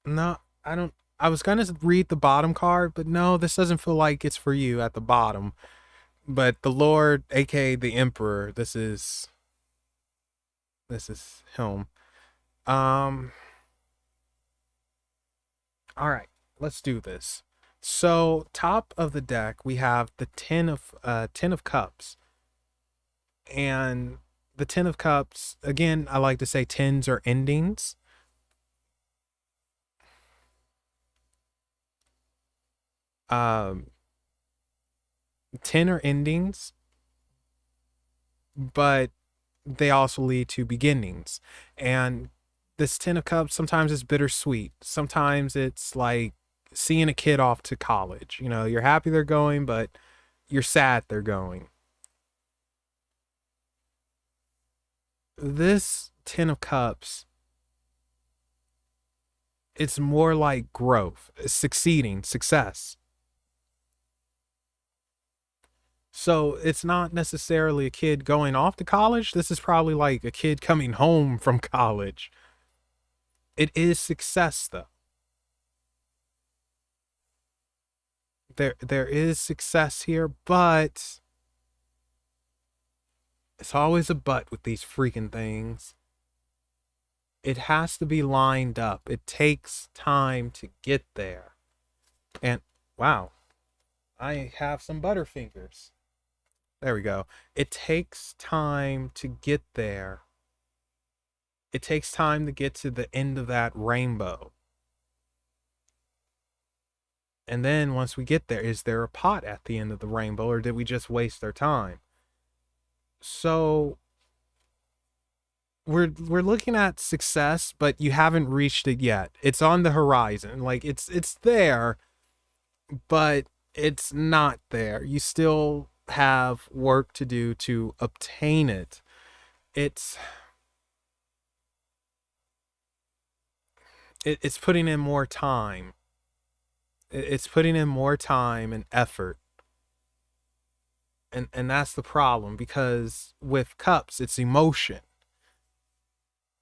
no, I don't I was gonna read the bottom card, but no, this doesn't feel like it's for you at the bottom. But the Lord, aka the Emperor, this is him. Um all right, let's do this. So top of the deck we have the ten of cups. And the Ten of Cups, again, I like to say tens are endings. Um, 10 are endings, but they also lead to beginnings. And this Ten of Cups sometimes is bittersweet. Sometimes it's like seeing a kid off to college. You know, you're happy they're going, but you're sad they're going. This Ten of Cups, it's more like growth, succeeding, success. So it's not necessarily a kid going off to college. This is probably like a kid coming home from college. It is success though. There is success here, but it's always a but with these freaking things. It has to be lined up. It takes time to get there. And wow, I have some butterfingers. There we go. It takes time to get there. It takes time to get to the end of that rainbow. And then once we get there, is there a pot at the end of the rainbow or did we just waste our time? So we're looking at success, but you haven't reached it yet. It's on the horizon. Like it's there, but it's not there. You still have work to do to obtain it. It's it's putting in more time. It's putting in more time and effort. And that's the problem because with cups it's emotion.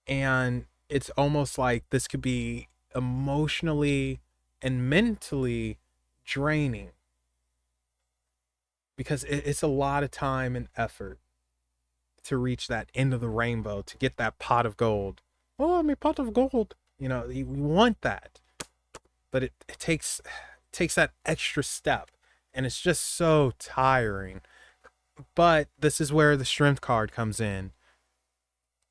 And it's almost like this could be emotionally and mentally draining because it's a lot of time and effort to reach that end of the rainbow to get that pot of gold. Oh, my pot of gold. You know, we want that, but it takes that extra step, and it's just so tiring. But this is where the strength card comes in.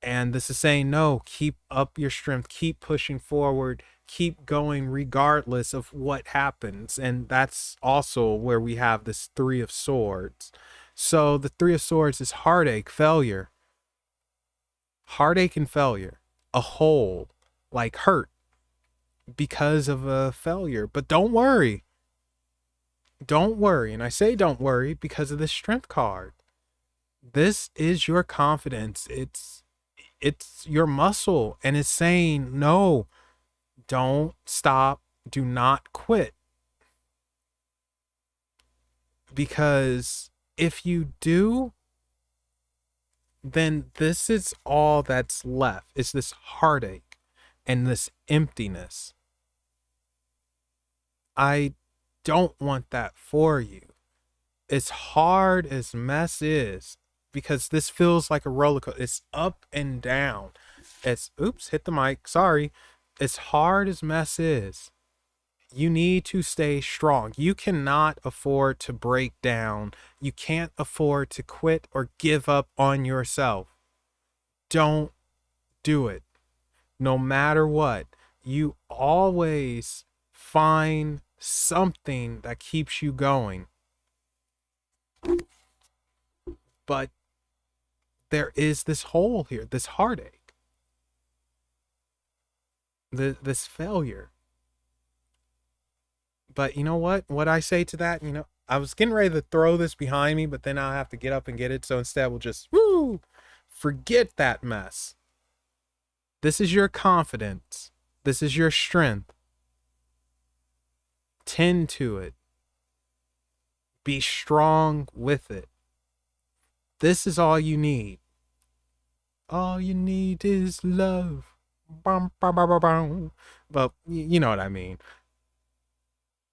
And this is saying, no, keep up your strength, keep pushing forward, keep going regardless of what happens. And that's also where we have this Three of Swords. So the Three of Swords is heartache and failure, a hole, like hurt because of a failure. But don't worry. And I say don't worry because of the strength card. This is your confidence. It's your muscle, and it's saying, no, don't stop, do not quit. Because if you do, then this is all that's left. It's this heartache and this emptiness. I don't want that for you. As hard as mess is, because this feels like a roller coaster. It's up and down. It's, oops, hit the mic. Sorry. As hard as mess is, you need to stay strong. You cannot afford to break down. You can't afford to quit or give up on yourself. Don't do it. No matter what, you always find something that keeps you going. But there is this hole here, this heartache, this failure. But you know what? What I say to that, I was getting ready to throw this behind me, but then I'll have to get up and get it. So instead, we'll just, forget that mess. This is your confidence. This is your strength. Tend to it. Be strong with it. This is all you need. All you need is love. Bum, bum, bum, bum, bum. But you know what I mean.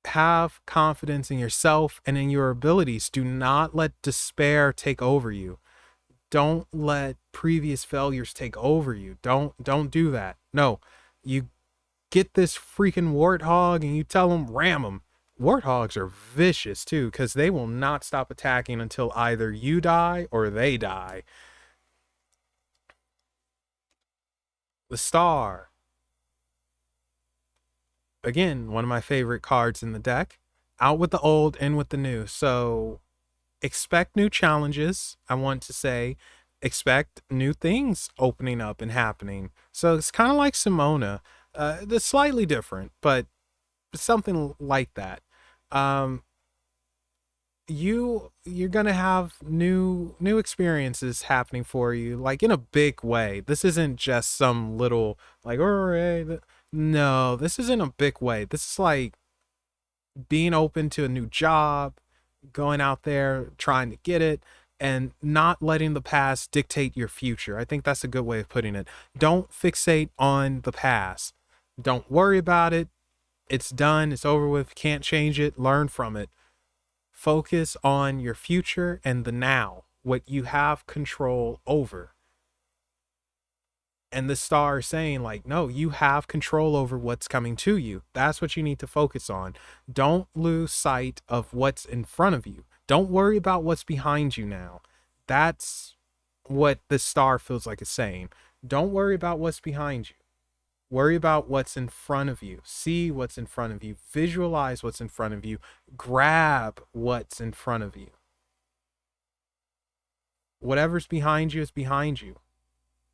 Have confidence in yourself and in your abilities. Do not let despair take over you. Don't let previous failures take over you. Don't do that. No, you get this freaking warthog and you tell them, ram them. Warthogs are vicious too, because they will not stop attacking until either you die or they die. The Star. Again, one of my favorite cards in the deck. Out with the old, in with the new. So expect new challenges. I want to say expect new things opening up and happening. So it's kind of like Simona. It's slightly different, but something like that. You're gonna have new experiences happening for you, like in a big way. This isn't just some little like, no, this isn't a big way. This is like being open to a new job, going out there trying to get it, and not letting the past dictate your future. I think that's a good way of putting it. Don't fixate on the past. Don't worry about it. It's done, it's over with. Can't change it. Learn from it. Focus on your future and the now, what you have control over. And the Star is saying, like, no, you have control over what's coming to you. That's what you need to focus on. Don't lose sight of what's in front of you. Don't worry about what's behind you now. That's what the Star feels like it's saying. Don't worry about what's behind you. Worry about what's in front of you. See what's in front of you. Visualize what's in front of you. Grab what's in front of you. Whatever's behind you is behind you.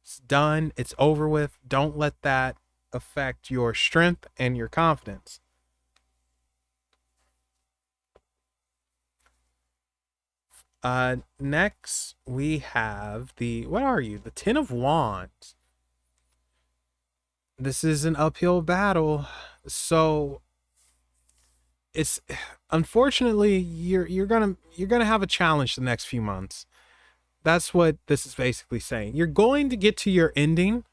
It's done. It's over with. Don't let that affect your strength and your confidence. Next we have what are you? The Ten of Wands. This is an uphill battle. So it's, unfortunately, you're gonna have a challenge the next few months. That's what this is basically saying. You're going to get to your ending,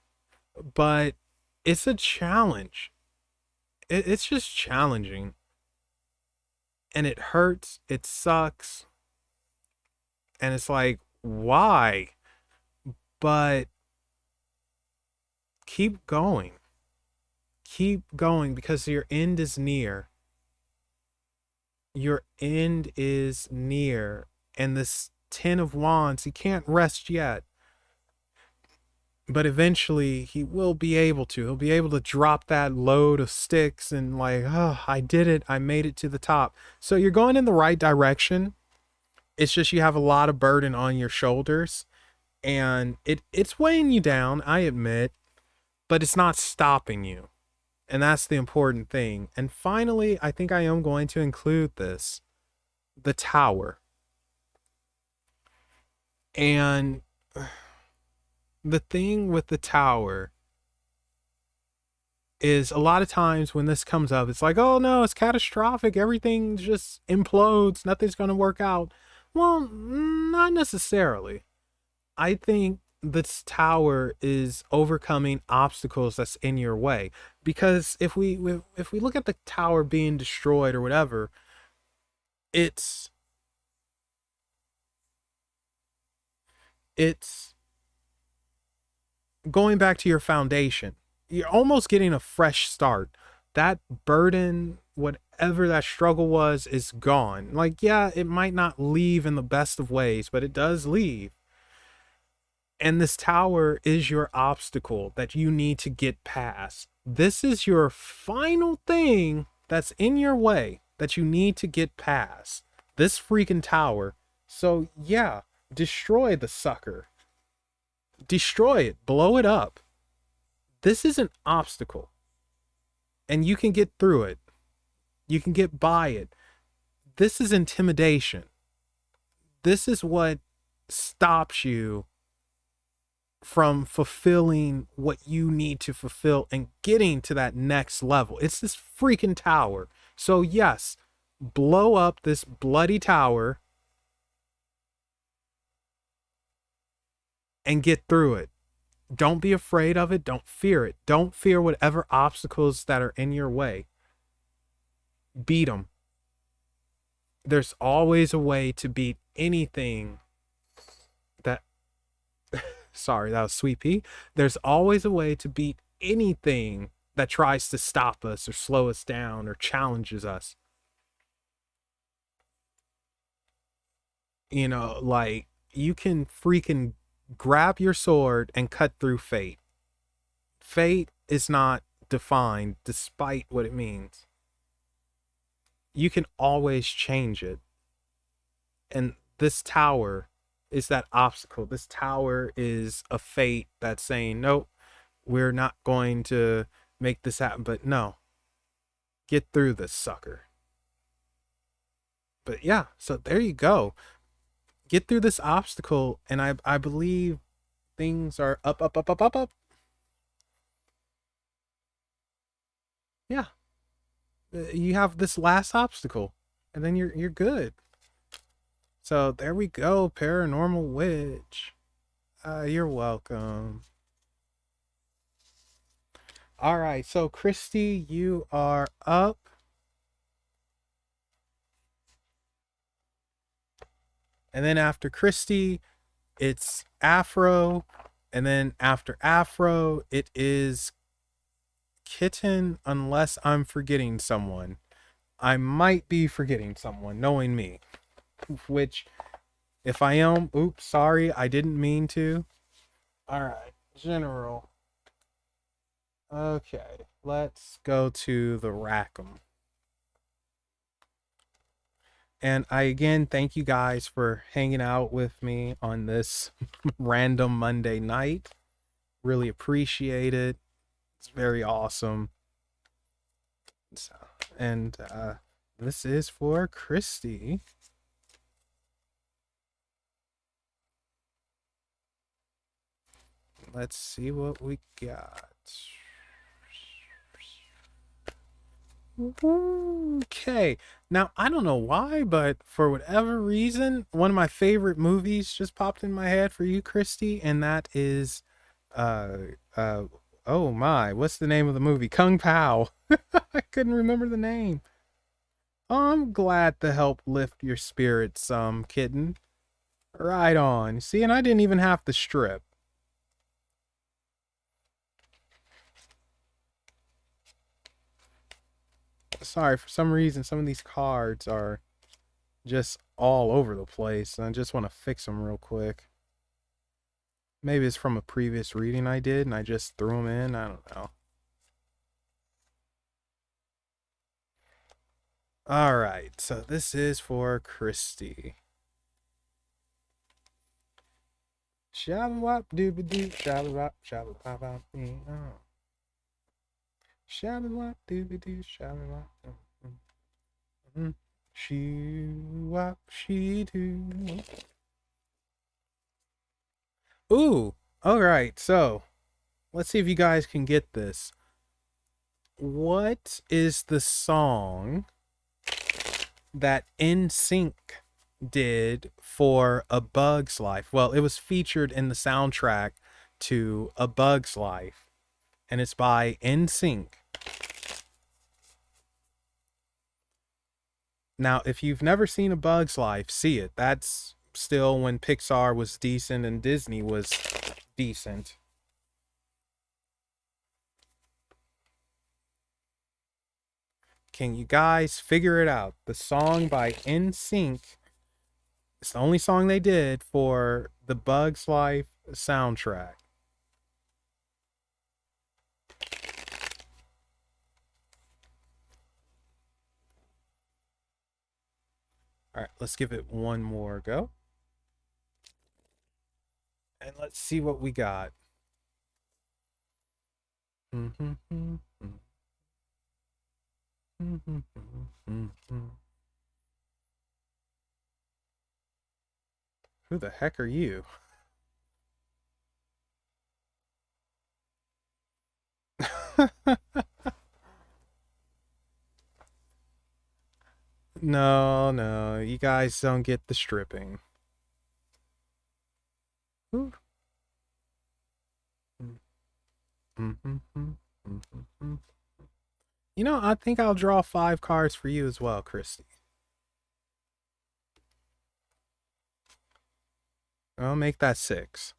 but it's a challenge. It's just challenging. And it hurts. It sucks. And it's like, why? But keep going. Keep going because your end is near. Your end is near. And this Ten of Wands, he can't rest yet. But eventually he will be able to. He'll be able to drop that load of sticks and like, oh, I did it. I made it to the top. So you're going in the right direction. It's just you have a lot of burden on your shoulders and it's weighing you down, I admit, but it's not stopping you. And that's the important thing. And finally, I think I am going to include this, the Tower. And the thing with the Tower is a lot of times when this comes up, it's like, oh no, it's catastrophic. Everything just implodes. Nothing's going to work out. Well, not necessarily. I think this Tower is overcoming obstacles that's in your way. Because if we look at the Tower being destroyed or whatever, it's going back to your foundation. You're almost getting a fresh start. That burden, whatever that struggle was, is gone. Like, yeah, it might not leave in the best of ways, but it does leave. And this Tower is your obstacle that you need to get past. This is your final thing that's in your way that you need to get past. This freaking Tower. So yeah, destroy the sucker. Destroy it. Blow it up. This is an obstacle. And you can get through it. You can get by it. This is intimidation. This is what stops you from fulfilling what you need to fulfill and getting to that next level. It's this freaking Tower. So yes, blow up this bloody Tower and get through it. Don't be afraid of it. Don't fear it. Don't fear whatever obstacles that are in your way. Beat them. There's always a way to beat anything that... Sorry, that was Sweet Pea. There's always a way to beat anything that tries to stop us or slow us down or challenges us. You know, like, you can freaking grab your sword and cut through fate. Fate is not defined despite what it means. You can always change it. And this Tower is that obstacle. This Tower is a fate that's saying, nope, we're not going to make this happen. But no, get through this sucker. But yeah, so there you go. Get through this obstacle, and I believe things are up, up, up, up, up, up. Yeah. You have this last obstacle, and then you're good. So there we go, Paranormal Witch. You're welcome. All right, so Christy, you are up. And then after Christy, it's Afro. And then after Afro, it is Kitten, unless I'm forgetting someone. I might be forgetting someone, knowing me. Which, if I am, oops, sorry, I didn't mean to. Alright, General. Okay, let's go to the Rackham. And I again thank you guys for hanging out with me on this random Monday night. Really appreciate it. It's very awesome. So, and this is for Christy. Let's see what we got. Okay. Now, I don't know why, but for whatever reason, one of my favorite movies just popped in my head for you, Christy, and that is oh my, what's the name of the movie? Kung Pao. I couldn't remember the name. Oh, I'm glad to help lift your spirits some, kitten. Right on. See, and I didn't even have to strip. Sorry, for some reason, some of these cards are just all over the place, and I just want to fix them real quick. Maybe it's from a previous reading I did, and I just threw them in. I don't know. All right, so this is for Christy. Shabba-wop dooba-doo, shabba-wop, shabba-bop-bop, shabba-wop dooba-doo, shabba-wop. She-wop, she-doo. Ooh, all right, so let's see if you guys can get this. What is the song that NSYNC did for A Bug's Life? Well, it was featured in the soundtrack to A Bug's Life, and it's by NSYNC. Now, if you've never seen A Bug's Life, see it. That's still when Pixar was decent and Disney was decent. Can you guys figure it out? The song by NSYNC, it's the only song they did for the Bug's Life soundtrack. All right, let's give it one more go. And let's see what we got. Who the heck are you? No, no, you guys don't get the stripping. Ooh. You know, I think I'll draw 5 cards for you as well, Christy. I'll make that 6.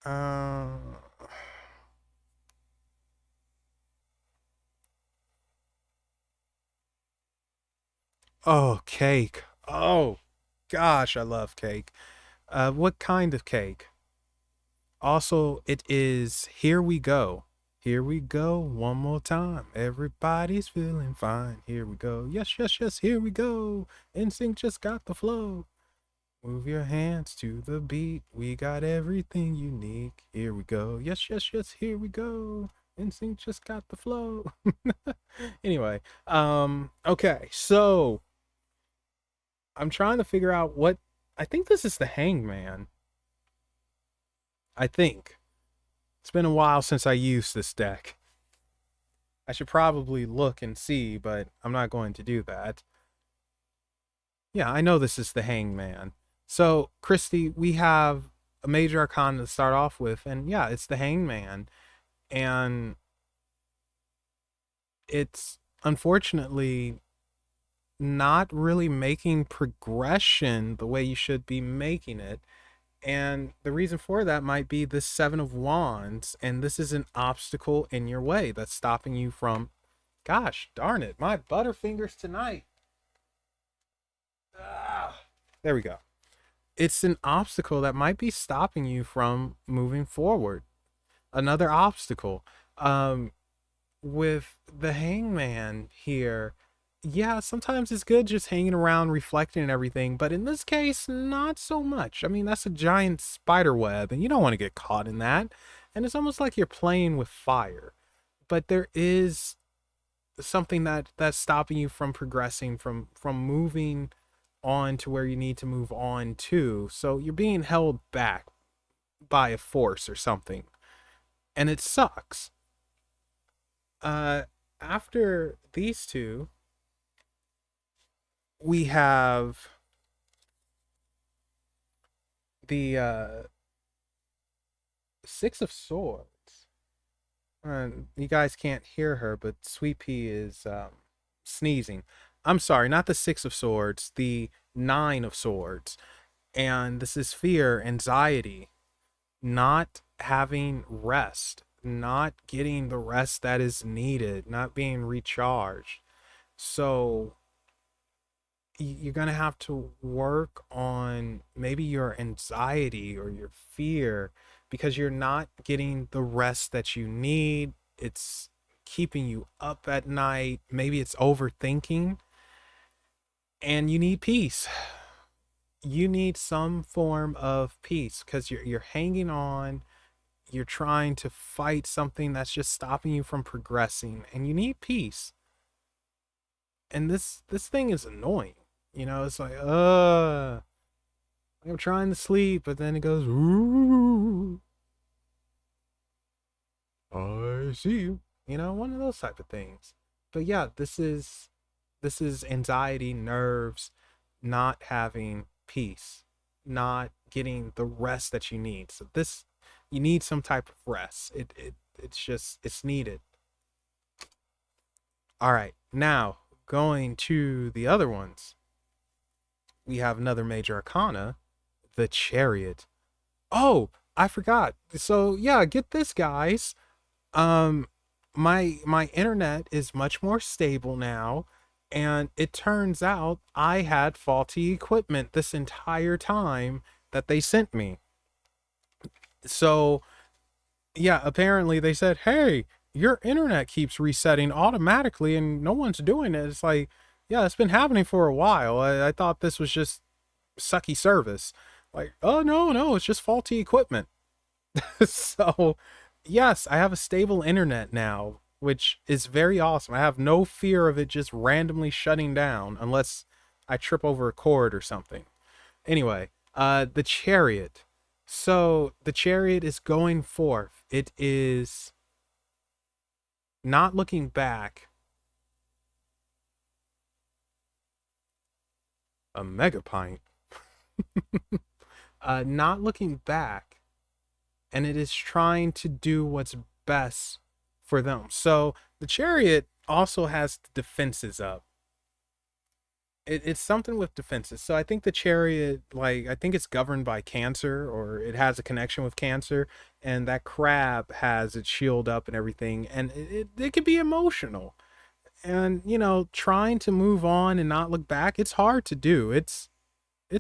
Uh, oh, cake. Oh, gosh, I love cake. What kind of cake? Also, it is Here We Go. Here we go, one more time. Everybody's feeling fine. Here we go. Yes, yes, yes, here we go. NSYNC just got the flow. Move your hands to the beat. We got everything unique. Here we go. Yes, yes, yes, here we go. NSYNC just got the flow. Anyway, okay, so I'm trying to figure out what I think this is the Hangman. I think. It's been a while since I used this deck. I should probably look and see, but I'm not going to do that. Yeah, I know this is the Hangman. So, Christy, we have a major arcana to start off with, and yeah, it's the Hangman. And it's unfortunately not really making progression the way you should be making it. And the reason for that might be the 7 of Wands, and this is an obstacle in your way that's stopping you from, gosh darn it, my butterfingers tonight. There we go. It's an obstacle that might be stopping you from moving forward. Another obstacle. With the Hangman here, yeah, sometimes it's good just hanging around, reflecting and everything, but in this case, not so much. I mean, that's a giant spider web, and you don't want to get caught in that. And it's almost like you're playing with fire. But there is something that's stopping you from progressing, from moving on to where you need to move on to. So you're being held back by a force or something. And it sucks. After these two, we have the 6 of Swords. You guys can't hear her, but Sweet Pea is sneezing. I'm sorry, not the 6 of Swords, the 9 of Swords. And this is fear, anxiety, not having rest, not getting the rest that is needed, not being recharged. So you're going to have to work on maybe your anxiety or your fear because you're not getting the rest that you need. It's keeping you up at night. Maybe it's overthinking, and you need peace. You need some form of peace because you're hanging on. You're trying to fight something that's just stopping you from progressing, and you need peace. And this thing is annoying. It's like, I'm trying to sleep, but then it goes, ooh, I see you. One of those type of things. But yeah, this is anxiety, nerves, not having peace, not getting the rest that you need. So this, you need some type of rest. It's needed. All right, now going to the other ones, we have another major arcana, the Chariot. Oh, I forgot. So yeah, get this, guys. Um, my internet is much more stable now, and it turns out I had faulty equipment this entire time that they sent me. So yeah, apparently they said, "Hey, your internet keeps resetting automatically, and no one's doing it." It's like, yeah, it's been happening for a while. I thought this was just sucky service. Like, oh no, no, it's just faulty equipment. So, yes, I have a stable internet now, which is very awesome. I have no fear of it just randomly shutting down unless I trip over a cord or something. Anyway, the Chariot. So, the Chariot is going forth. It is not looking back. A mega pint. Not looking back, and it is trying to do what's best for them. So the Chariot also has the defenses up. It's something with defenses. So I think the Chariot, like, I think it's governed by Cancer, or it has a connection with Cancer, and that crab has its shield up and everything, and it can be emotional. And trying to move on and not look back, it's hard to do. It's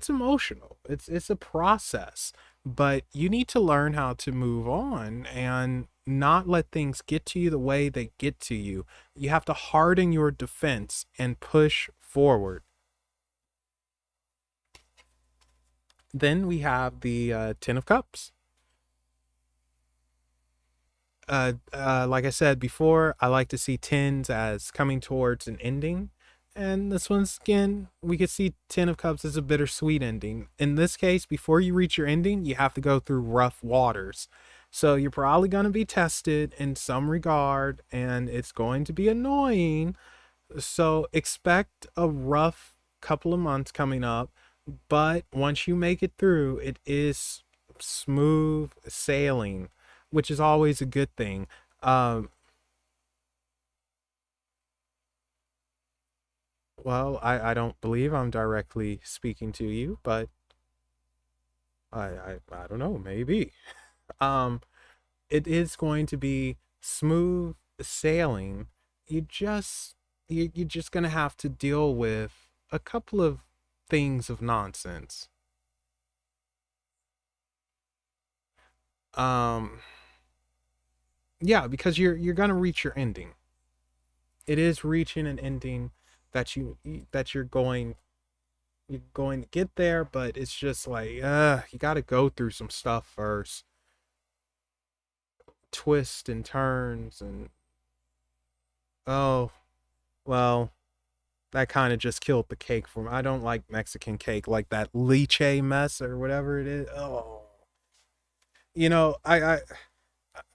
emotional. It's a process, but you need to learn how to move on and not let things get to you the way they get to you. You have to harden your defense and push forward. Then we have the Ten of Cups. Like I said before, I like to see tens as coming towards an ending. And this one's, again, we could see Ten of Cups as a bittersweet ending. In this case, before you reach your ending, you have to go through rough waters. So you're probably going to be tested in some regard, and it's going to be annoying. So expect a rough couple of months coming up. But once you make it through, it is smooth sailing, which is always a good thing. Um, well, I don't believe I'm directly speaking to you, but I don't know, maybe. Um, it is going to be smooth sailing. You just you're just gonna have to deal with a couple of things of nonsense. Um, yeah, because you're gonna reach your ending. It is reaching an ending that you're going to get there, but it's just like, you got to go through some stuff first, twists and turns, and oh, well, that kind of just killed the cake for me. I don't like Mexican cake, like that liche mess or whatever it is. Oh, you know,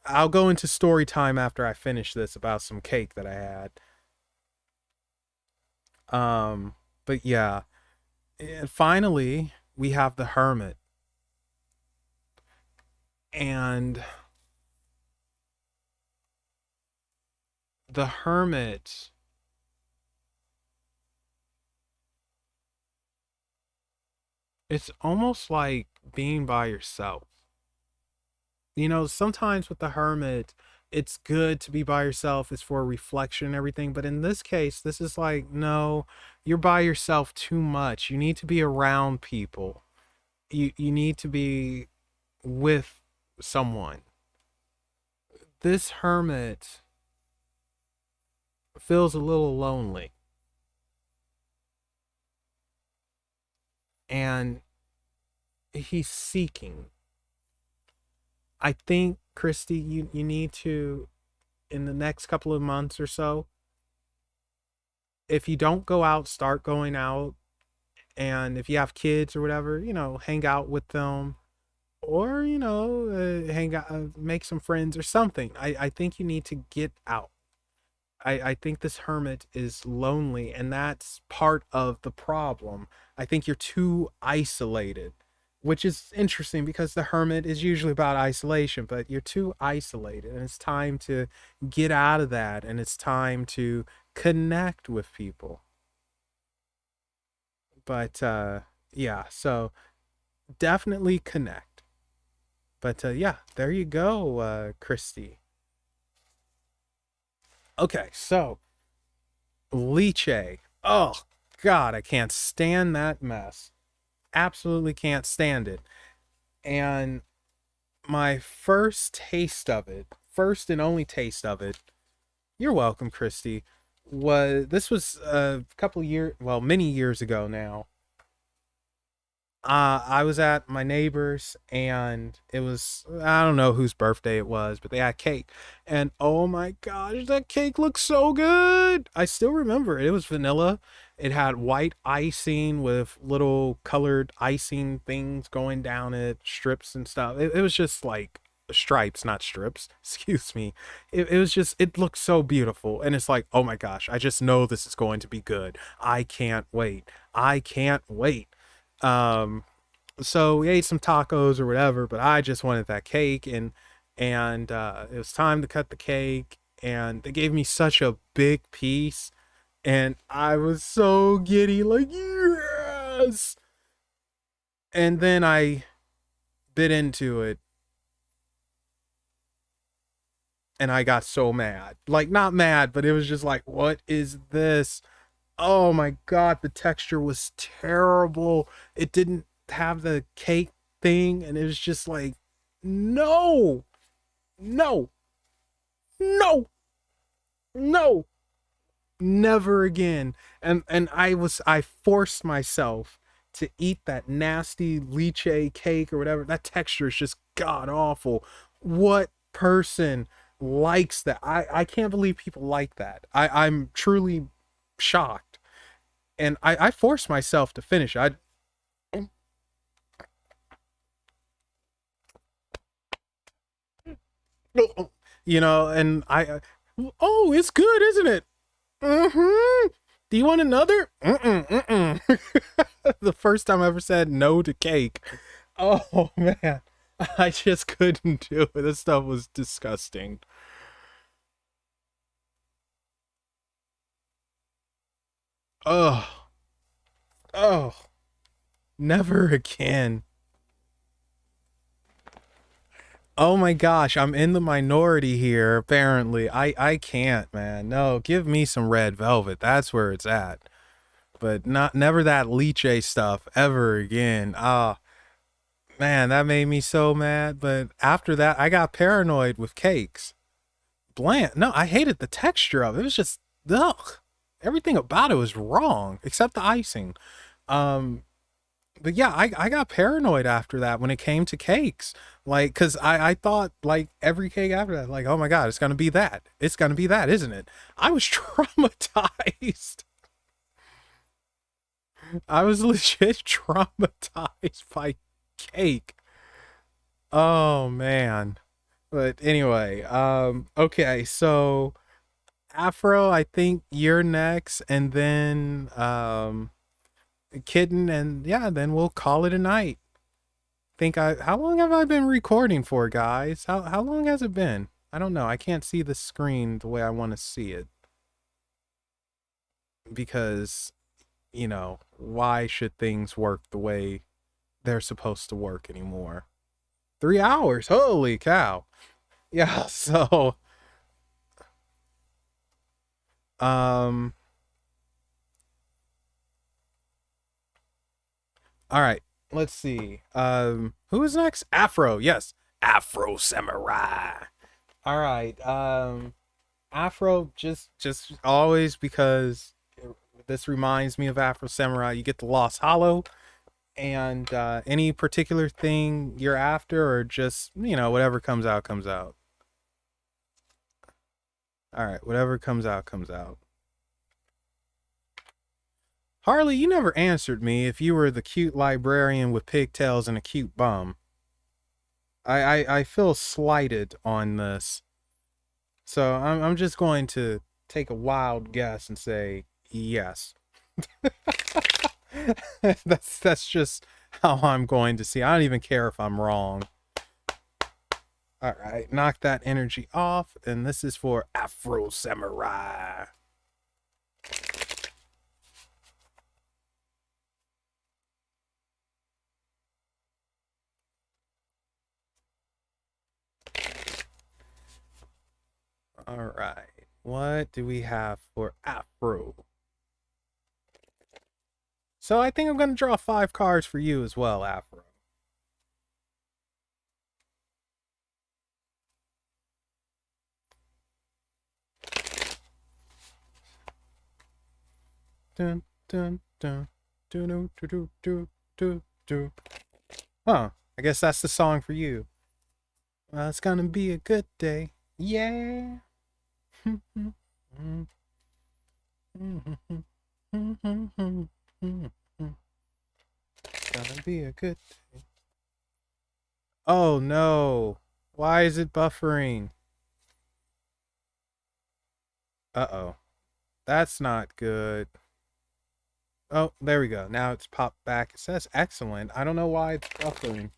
I'll go into story time after I finish this about some cake that I had. But yeah, and finally we have the Hermit, and the Hermit, It's almost like being by yourself. You know, sometimes with the hermit, it's good to be by yourself. It's for reflection and everything. But in this case, this is like, no, you're by yourself too much. You need to be around people. You need to be with someone. This hermit feels a little lonely. And he's seeking. I think, Christy, you need to, in the next couple of months or so, if you don't go out, start going out. And if you have kids or whatever, you know, hang out with them, or, you know, hang out, make some friends or something. I think you need to get out. I think this hermit is lonely, and that's part of the problem. I think you're too isolated, which is interesting because the hermit is usually about isolation, but you're too isolated, and it's time to get out of that, and it's time to connect with people. But yeah, so definitely connect. But yeah, there you go, Christy. Okay, so Liche. Oh God, I can't stand that mess. Absolutely can't stand it. And my first taste of it, first and only taste of it, you're welcome, Christy, was this was a couple years, well, many years ago now. I was at my neighbor's, and it was, I don't know whose birthday it was, but they had cake. And oh my gosh, that cake looks so good. I still remember it. It was vanilla. It had white icing with little colored icing things going down it, strips and stuff. It was just like stripes, not strips. Excuse me. It was just, it looked so beautiful. And it's like, oh my gosh, I just know this is going to be good. I can't wait. I can't wait. Um, so we ate some tacos or whatever, but I just wanted that cake, and it was time to cut the cake, and they gave me such a big piece, and I was so giddy, like, yes. And then I bit into it, and I got so mad. Like, not mad, but it was just like, what is this? Oh my God, the texture was terrible. It didn't have the cake thing, and it was just like, no, no, no, no, never again. And I forced myself to eat that nasty lychee cake or whatever. That texture is just god awful. What person likes that? I can't believe people like that. I'm truly shocked. And I forced myself to finish. You know, and oh, it's good, isn't it? Mm-hmm. Do you want another? Mm-mm, mm-mm. The first time I ever said no to cake. Oh man, I just couldn't do it. This stuff was disgusting. Oh, oh, never again. Oh my gosh, I'm in the minority here, apparently. I can't, man. No, give me some red velvet. That's where it's at. But not never that lychee stuff ever again. Ah, man, that made me so mad. But after that, I got paranoid with cakes. Bland. No, I hated the texture of it. It was just ugh. Everything about it was wrong, except the icing. Um, but yeah, I got paranoid after that when it came to cakes. Like, cause I thought like every cake after that, like, oh my God, it's gonna be that. It's gonna be that, isn't it? I was traumatized. I was legit traumatized by cake. Oh man. But anyway, okay, so Afro, I think you're next, and then Kitten, and yeah, then we'll call it a night. Think I How long have I been recording for, guys? How long has it been? I don't know. I can't see the screen the way I want to see it because, you know, why should things work the way they're supposed to work anymore. 3 hours. Holy cow. Yeah, so um all right. Let's see. Who is next? Afro. Yes. Afro Samurai. All right. Afro just always because this reminds me of Afro Samurai. You get the Lost Hollow, and any particular thing you're after, or just whatever comes out comes out. All right, whatever comes out comes out. Harley, you never answered me if you were the cute librarian with pigtails and a cute bum. I feel slighted on this, so I'm just going to take a wild guess and say yes. That's just how I'm going to see. I don't even care if I'm wrong. All right, knock that energy off, and this is for Afro Samurai. All right, what do we have for Afro? So I think I'm going to draw 5 cards for you as well, Afro. Dun dun dun dun dun dun dun dun dun. Huh? I guess that's the song for you. Well, it's gonna be a good day. Yeah. Gonna be a good day. Oh no. Why is it buffering? Uh-oh. That's not good. Oh, there we go. Now it's popped back. It says excellent. I don't know why it's buffering.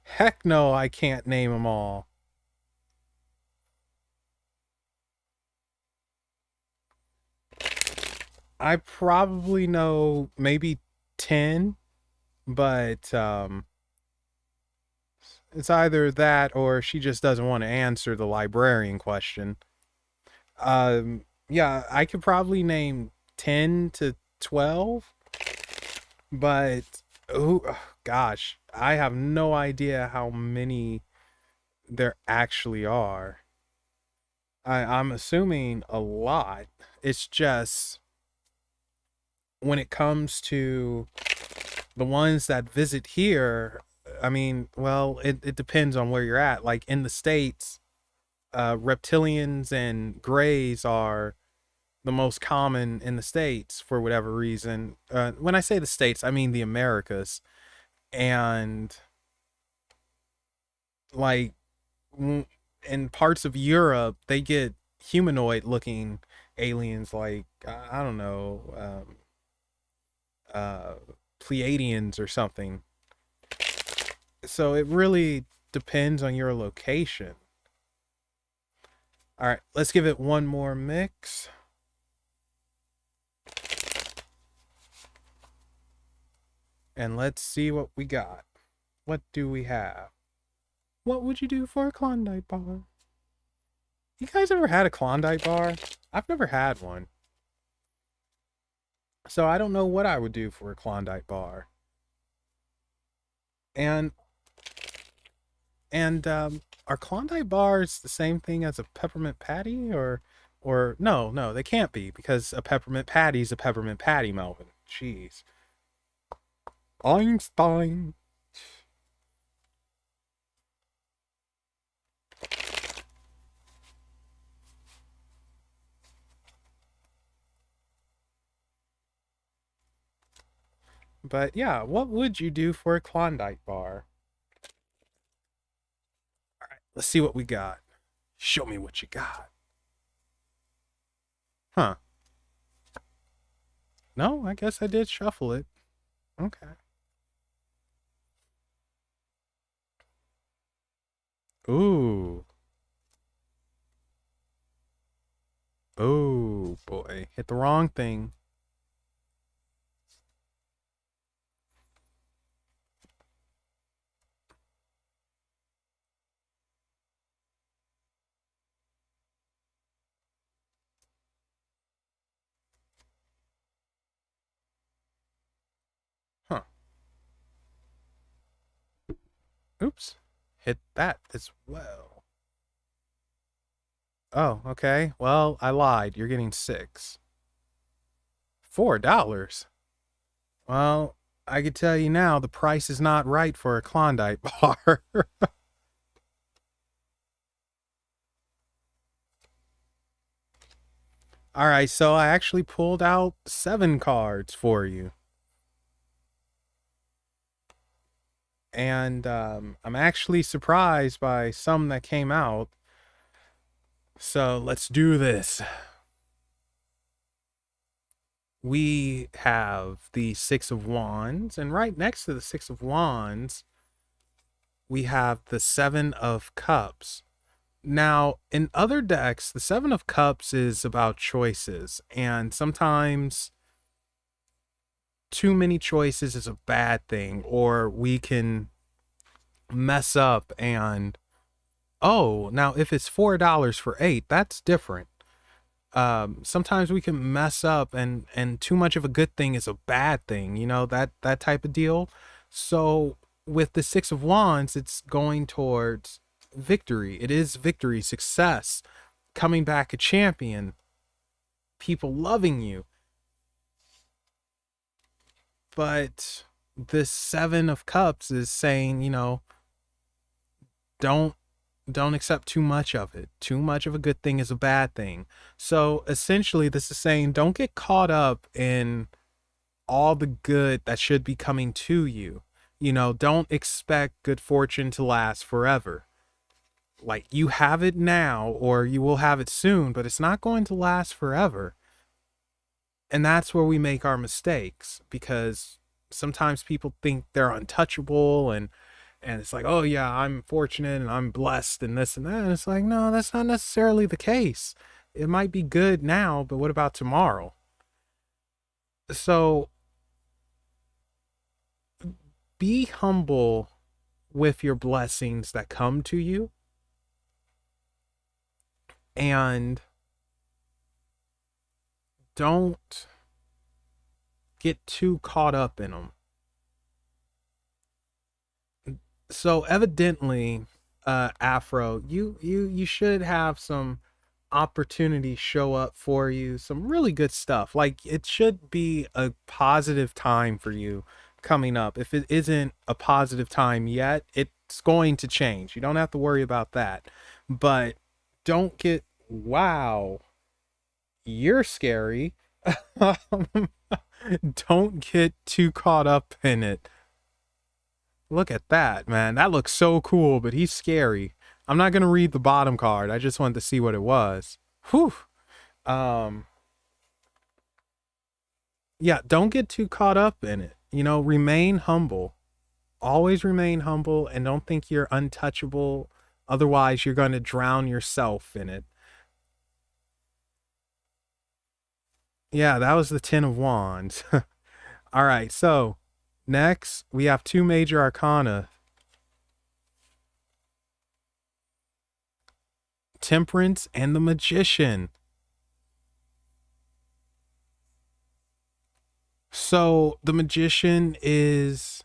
Heck no, I can't name them all. I probably know maybe 10, but it's either that or she just doesn't want to answer the librarian question. Yeah, I could probably name 10 to 12, but oh gosh, I have no idea how many there actually are. I'm assuming a lot. It's just when it comes to the ones that visit here, I mean, well, it depends on where you're at. Like in the States, reptilians and grays are the most common in the States for whatever reason. When I say the States, I mean the Americas. And like in parts of Europe, they get humanoid looking aliens like, I don't know, uh, Pleiadians or something. So it really depends on your location. All right, let's give it one more mix. And let's see what we got. What do we have? What would you do for a Klondike bar? You guys ever had a Klondike bar? I've never had one. So I don't know what I would do for a Klondike bar. And are Klondike bars the same thing as a peppermint patty, or no, they can't be, because a peppermint patty is a peppermint patty, Melvin. Jeez. Einstein. But yeah, what would you do for a Klondike bar? All right, let's see what we got. Show me what you got. Huh. No, I guess I did shuffle it. Okay. Ooh. Oh boy. boy. Hit the wrong thing. Huh. Oops. Hit that as well. Oh, okay. Well, I lied. You're getting 6. $4. Well, I could tell you now the price is not right for a Klondike bar. All right, so I actually pulled out 7 cards for you. And I'm actually surprised by some that came out. So let's do this. We have the 6 of Wands, and right next to the 6 of Wands, we have the 7 of Cups. Now, in other decks, the 7 of Cups is about choices, and sometimes too many choices is a bad thing, or we can mess up and, oh, now if it's $4 for 8, that's different. Sometimes we can mess up and too much of a good thing is a bad thing, you know, that type of deal. So with the 6 of Wands, it's going towards victory. It is victory, success, coming back a champion, people loving you. But this 7 of Cups is saying, you know, don't accept too much of it. Too much of a good thing is a bad thing. So essentially this is saying don't get caught up in all the good that should be coming to you. You know, don't expect good fortune to last forever. Like, you have it now or you will have it soon, but it's not going to last forever. And that's where we make our mistakes, because sometimes people think they're untouchable, and it's like, oh yeah, I'm fortunate and I'm blessed and this and that. And it's like, no, that's not necessarily the case. It might be good now, but what about tomorrow? So be humble with your blessings that come to you, and don't get too caught up in them. So evidently, Afro, you should have some opportunities show up for you, some really good stuff. Like, it should be a positive time for you coming up. If it isn't a positive time yet, it's going to change. You don't have to worry about that. But don't get, wow, you're scary. Don't get too caught up in it. Look at that, man. That looks so cool, but he's scary. I'm not going to read the bottom card. I just wanted to see what it was. Whew. Um, yeah, don't get too caught up in it. You know, remain humble. Always remain humble, and don't think you're untouchable. Otherwise, you're going to drown yourself in it. Yeah, that was the 10 of Wands. All right, so next we have 2 major arcana: Temperance and the Magician. So the Magician is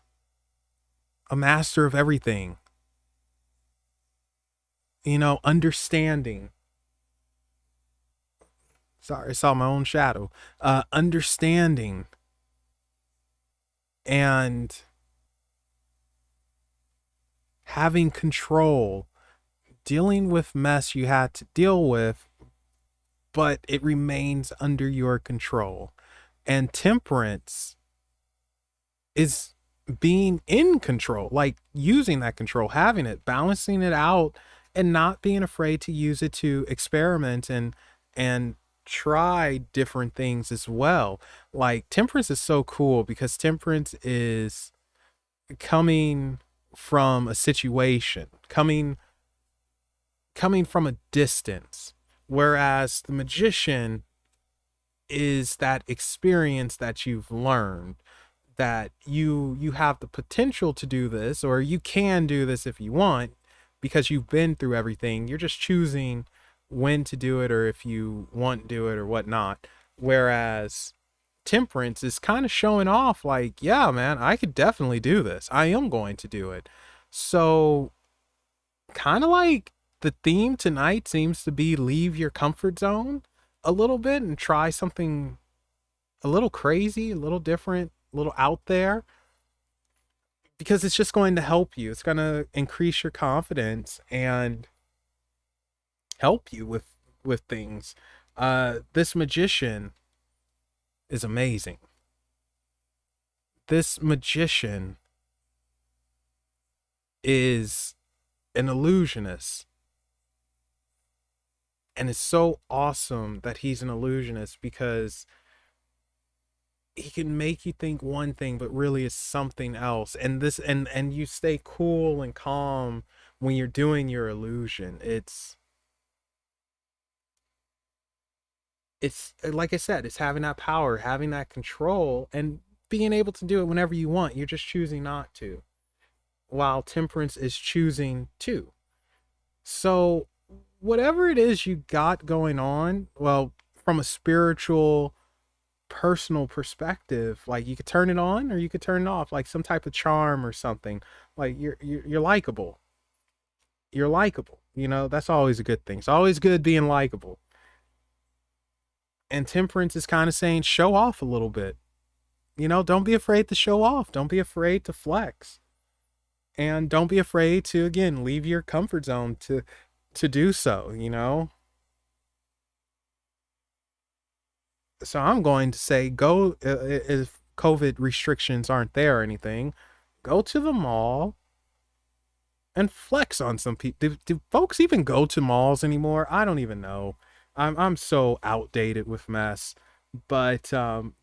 a master of everything. You know, understanding. Sorry, I saw my own shadow. Understanding and having control, dealing with mess you had to deal with, but it remains under your control. And temperance is being in control, like using that control, having it, balancing it out, and not being afraid to use it to experiment and try different things as well. Like, temperance is so cool because temperance is coming from a situation, coming from a distance, whereas the magician is that experience that you've learned, that you have the potential to do this, or you can do this if you want, because you've been through everything. You're just choosing when to do it, or if you want to do it or whatnot. Whereas temperance is kind of showing off like, yeah, man, I could definitely do this. I am going to do it. So kind of like the theme tonight seems to be leave your comfort zone a little bit and try something a little crazy, a little different, a little out there, because it's just going to help you. It's going to increase your confidence and help you with things. This magician is amazing. This magician is an illusionist, and it's so awesome that he's an illusionist because he can make you think one thing but really it's something else. And this and you stay cool and calm when you're doing your illusion. It's like I said, it's having that power, having that control, and being able to do it whenever you want. You're just choosing not to, while temperance is choosing to. So whatever it is you got going on, well, from a spiritual personal perspective, like, you could turn it on or you could turn it off, like some type of charm or something. Like, you're likable. You're likable. You know, that's always a good thing. It's always good being likable. And temperance is kind of saying show off a little bit. You know, don't be afraid to show off. Don't be afraid to flex. And don't be afraid to, again, leave your comfort zone to do so, you know? So I'm going to say go, if COVID restrictions aren't there or anything, go to the mall and flex on some people. Do folks even go to malls anymore? I don't even know. I'm so outdated with mess. But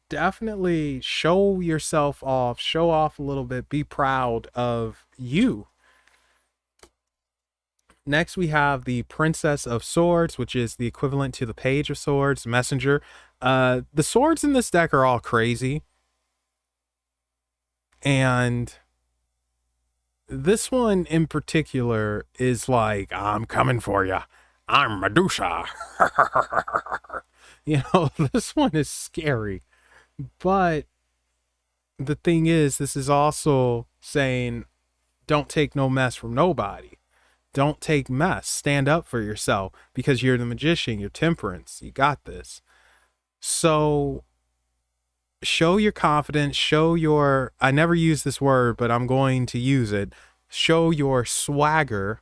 definitely show yourself off, show off a little bit, be proud of you. Next, we have the Princess of Swords, which is the equivalent to the Page of Swords, Messenger. The swords in this deck are all crazy. And this one in particular is like, I'm coming for you. I'm Medusa. You know, this one is scary. But the thing is, this is also saying, don't take no mess from nobody. Don't take mess. Stand up for yourself because you're the magician, you're temperance. You got this. So show your confidence, show your, I never use this word, but I'm going to use it. Show your swagger.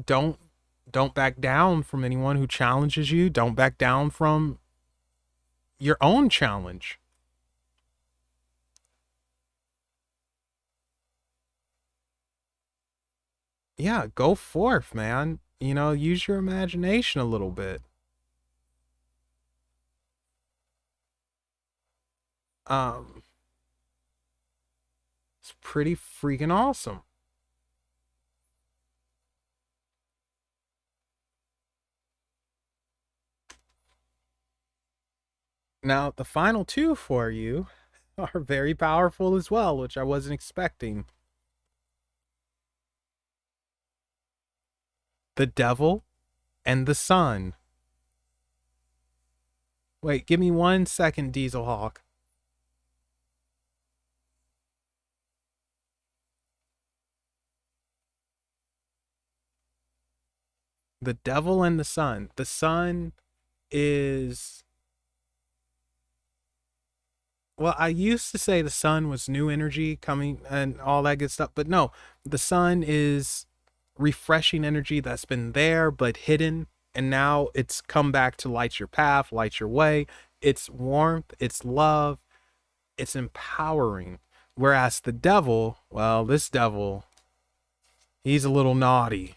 Don't back down from anyone who challenges you. Don't back down from your own challenge. Yeah, go forth, man. You know, use your imagination a little bit. Um, it's pretty freaking awesome. Now, the final two for you are very powerful as well, which I wasn't expecting. The Devil and the Sun. Wait, give me 1 second, Diesel Hawk. The Devil and the Sun. The Sun is, well, I used to say the sun was new energy coming and all that good stuff, but no, the sun is refreshing energy that's been there but hidden, and now it's come back to light your path, light your way. It's warmth, it's love, it's empowering. Whereas the devil, well, this devil, he's a little naughty,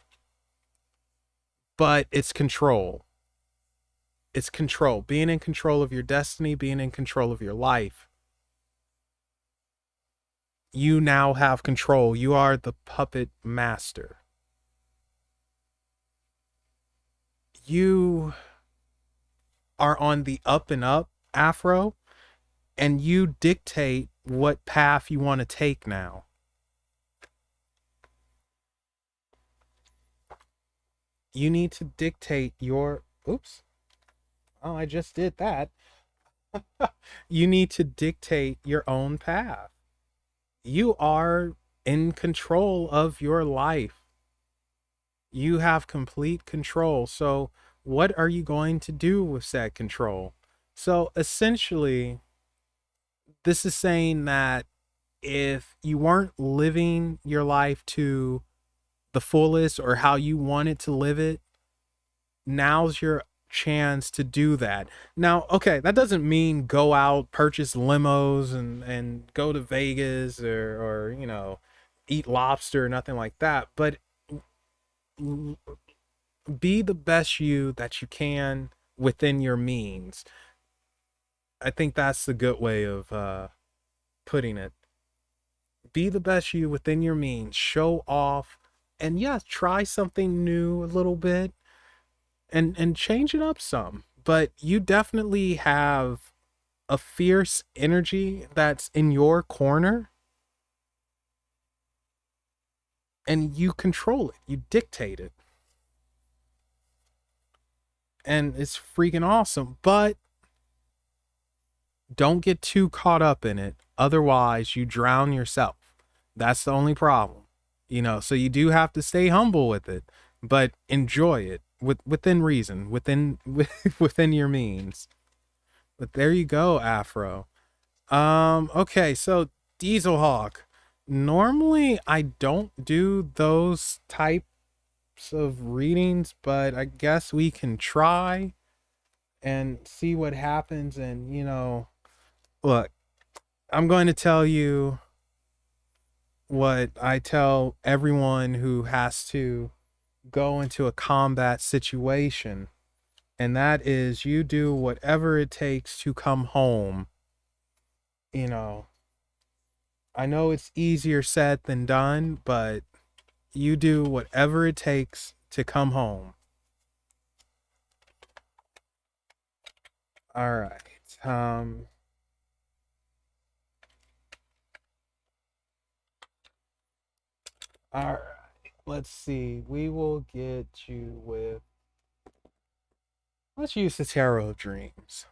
but it's control. It's control, being in control of your destiny, being in control of your life. You now have control. You are the puppet master. You are on the up and up, Afro, and you dictate what path you want to take now. You need to dictate your, oops, oh, I just did that. You need to dictate your own path. You are in control of your life. You have complete control. So, what are you going to do with said control? So, essentially, this is saying that if you weren't living your life to the fullest or how you wanted to live it, now's your chance to do that. Now, okay, that doesn't mean go out, purchase limos and go to Vegas or you know, eat lobster or nothing like that, but be the best you that you can within your means. I think that's the good way of putting it. Be the best you within your means. Show off, and yeah, try something new a little bit, and change it up some. But you definitely have a fierce energy that's in your corner, and you control it. You dictate it, and it's freaking awesome. But don't get too caught up in it. Otherwise, you drown yourself. That's the only problem. You know, so you do have to stay humble with it, but enjoy it within reason, within your means. But there you go, Afro. Okay, so Diesel Hawk. Normally I don't do those types of readings, but I guess we can try and see what happens. And you know, look, I'm going to tell you what I tell everyone who has to go into a combat situation, and that is you do whatever it takes to come home. You know, I know it's easier said than done, but you do whatever it takes to come home. All right. All right. Let's see. We will get you with. Let's use the Tarot of Dreams.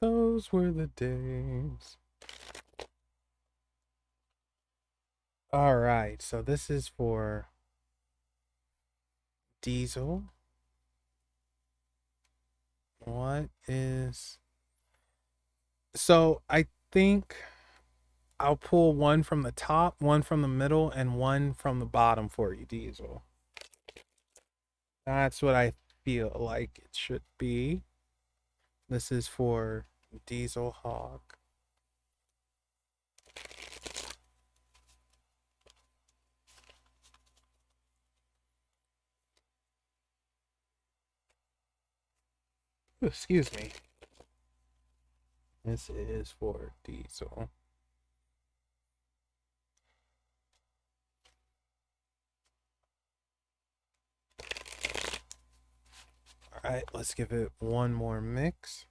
Those were the days. All right, so this is for Diesel. What is. So I think I'll pull one from the top, one from the middle, and one from the bottom for you, Diesel. That's what I feel like it should be. This is for Diesel Hawk. Ooh, excuse me. This is for Diesel. All right, let's give it one more mix.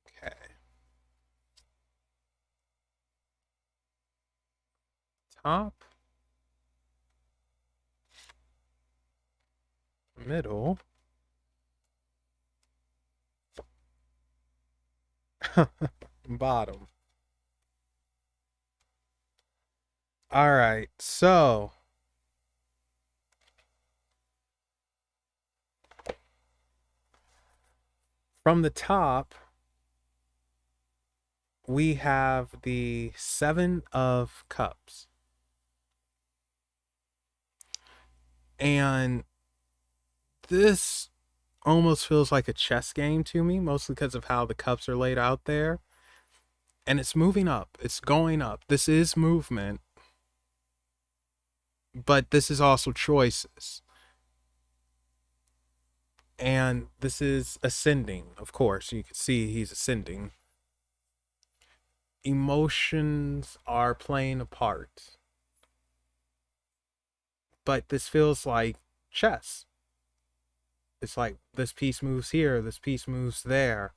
Okay. Top, middle, bottom. All right, so from the top, we have the Seven of Cups. And this almost feels like a chess game to me, mostly because of how the cups are laid out there. And it's moving up, it's going up. This is movement, but this is also choices. And this is ascending, of course. You can see he's ascending. Emotions are playing a part, but this feels like chess. It's like this piece moves here, this piece moves there.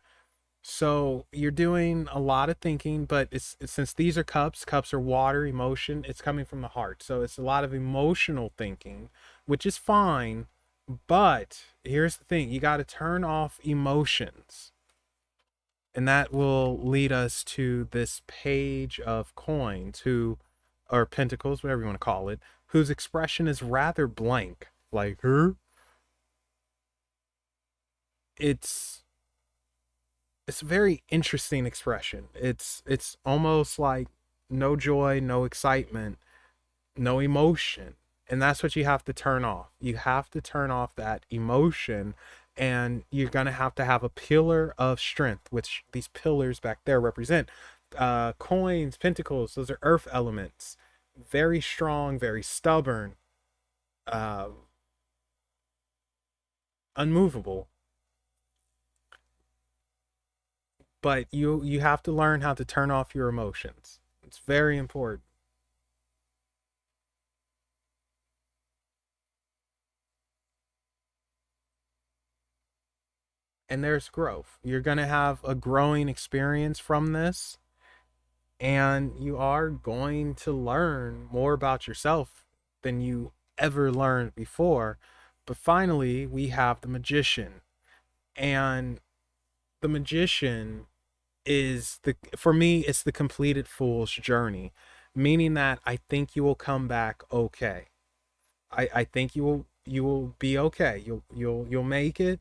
So you're doing a lot of thinking, but it's since these are cups, cups are water, emotion, it's coming from the heart. So it's a lot of emotional thinking, which is fine. But here's the thing, you got to turn off emotions. And that will lead us to this page of coins, who, or pentacles, whatever you want to call it, whose expression is rather blank. Like, her? It's it's a very interesting expression. It's almost like no joy, no excitement, no emotion. And that's what you have to turn off. You have to turn off that emotion, and you're going to have a pillar of strength, which these pillars back there represent. Coins, pentacles, those are earth elements. Very strong, very stubborn, uh, unmovable. But you have to learn how to turn off your emotions. It's very important. And there's growth. You're going to have a growing experience from this, and you are going to learn more about yourself than you ever learned before. But finally, we have the magician. And the magician is the, for me, it's the completed fool's journey, meaning that I think you will come back okay. I think you will be okay. You'll make it.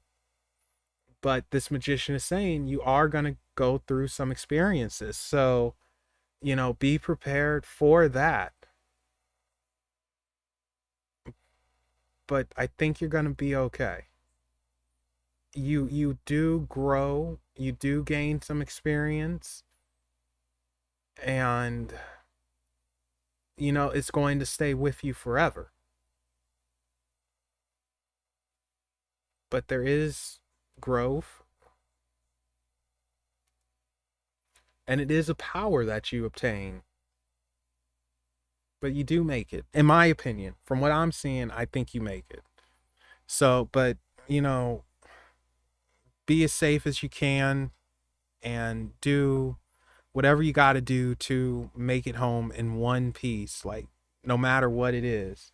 But this magician is saying you are going to go through some experiences. So, be prepared for that. But I think you're going to be okay. You do grow, you do gain some experience, and it's going to stay with you forever. But there is growth, and it is a power that you obtain. But you do make it. In my opinion, from what I'm seeing, I think you make it. So, but you know, be as safe as you can, and do whatever you got to do to make it home in one piece, like no matter what it is.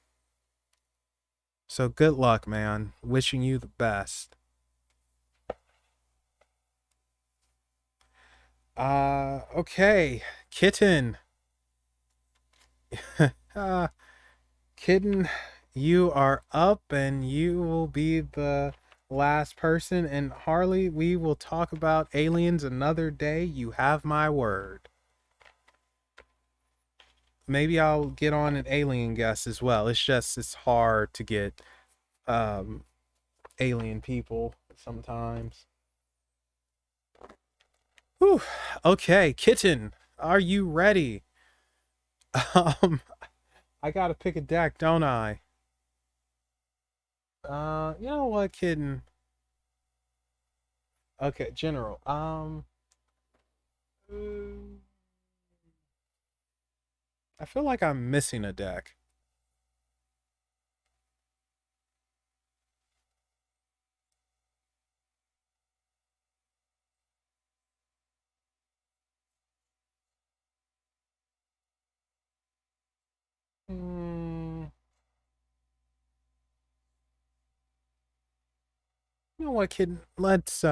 So good luck, man. Wishing you the best. Okay, kitten. uh Kitten, you are up, and you will be the last person. And Harley, we will talk about aliens another day. You have my word. Maybe I'll get on an alien guest as well. It's hard to get um alien people sometimes. Whew. Okay, Kitten, are you ready? Um, I gotta pick a deck, don't I? You know what, Kitten? Okay, General. Mm, I feel like I'm missing a deck. Mm, you know what, Kitten? Let's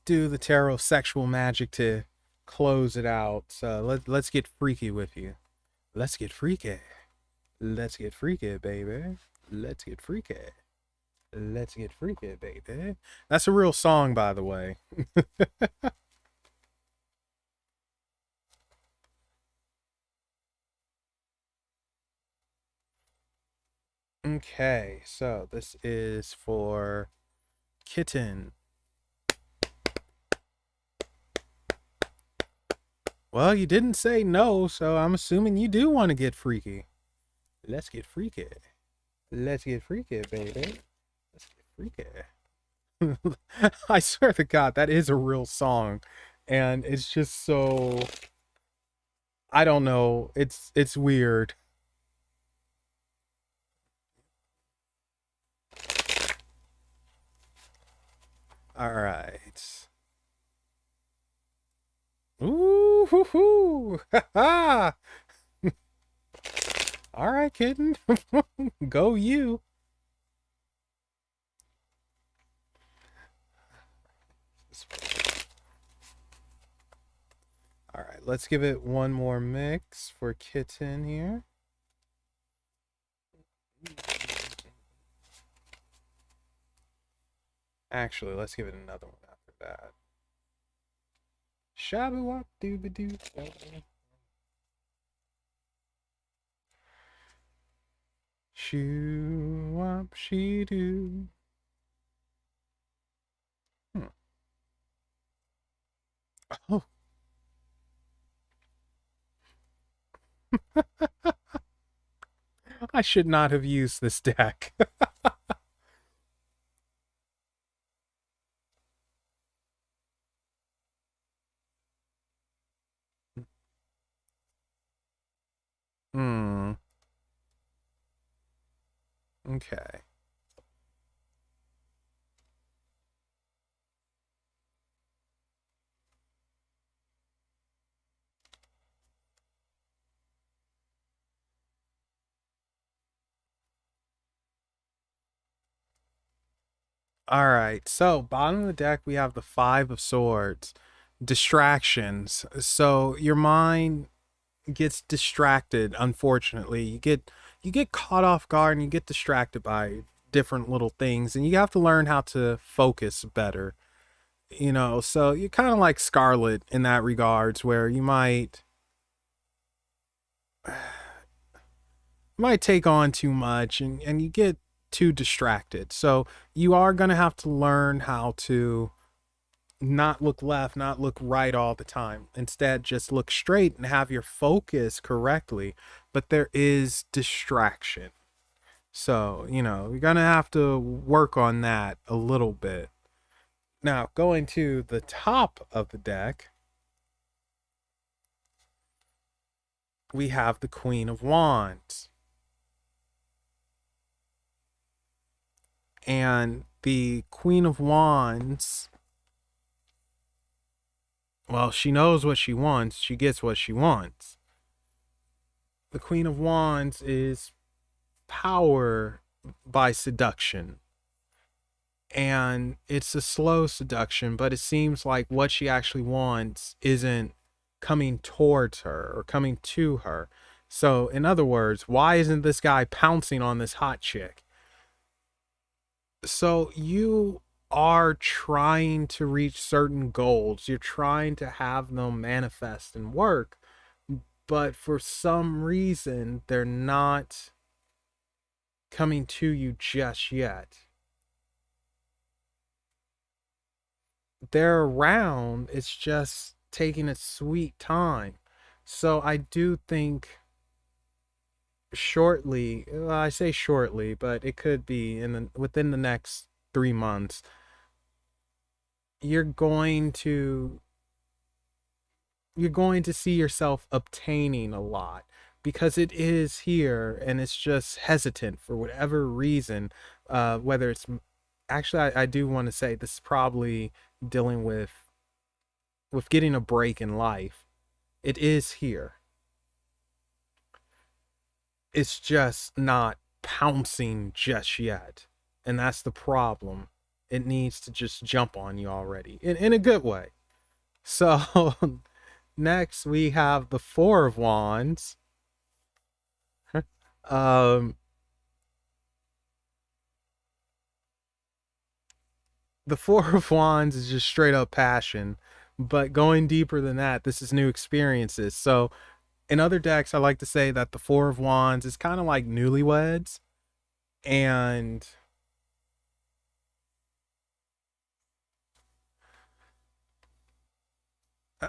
do the tarot sexual magic to close it out. So let's get freaky with you. Let's get freaky. Let's get freaky, baby. Let's get freaky. Let's get freaky, baby. That's a real song, by the way. Okay, so this is for Kitten. Well, you didn't say no, so I'm assuming you do want to get freaky. Let's get freaky. Let's get freaky, baby. Let's get freaky. I swear to God, that is a real song. And it's just so, I don't know. It's weird. All right. Ooh, hoo, hoo. Ha ha. All right, kitten. Go you. All right, let's give it one more mix for kitten here. Actually, let's give it another one after that. Shabba wop dooba doo. Shoo wop she doo. Oh, I should not have used this deck. Hmm. Okay. All right. So, bottom of the deck, we have the Five of Swords. Distractions. So, your mind gets distracted, unfortunately. You get caught off guard and you get distracted by different little things, and you have to learn how to focus better. So you're kind of like Scarlet in that regards, where you might take on too much and you get too distracted. So you are going to have to learn how to not look left, not look right all the time. Instead, just look straight and have your focus correctly. But there is distraction. So, you're going to have to work on that a little bit. Now, going to the top of the deck, we have the Queen of Wands. And the Queen of Wands, well, she knows what she wants. She gets what she wants. The Queen of Wands is power by seduction. And it's a slow seduction, but it seems like what she actually wants isn't coming towards her or coming to her. So, in other words, why isn't this guy pouncing on this hot chick? So, you are trying to reach certain goals, you're trying to have them manifest and work, but for some reason, they're not coming to you just yet. They're around, it's just taking its sweet time. So I do think shortly, well, I say shortly, but it could be within the next 3 months, you're going to you're going to see yourself obtaining a lot because it is here and it's just hesitant for whatever reason. Whether it's actually, I do want to say this is probably dealing with getting a break in life. It is here. It's just not pouncing just yet. And that's the problem. It needs to just jump on you already in a good way. So next we have the Four of Wands. um The Four of Wands is just straight up passion. But going deeper than that, this is new experiences. So in other decks, I like to say that the Four of Wands is kind of like newlyweds, and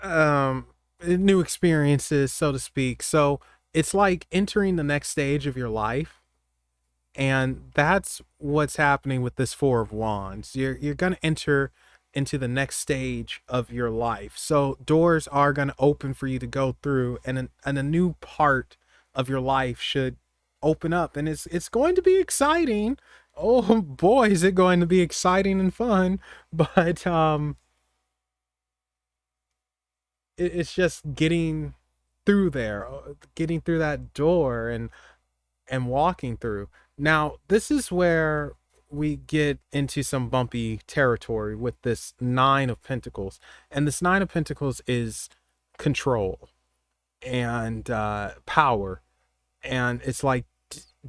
um new experiences, so to speak. So it's like entering the next stage of your life, and that's what's happening with this Four of Wands. You're going to enter into the next stage of your life. So doors are going to open for you to go through, and a new part of your life should open up, and it's going to be exciting. Oh boy, is it going to be exciting and fun. But it's just getting through there, getting through that door, and walking through. Now, this is where we get into some bumpy territory with this Nine of Pentacles. And this Nine of Pentacles is control and power. And it's like,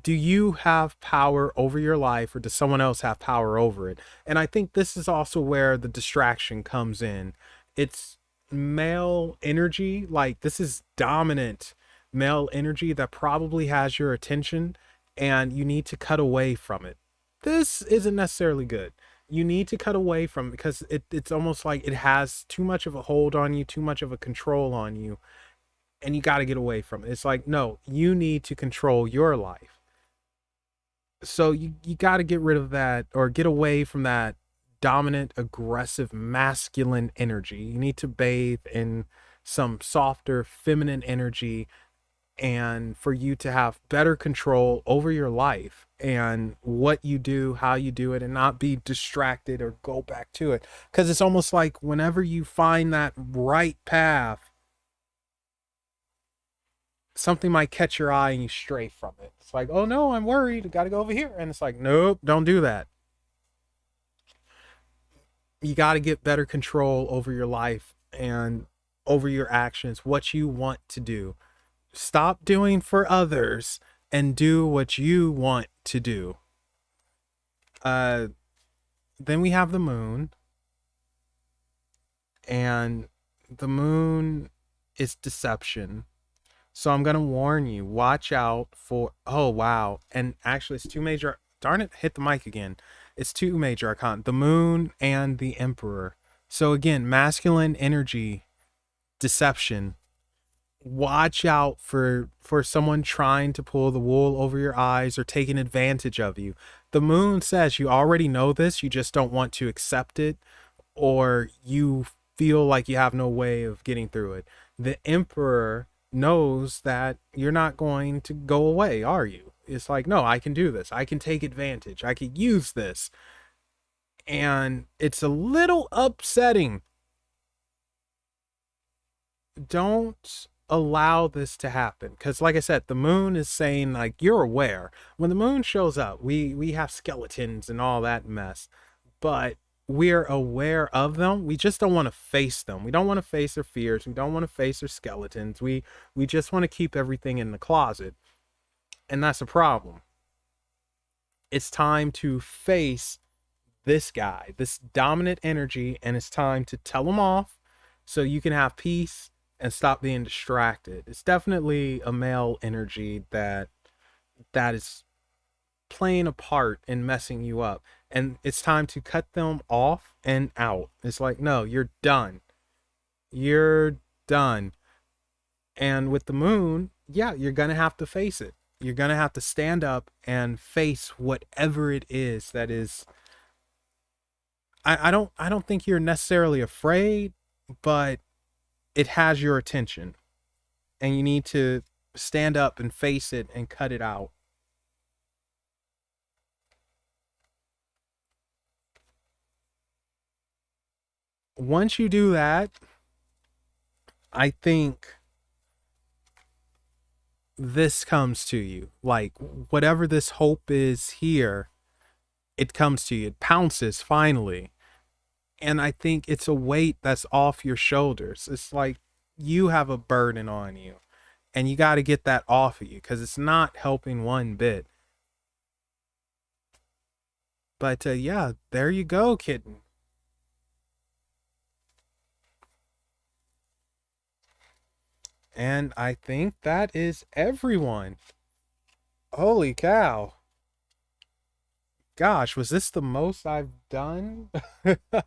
do you have power over your life, or does someone else have power over it? And I think this is also where the distraction comes in. It's male energy, like this is dominant male energy that probably has your attention, and you need to cut away from it. This isn't necessarily good. You need to cut away from it because it's almost like it has too much of a hold on you, too much of a control on you, and you got to get away from it. It's like, no, you need to control your life. So you got to get rid of that, or get away from that dominant, aggressive, masculine energy. You need to bathe in some softer, feminine energy, and for you to have better control over your life and what you do, how you do it, and not be distracted or go back to it. Because it's almost like whenever you find that right path, something might catch your eye and you stray from it. It's like, oh no, I'm worried, I gotta go over here. And it's like, nope, don't do that. You got to get better control over your life and over your actions, what you want to do. Stop doing for others and do what you want to do. Uh, then we have the moon, and the moon is deception. So I'm gonna warn you, watch out for, oh wow. And actually it's two major, darn it, hit the mic again. It's two major arcana, the moon and the emperor. So again, masculine energy, deception. Watch out for someone trying to pull the wool over your eyes or taking advantage of you. The moon says you already know this, you just don't want to accept it, or you feel like you have no way of getting through it. The emperor knows that you're not going to go away, are you? It's like, no, I can do this, I can take advantage, I can use this. And it's a little upsetting. Don't allow this to happen, because like I said, the moon is saying, like, you're aware. When the moon shows up, we have skeletons and all that mess, but we're aware of them. We just don't want to face them. We don't want to face their fears, we don't want to face their skeletons. We just want to keep everything in the closet, and that's a problem. It's time to face this guy, this dominant energy, and it's time to tell him off so you can have peace and stop being distracted. It's definitely a male energy that is playing a part in messing you up, and it's time to cut them off and out. It's like, no, you're done. You're done. And with the moon, yeah, you're going to have to face it. You're going to have to stand up and face whatever it is that is. I don't think you're necessarily afraid, but it has your attention, and you need to stand up and face it and cut it out. Once you do that, I think this comes to you. Like, whatever this hope is here, it comes to you. It pounces finally. And I think it's a weight that's off your shoulders. It's like you have a burden on you, and you got to get that off of you, because it's not helping one bit. But yeah, there you go, kitten. And I think that is everyone. Holy cow. Gosh, was this the most I've done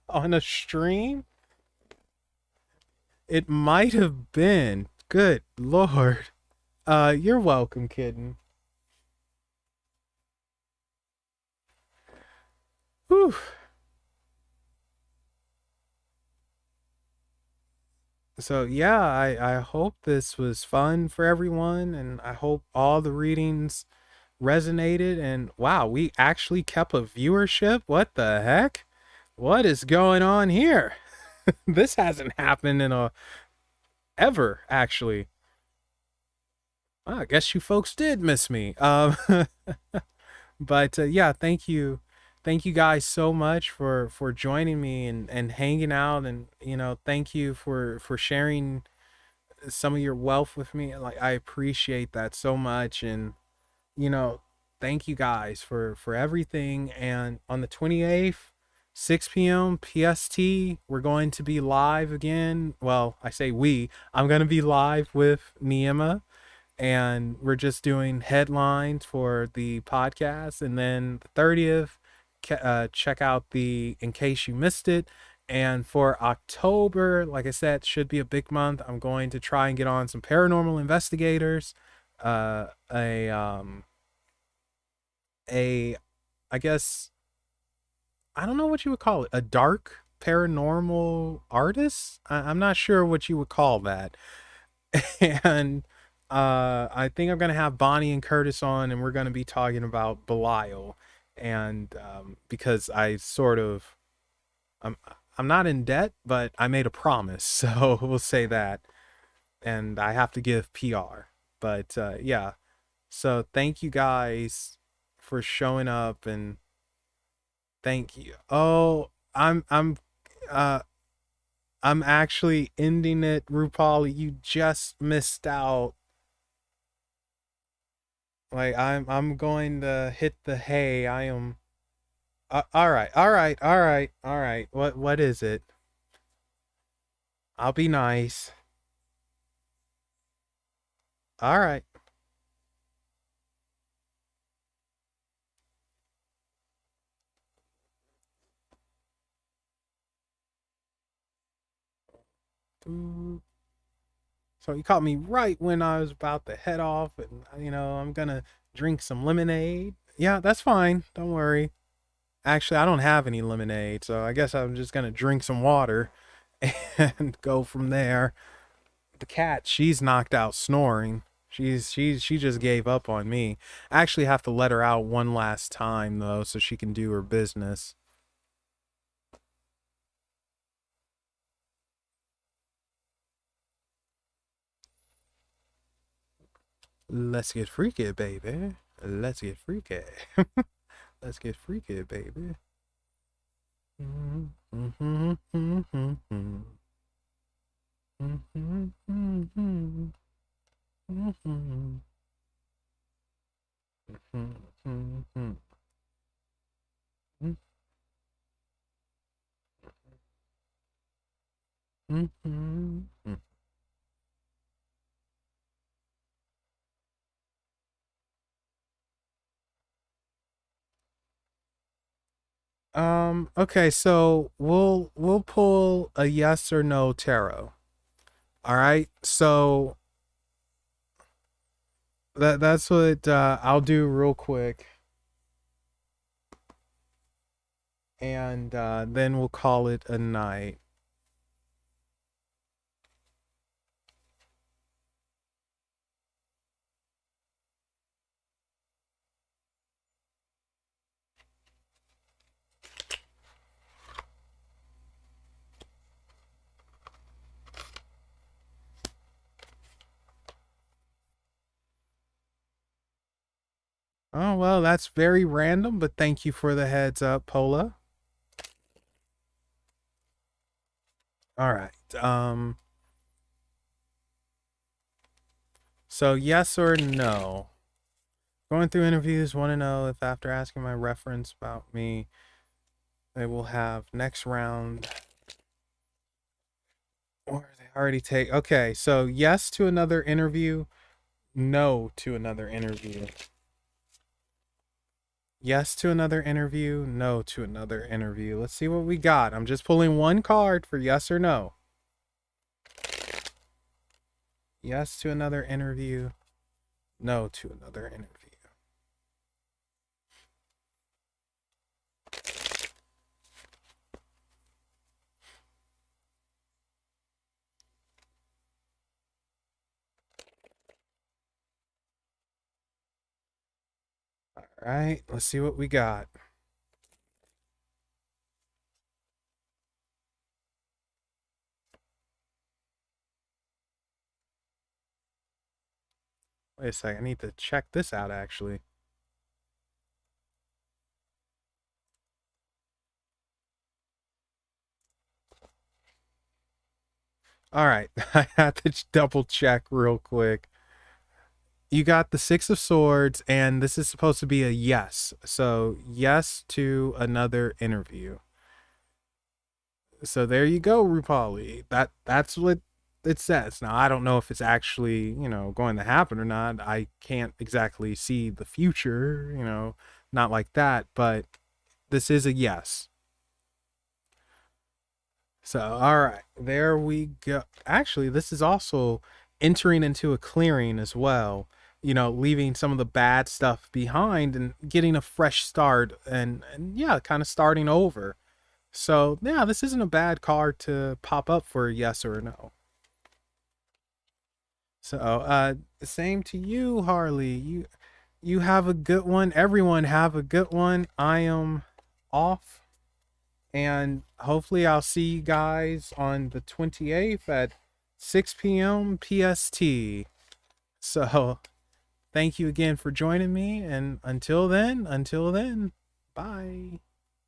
on a stream? It might have been. Good Lord. You're welcome, kitten. Whew. So yeah, I hope this was fun for everyone, and I hope all the readings resonated. And wow, we actually kept a viewership. What the heck? What is going on here? This hasn't happened in a ever actually. Well, I guess you folks did miss me. But yeah, thank you guys so much for joining me and hanging out, and thank you for sharing some of your wealth with me. Like, I appreciate that so much. And you know thank you guys for everything. And on the 28th, 6 p.m. PST, we're going to be live again. Well, I say I'm going to be live with Niema, and we're just doing headlines for the podcast. And then the 30th, check out the In Case You Missed It. And for October, like I said, should be a big month. I'm going to try and get on some paranormal investigators, uh a um a I guess, I don't know what you would call it, a dark paranormal artist. I'm not sure what you would call that. And I think I'm gonna have Bonnie and Curtis on, and we're gonna be talking about Belial. And because I'm I'm not in debt, but I made a promise, so we'll say that. And I have to give PR. But yeah, so thank you guys for showing up, and thank you. Oh, uh I'm actually ending it, RuPaul. You just missed out. Like, I'm going to hit the hay. I am all right. All right. All right. All right. What is it? I'll be nice. All right. Ooh. So you caught me right when I was about to head off, and I'm gonna drink some lemonade. Yeah, that's fine. Don't worry. Actually, I don't have any lemonade, so I guess I'm just gonna drink some water and go from there. The cat, she's knocked out snoring. She just gave up on me. I actually have to let her out one last time though, so she can do her business. Let's get freaky, baby. Let's get freaky. Let's get freaky, baby. Okay, so we'll pull a yes or no tarot. All right. So that's what I'll do real quick, and then we'll call it a night. Oh, well, that's very random, but thank you for the heads up, Pola. All right. So yes or no? Going through interviews, want to know if after asking my reference about me, they will have next round, or they Already take. Okay, so yes to another interview, no to another interview. Yes to another interview, no to another interview. Let's see what we got. I'm just pulling one card for yes or no. Yes to another interview, no to another interview. All right, let's see what we got. Wait a second, I need to check this out actually. All right, I had to double check real quick. You got the Six of Swords, and this is supposed to be a yes. So, yes to another interview. So there you go, Rupali. That's what it says. Now I don't know if it's actually, going to happen or not. I can't exactly see the future, not like that, but this is a yes. So, all right, there we go. Actually, this is also entering into a clearing as well, leaving some of the bad stuff behind and getting a fresh start and yeah, kind of starting over. So, yeah, this isn't a bad card to pop up for a yes or a no. So, same to you, Harley. You have a good one. Everyone have a good one. I am off. And hopefully I'll see you guys on the 28th at 6 p.m. PST. So thank you again for joining me. And until then, bye.